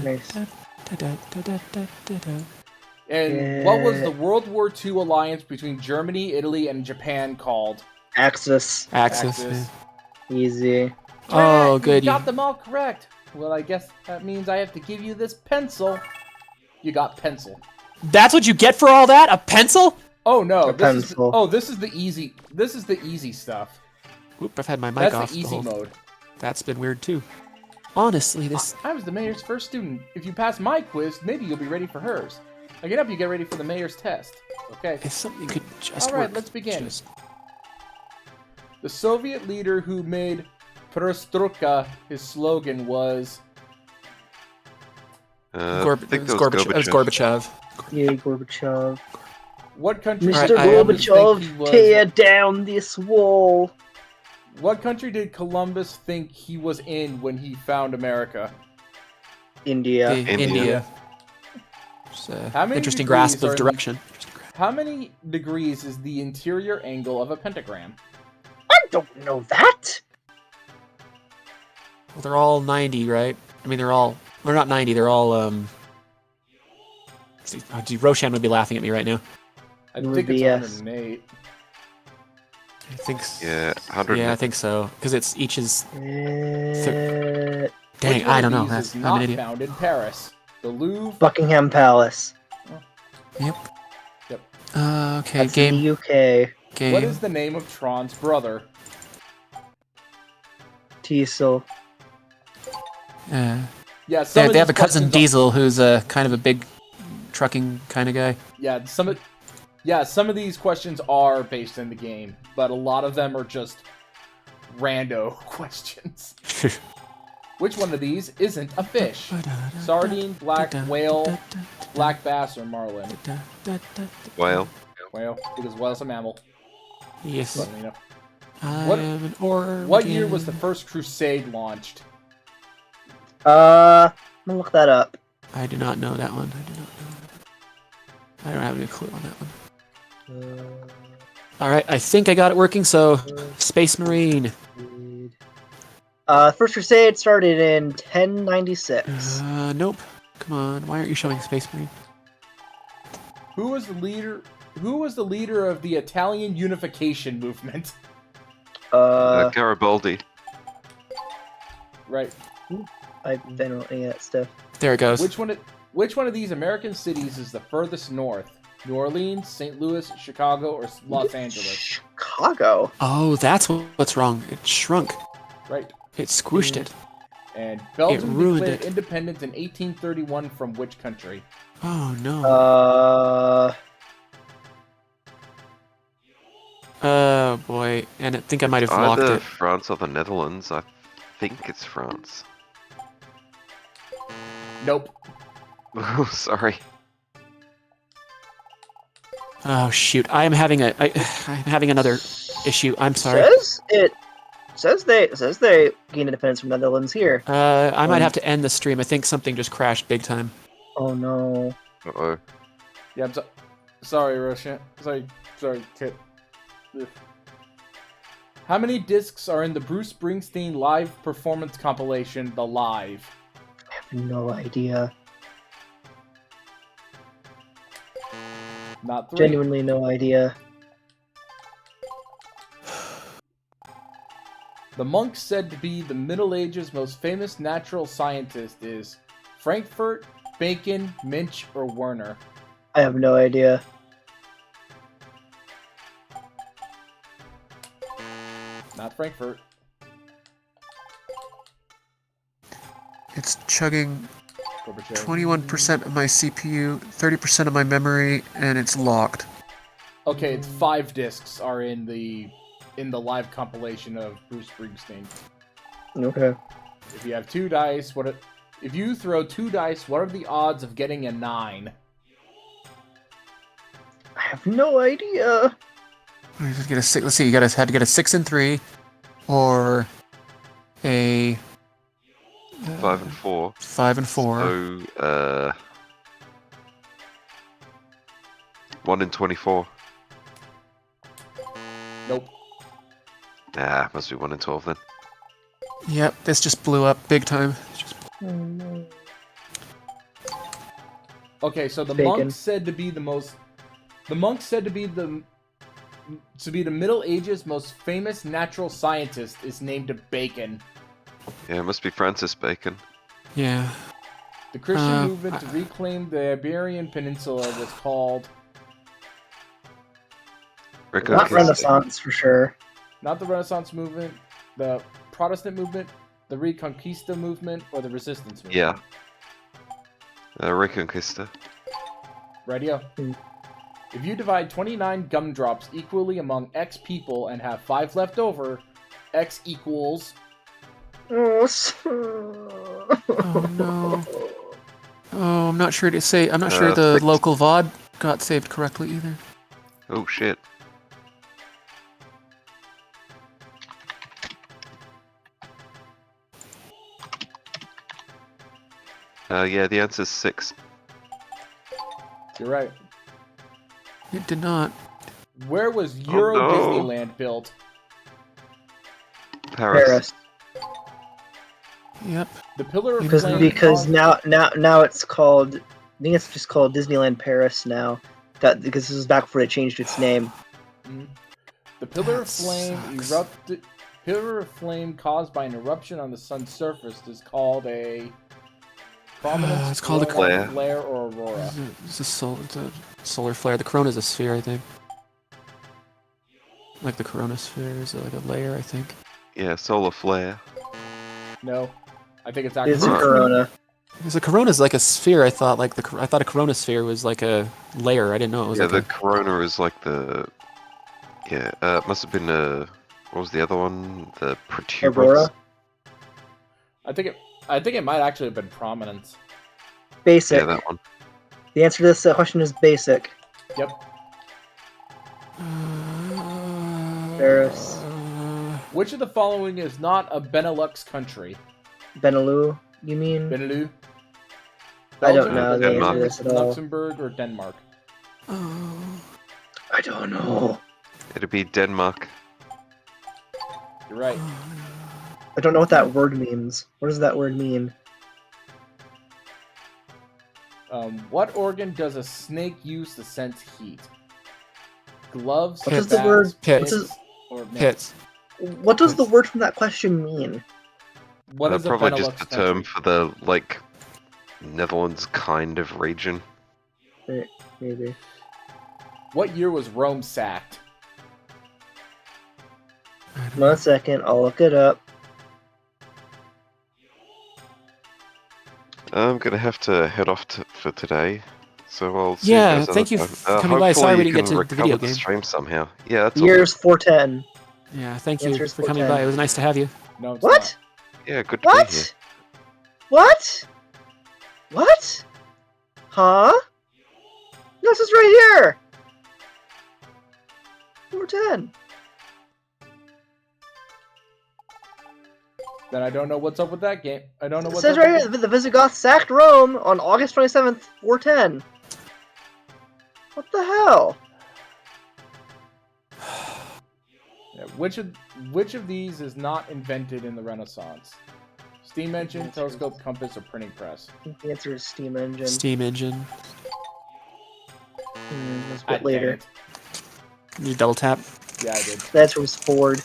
Speaker 4: Nice.
Speaker 1: And what was the World War II alliance between Germany, Italy, and Japan called?
Speaker 4: Axis.
Speaker 2: Axis.
Speaker 4: Easy.
Speaker 2: Oh, good.
Speaker 1: You got them all correct. Well, I guess that means I have to give you this pencil. You got pencil.
Speaker 2: That's what you get for all that? A pencil?
Speaker 1: Oh no,
Speaker 4: pencil.
Speaker 1: This is the easy. This is the easy stuff.
Speaker 2: Oop, I've had my mic
Speaker 1: That's
Speaker 2: off.
Speaker 1: the easy mode.
Speaker 2: That's been weird too. Honestly, this.
Speaker 1: I was the mayor's first student. If you pass my quiz, maybe you'll be ready for hers. I can help you get ready for the mayor's test. Okay.
Speaker 2: If something could just
Speaker 1: All right,
Speaker 2: work.
Speaker 1: let's begin. The Soviet leader who made Perestroika his slogan was.
Speaker 3: I think
Speaker 2: it was
Speaker 3: that was
Speaker 2: Gorbachev.
Speaker 4: Yeah, Gorbachev.
Speaker 1: What country?
Speaker 4: Mr.
Speaker 2: Right,
Speaker 4: Gorbachev, tear down this wall.
Speaker 1: What country did Columbus think he was in when he found America?
Speaker 4: India.
Speaker 2: India. It's
Speaker 1: How many
Speaker 2: interesting
Speaker 1: degrees
Speaker 2: grasp of
Speaker 1: are
Speaker 2: direction.
Speaker 1: How many degrees is the interior angle of a pentagram?
Speaker 4: I don't know that.
Speaker 2: Well, they're all 90, right? I mean, they're not 90. They're all see, Roshan would be laughing at me right now.
Speaker 1: I think it's 108.
Speaker 2: I think.
Speaker 3: Yeah, 100.
Speaker 2: Yeah, I think so. Because it's each is.
Speaker 4: Uh,
Speaker 2: Dang,
Speaker 1: Which
Speaker 2: I
Speaker 1: one
Speaker 2: don't
Speaker 1: of
Speaker 2: know.
Speaker 1: these is
Speaker 2: I'm
Speaker 1: not
Speaker 2: an idiot.
Speaker 1: found in Paris. The Louvre.
Speaker 4: Buckingham Palace.
Speaker 2: Yep.
Speaker 1: Yep.
Speaker 2: Okay,
Speaker 4: That's
Speaker 2: game.
Speaker 4: in the UK.
Speaker 2: Game.
Speaker 1: What is the name of Tron's brother?
Speaker 4: Teasel.
Speaker 1: Yeah,
Speaker 2: they
Speaker 1: of
Speaker 2: have
Speaker 1: these
Speaker 2: a cousin
Speaker 1: questions
Speaker 2: Diesel who's a kind of a big trucking kind of guy.
Speaker 1: Some of these questions are based in the game, but a lot of them are just rando questions. Which one of these isn't a fish? Sardine, black whale, black bass, or marlin?
Speaker 3: Whale.
Speaker 1: Whale, because whale's a mammal.
Speaker 2: Yes.
Speaker 1: Let me know.
Speaker 2: What
Speaker 1: What year was the first Crusade launched?
Speaker 4: I'm gonna look that up.
Speaker 2: I do not know that one. I don't have any clue on that one. Alright, I think I got it working, so Space Marine.
Speaker 4: First Crusade started in 1096.
Speaker 2: Nope. Come on, why aren't you showing Space Marine?
Speaker 1: Who was the leader of the Italian unification movement?
Speaker 3: Garibaldi.
Speaker 1: Right.
Speaker 4: I've been looking at that stuff.
Speaker 2: There it goes.
Speaker 1: Which one of these American cities is the furthest north? New Orleans, St. Louis, Chicago, or Los Angeles?
Speaker 4: Chicago.
Speaker 2: Oh, that's what's wrong. It shrunk.
Speaker 1: Right.
Speaker 2: It squished it.
Speaker 1: And Belgium
Speaker 2: ruined
Speaker 1: declared
Speaker 2: it.
Speaker 1: independence in 1831 from which country?
Speaker 2: Oh no. Oh boy, and I think I might have locked
Speaker 3: Either
Speaker 2: it.
Speaker 3: France or the Netherlands. I think it's France.
Speaker 1: Nope.
Speaker 3: Oh, sorry.
Speaker 2: Oh shoot, I'm having another issue. I'm sorry.
Speaker 4: Says they gained independence from Netherlands here.
Speaker 2: I might have to end the stream. I think something just crashed big time.
Speaker 4: Oh no.
Speaker 3: Uh-oh.
Speaker 1: Yeah, sorry, Roshan. Sorry, Kit. Ugh. How many discs are in the Bruce Springsteen live performance compilation, The Live?
Speaker 4: I have no idea.
Speaker 1: Not 3.
Speaker 4: Genuinely no idea.
Speaker 1: The monk said to be the Middle Ages' most famous natural scientist is Frankfurt, Bacon, Minch, or Werner?
Speaker 4: I have no idea.
Speaker 1: Not Frankfurt.
Speaker 2: It's chugging
Speaker 1: Gorbachev.
Speaker 2: 21% of my CPU, 30% of my memory, and it's locked.
Speaker 1: Okay, it's 5 discs are in the live compilation of Bruce Springsteen.
Speaker 4: Okay.
Speaker 1: If you have 2 dice, if you throw 2 dice, what are the odds of getting a 9?
Speaker 4: I have no idea.
Speaker 2: Let's get a 6. Let's see. You had to get a 6 and 3, or a
Speaker 3: 5 and 4.
Speaker 2: 5 and 4.
Speaker 3: So 1 in 24.
Speaker 1: Nope.
Speaker 3: Ah, must be 1 in 12 then.
Speaker 2: Yep, this just blew up big time.
Speaker 1: Okay, so the
Speaker 4: Bacon.
Speaker 1: monk said to be the Middle Ages' most famous natural scientist is named Bacon.
Speaker 3: Yeah, it must be Francis Bacon.
Speaker 2: Yeah.
Speaker 1: The Christian movement to reclaim the Iberian Peninsula was called...
Speaker 4: Not Renaissance for sure.
Speaker 1: Not the Renaissance movement, the Protestant movement, the Reconquista movement, or the Resistance movement.
Speaker 3: Yeah. Reconquista.
Speaker 1: Radio. If you divide 29 gumdrops equally among X people and have 5 left over, X equals...
Speaker 4: Oh
Speaker 2: no. Oh, I'm not sure to say. I'm not sure the local VOD got saved correctly either.
Speaker 3: Oh shit. Yeah, the answer's 6.
Speaker 1: You're right.
Speaker 2: It did not.
Speaker 1: Where was Euro Disneyland built?
Speaker 3: Paris.
Speaker 2: Yep.
Speaker 1: The Pillar of
Speaker 4: Because
Speaker 1: Flame...
Speaker 4: now it's called. I think it's just called Disneyland Paris now. Because this is back before it changed its name.
Speaker 1: The Pillar of Flame erupted. Pillar of Flame caused by an eruption on the sun's surface is called a prominence.
Speaker 2: It's called a
Speaker 3: flare
Speaker 1: or aurora.
Speaker 2: It's a solar flare. The corona's a sphere, I think. Like the coronasphere is like a layer, I think.
Speaker 3: Yeah, solar flare.
Speaker 1: No, I think it's actually
Speaker 4: It's a corona.
Speaker 2: Because a corona is like a sphere. I thought a coronasphere was like a layer. I didn't know it was
Speaker 3: Yeah,
Speaker 2: like
Speaker 3: the
Speaker 2: a.
Speaker 3: corona is like the. Yeah, it must have been what was the other one? The protuberance.
Speaker 4: Aurora.
Speaker 1: I think it might actually have been prominence.
Speaker 4: Basic.
Speaker 3: Yeah, that one.
Speaker 4: The answer to this question is basic.
Speaker 1: Yep.
Speaker 4: Paris.
Speaker 1: Which of the following is not a Benelux country?
Speaker 4: Benelux, you mean?
Speaker 1: Benelux.
Speaker 4: I don't
Speaker 1: Belgium,
Speaker 4: know the answer to
Speaker 3: Denmark.
Speaker 4: this at all.
Speaker 1: Luxembourg or Denmark?
Speaker 4: I don't know.
Speaker 3: It'd be Denmark.
Speaker 1: You're right.
Speaker 4: I don't know what that word means. What does that word mean?
Speaker 1: What organ does a snake use to sense heat? Gloves,
Speaker 4: What does the word
Speaker 2: pits,
Speaker 1: or
Speaker 2: pits?
Speaker 4: What does the word from that question mean?
Speaker 1: What is a
Speaker 3: Probably
Speaker 1: Benelux
Speaker 3: just a term
Speaker 1: country?
Speaker 3: for the like Netherlands kind of region.
Speaker 4: Maybe.
Speaker 1: What year was Rome sacked?
Speaker 4: 1 second, I'll look it up.
Speaker 3: I'm gonna have to head off for today, so I'll see
Speaker 2: Yeah,
Speaker 3: you guys
Speaker 2: thank you
Speaker 3: another
Speaker 2: for
Speaker 3: time.
Speaker 2: coming by. Sorry we
Speaker 3: Hopefully
Speaker 2: didn't get
Speaker 3: you
Speaker 2: to
Speaker 3: can
Speaker 2: the video
Speaker 3: recover
Speaker 2: game.
Speaker 3: stream somehow. Yeah, that's
Speaker 4: Year's 410.
Speaker 2: Yeah, thank
Speaker 4: The
Speaker 2: you
Speaker 4: answer is
Speaker 2: for coming
Speaker 4: 410.
Speaker 2: by. It was nice to have you.
Speaker 1: No, it's
Speaker 4: What?
Speaker 3: all. Yeah, good to be here.
Speaker 4: What? What? What? Huh? No, this is right here. 410.
Speaker 1: Then I don't know what's up with that game. I don't know
Speaker 4: It
Speaker 1: what's
Speaker 4: says
Speaker 1: up
Speaker 4: right
Speaker 1: with
Speaker 4: here, the Visigoths sacked Rome on August 27th, 410. What the hell?
Speaker 1: Yeah, which of these is not invented in the Renaissance? Steam engine, telescope, compass, or printing press?
Speaker 4: I think the answer is steam engine.
Speaker 2: Steam engine.
Speaker 4: That's a bit later.
Speaker 2: Did you double tap?
Speaker 1: Yeah, I did.
Speaker 4: The answer was Ford.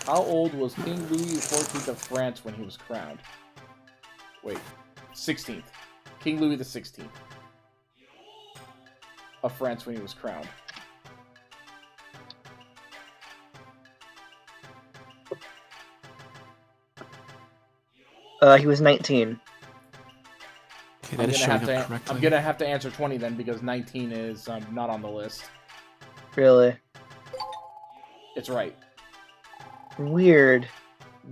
Speaker 1: How old was King Louis XIV of France when he was crowned? Wait, 16th. King Louis XVI of France when he was crowned.
Speaker 4: He was 19.
Speaker 2: Okay, that is showing up correctly.
Speaker 1: I'm gonna have to answer 20 then because 19 is not on the list.
Speaker 4: Really?
Speaker 1: It's right.
Speaker 4: Weird.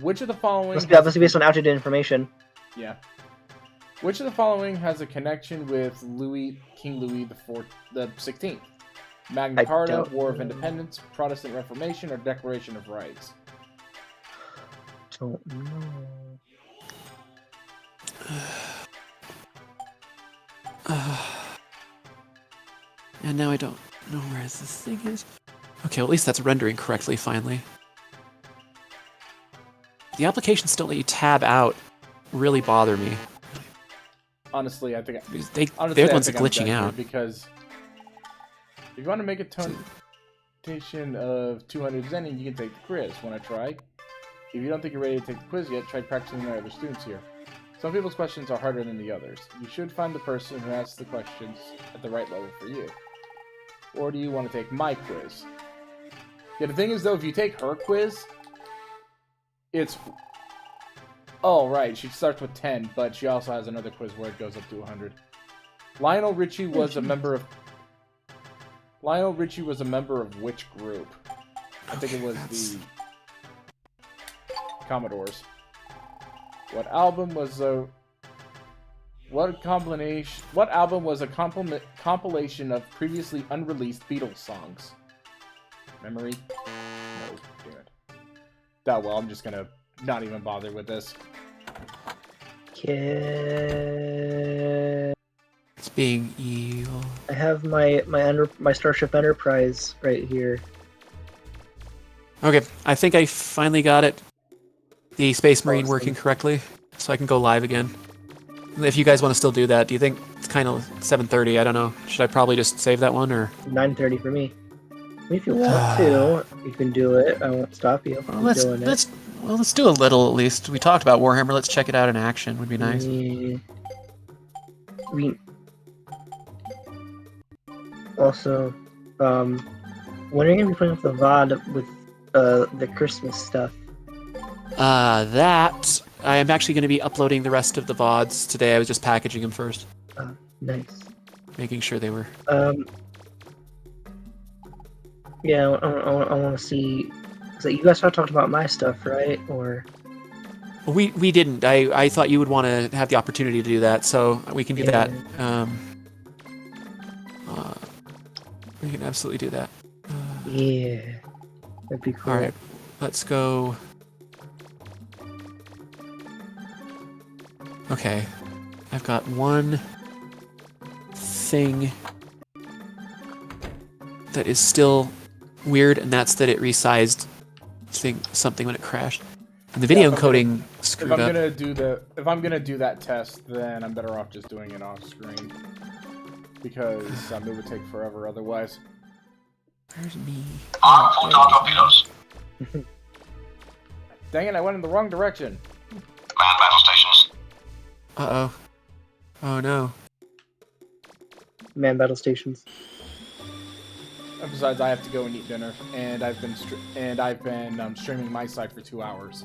Speaker 1: Which of the following?
Speaker 4: Must be based on outdated information.
Speaker 1: Yeah. Which of the following has a connection with King Louis the 16th? Magna Carta, War of Independence, Protestant Reformation, or Declaration of Rights?
Speaker 4: Don't know.
Speaker 2: And now I don't know where this thing is. Okay, well, at least that's rendering correctly, finally. The applications don't let you tab out really bother me.
Speaker 1: Honestly, I think
Speaker 2: They're the ones that glitching out.
Speaker 1: Because if you want to make a tonation of 200 Zenin, you can take the quiz. Want to try? If you don't think you're ready to take the quiz yet, try practicing with other students here. Some people's questions are harder than the others. You should find the person who asks the questions at the right level for you. Or do you want to take my quiz? Yeah, the thing is, though, if you take her quiz, it's... Oh, right, she starts with 10, but she also has another quiz where it goes up to 100. Lionel Richie was a member of... Lionel Richie was a member of which group? I think it was the Commodores. What album was a... What album was a compilation of previously unreleased Beatles songs? Memory? No, damn it. That well, I'm just gonna not even bother with this.
Speaker 4: Yeah.
Speaker 2: It's being evil.
Speaker 4: I have my Starship Enterprise right here.
Speaker 2: Okay, I think I finally got it. The Space Marine
Speaker 4: Awesome.
Speaker 2: working correctly, so I can go live again. If you guys want to still do that, do you think it's kind of 7:30? I don't know. Should I probably just save that one, or
Speaker 4: 9:30 for me. If you want to, you can do it. I won't stop you.
Speaker 2: well, let's do a little at least. We talked about Warhammer. Let's check it out in action. Would be nice.
Speaker 4: Yeah. I mean, Also, when are you gonna be putting up the VOD with the Christmas stuff?
Speaker 2: That I am actually going to be uploading the rest of the VODs today. I was just packaging them first,
Speaker 4: Nice.
Speaker 2: making sure they were.
Speaker 4: Yeah, I want to see. So you guys started talking about my stuff, right? Or
Speaker 2: We didn't. I thought you would want to have the opportunity to do that, so we can do that. We can absolutely do that.
Speaker 4: Yeah, that'd be cool.
Speaker 2: All right, let's go. Okay, I've got one thing that is still weird, and that's that it resized something when it crashed. And the video encoding screwed up.
Speaker 1: If I'm gonna do that test, then I'm better off just doing it off screen because it would take forever otherwise.
Speaker 2: Where's me?
Speaker 12: Full torpedoes.
Speaker 1: Dang it! I went in the wrong direction.
Speaker 12: Man battle stations.
Speaker 2: Uh-oh. Oh no.
Speaker 4: Man battle stations.
Speaker 1: And besides, I have to go and eat dinner, and I've been streaming my side for 2 hours.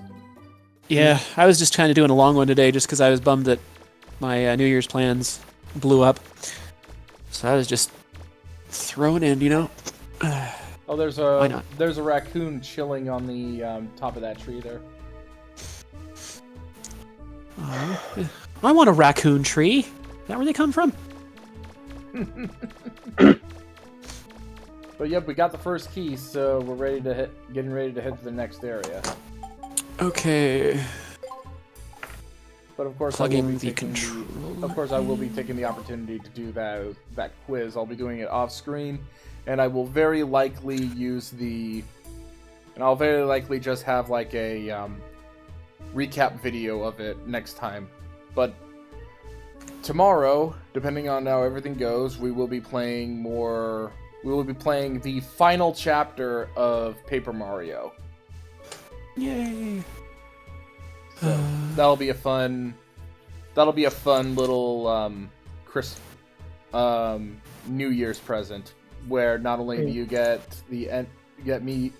Speaker 2: Yeah, I was just kind of doing a long one today, just because I was bummed that my New Year's plans blew up. So I was just throwing in, you know.
Speaker 1: Oh, there's a raccoon chilling on the top of that tree there.
Speaker 2: Oh, I want a raccoon tree. Is that where they come from?
Speaker 1: But yep, we got the first key, so we're getting ready to head to the next area.
Speaker 2: Okay.
Speaker 1: But of course, I will be taking the opportunity to do that quiz. I'll be doing it off screen, and I will very likely I'll very likely just have like a recap video of it next time. But tomorrow, depending on how everything goes, we will be playing the final chapter of Paper Mario.
Speaker 2: Yay!
Speaker 1: So that'll be a fun little New Year's present, where not only do you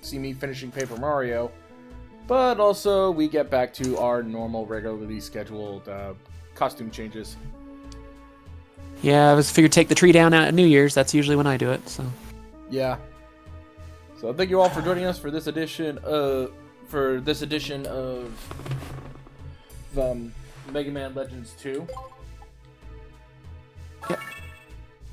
Speaker 1: see me finishing Paper Mario, but also we get back to our normal, regularly scheduled costume changes.
Speaker 2: Yeah, I figured take the tree down at New Year's. That's usually when I do it. So.
Speaker 1: Yeah. So thank you all for joining us for this edition of Mega Man Legends 2.
Speaker 2: Yep.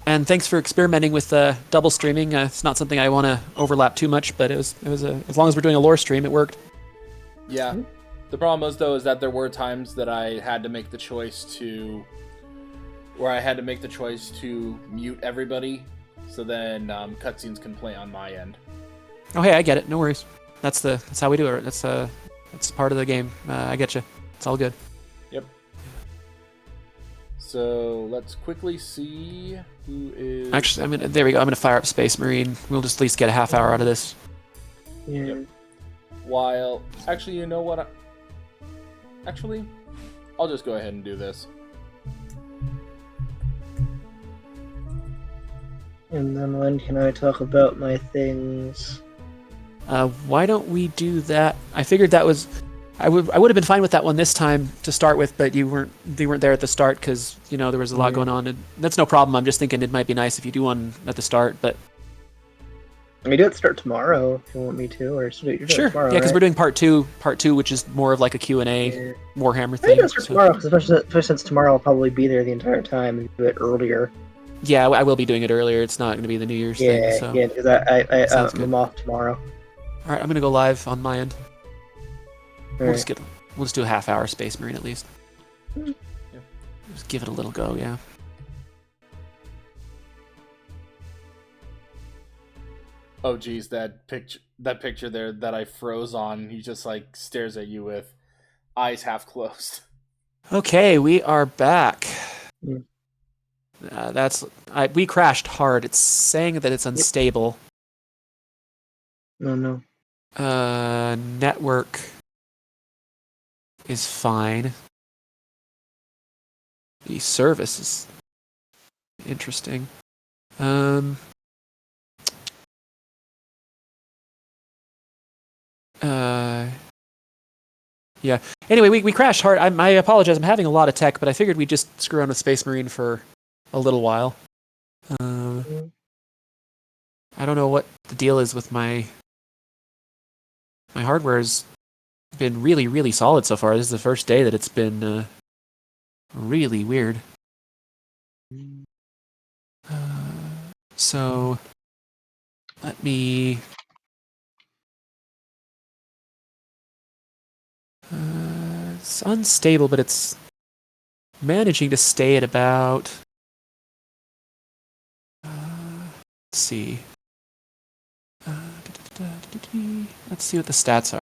Speaker 2: And thanks for experimenting with double streaming. It's not something I want to overlap too much, but it was as long as we're doing a lore stream, it worked.
Speaker 1: Yeah. The problem was though is that there were times that I had to make the choice to mute everybody, so then cutscenes can play on my end.
Speaker 2: Oh hey, I get it. No worries. That's how we do it. That's part of the game. I get you. It's all good.
Speaker 1: Yep. So let's quickly see who is.
Speaker 2: Actually, there we go. I'm gonna fire up Space Marine. We'll just at least get a half hour out of this.
Speaker 4: Yeah.
Speaker 1: Yep. While actually, you know what? Actually, I'll just go ahead and do this.
Speaker 4: And then when can I talk about my things?
Speaker 2: Why don't we do that? I figured that was. I would have been fine with that one this time to start with, but they weren't there at the start because there was a lot going on, and that's no problem. I'm just thinking it might be nice if you do one at the start, but.
Speaker 4: I mean, do it start tomorrow if you want me to, or
Speaker 2: sure.
Speaker 4: Tomorrow,
Speaker 2: yeah, because
Speaker 4: right?
Speaker 2: we're doing part two, which is more of like a Q&A, Warhammer thing.
Speaker 4: I start tomorrow, especially since tomorrow I'll probably be there the entire time and do it earlier.
Speaker 2: Yeah, I will be doing it earlier. It's not going to be the New Year's thing. So.
Speaker 4: Yeah, because I'm off tomorrow.
Speaker 2: All right, I'm going to go live on my end. We'll
Speaker 4: Right.
Speaker 2: just do a half hour Space Marine at least.
Speaker 1: Yeah.
Speaker 2: Just give it a little go, yeah.
Speaker 1: Oh geez, that picture there that I froze on, he just like stares at you with eyes half closed.
Speaker 2: Okay, we are back.
Speaker 4: Yeah.
Speaker 2: We crashed hard. It's saying that it's unstable.
Speaker 4: No.
Speaker 2: Network is fine. The service is interesting. Yeah. Anyway, we crashed hard. I apologize. I'm having a lot of tech, but I figured we'd just screw around with Space Marine for a little while. I don't know what the deal is with my hardware's been really, really solid so far. This is the first day that it's been really weird. So let me... it's unstable, but it's managing to stay at about... let's see. Let's see what the stats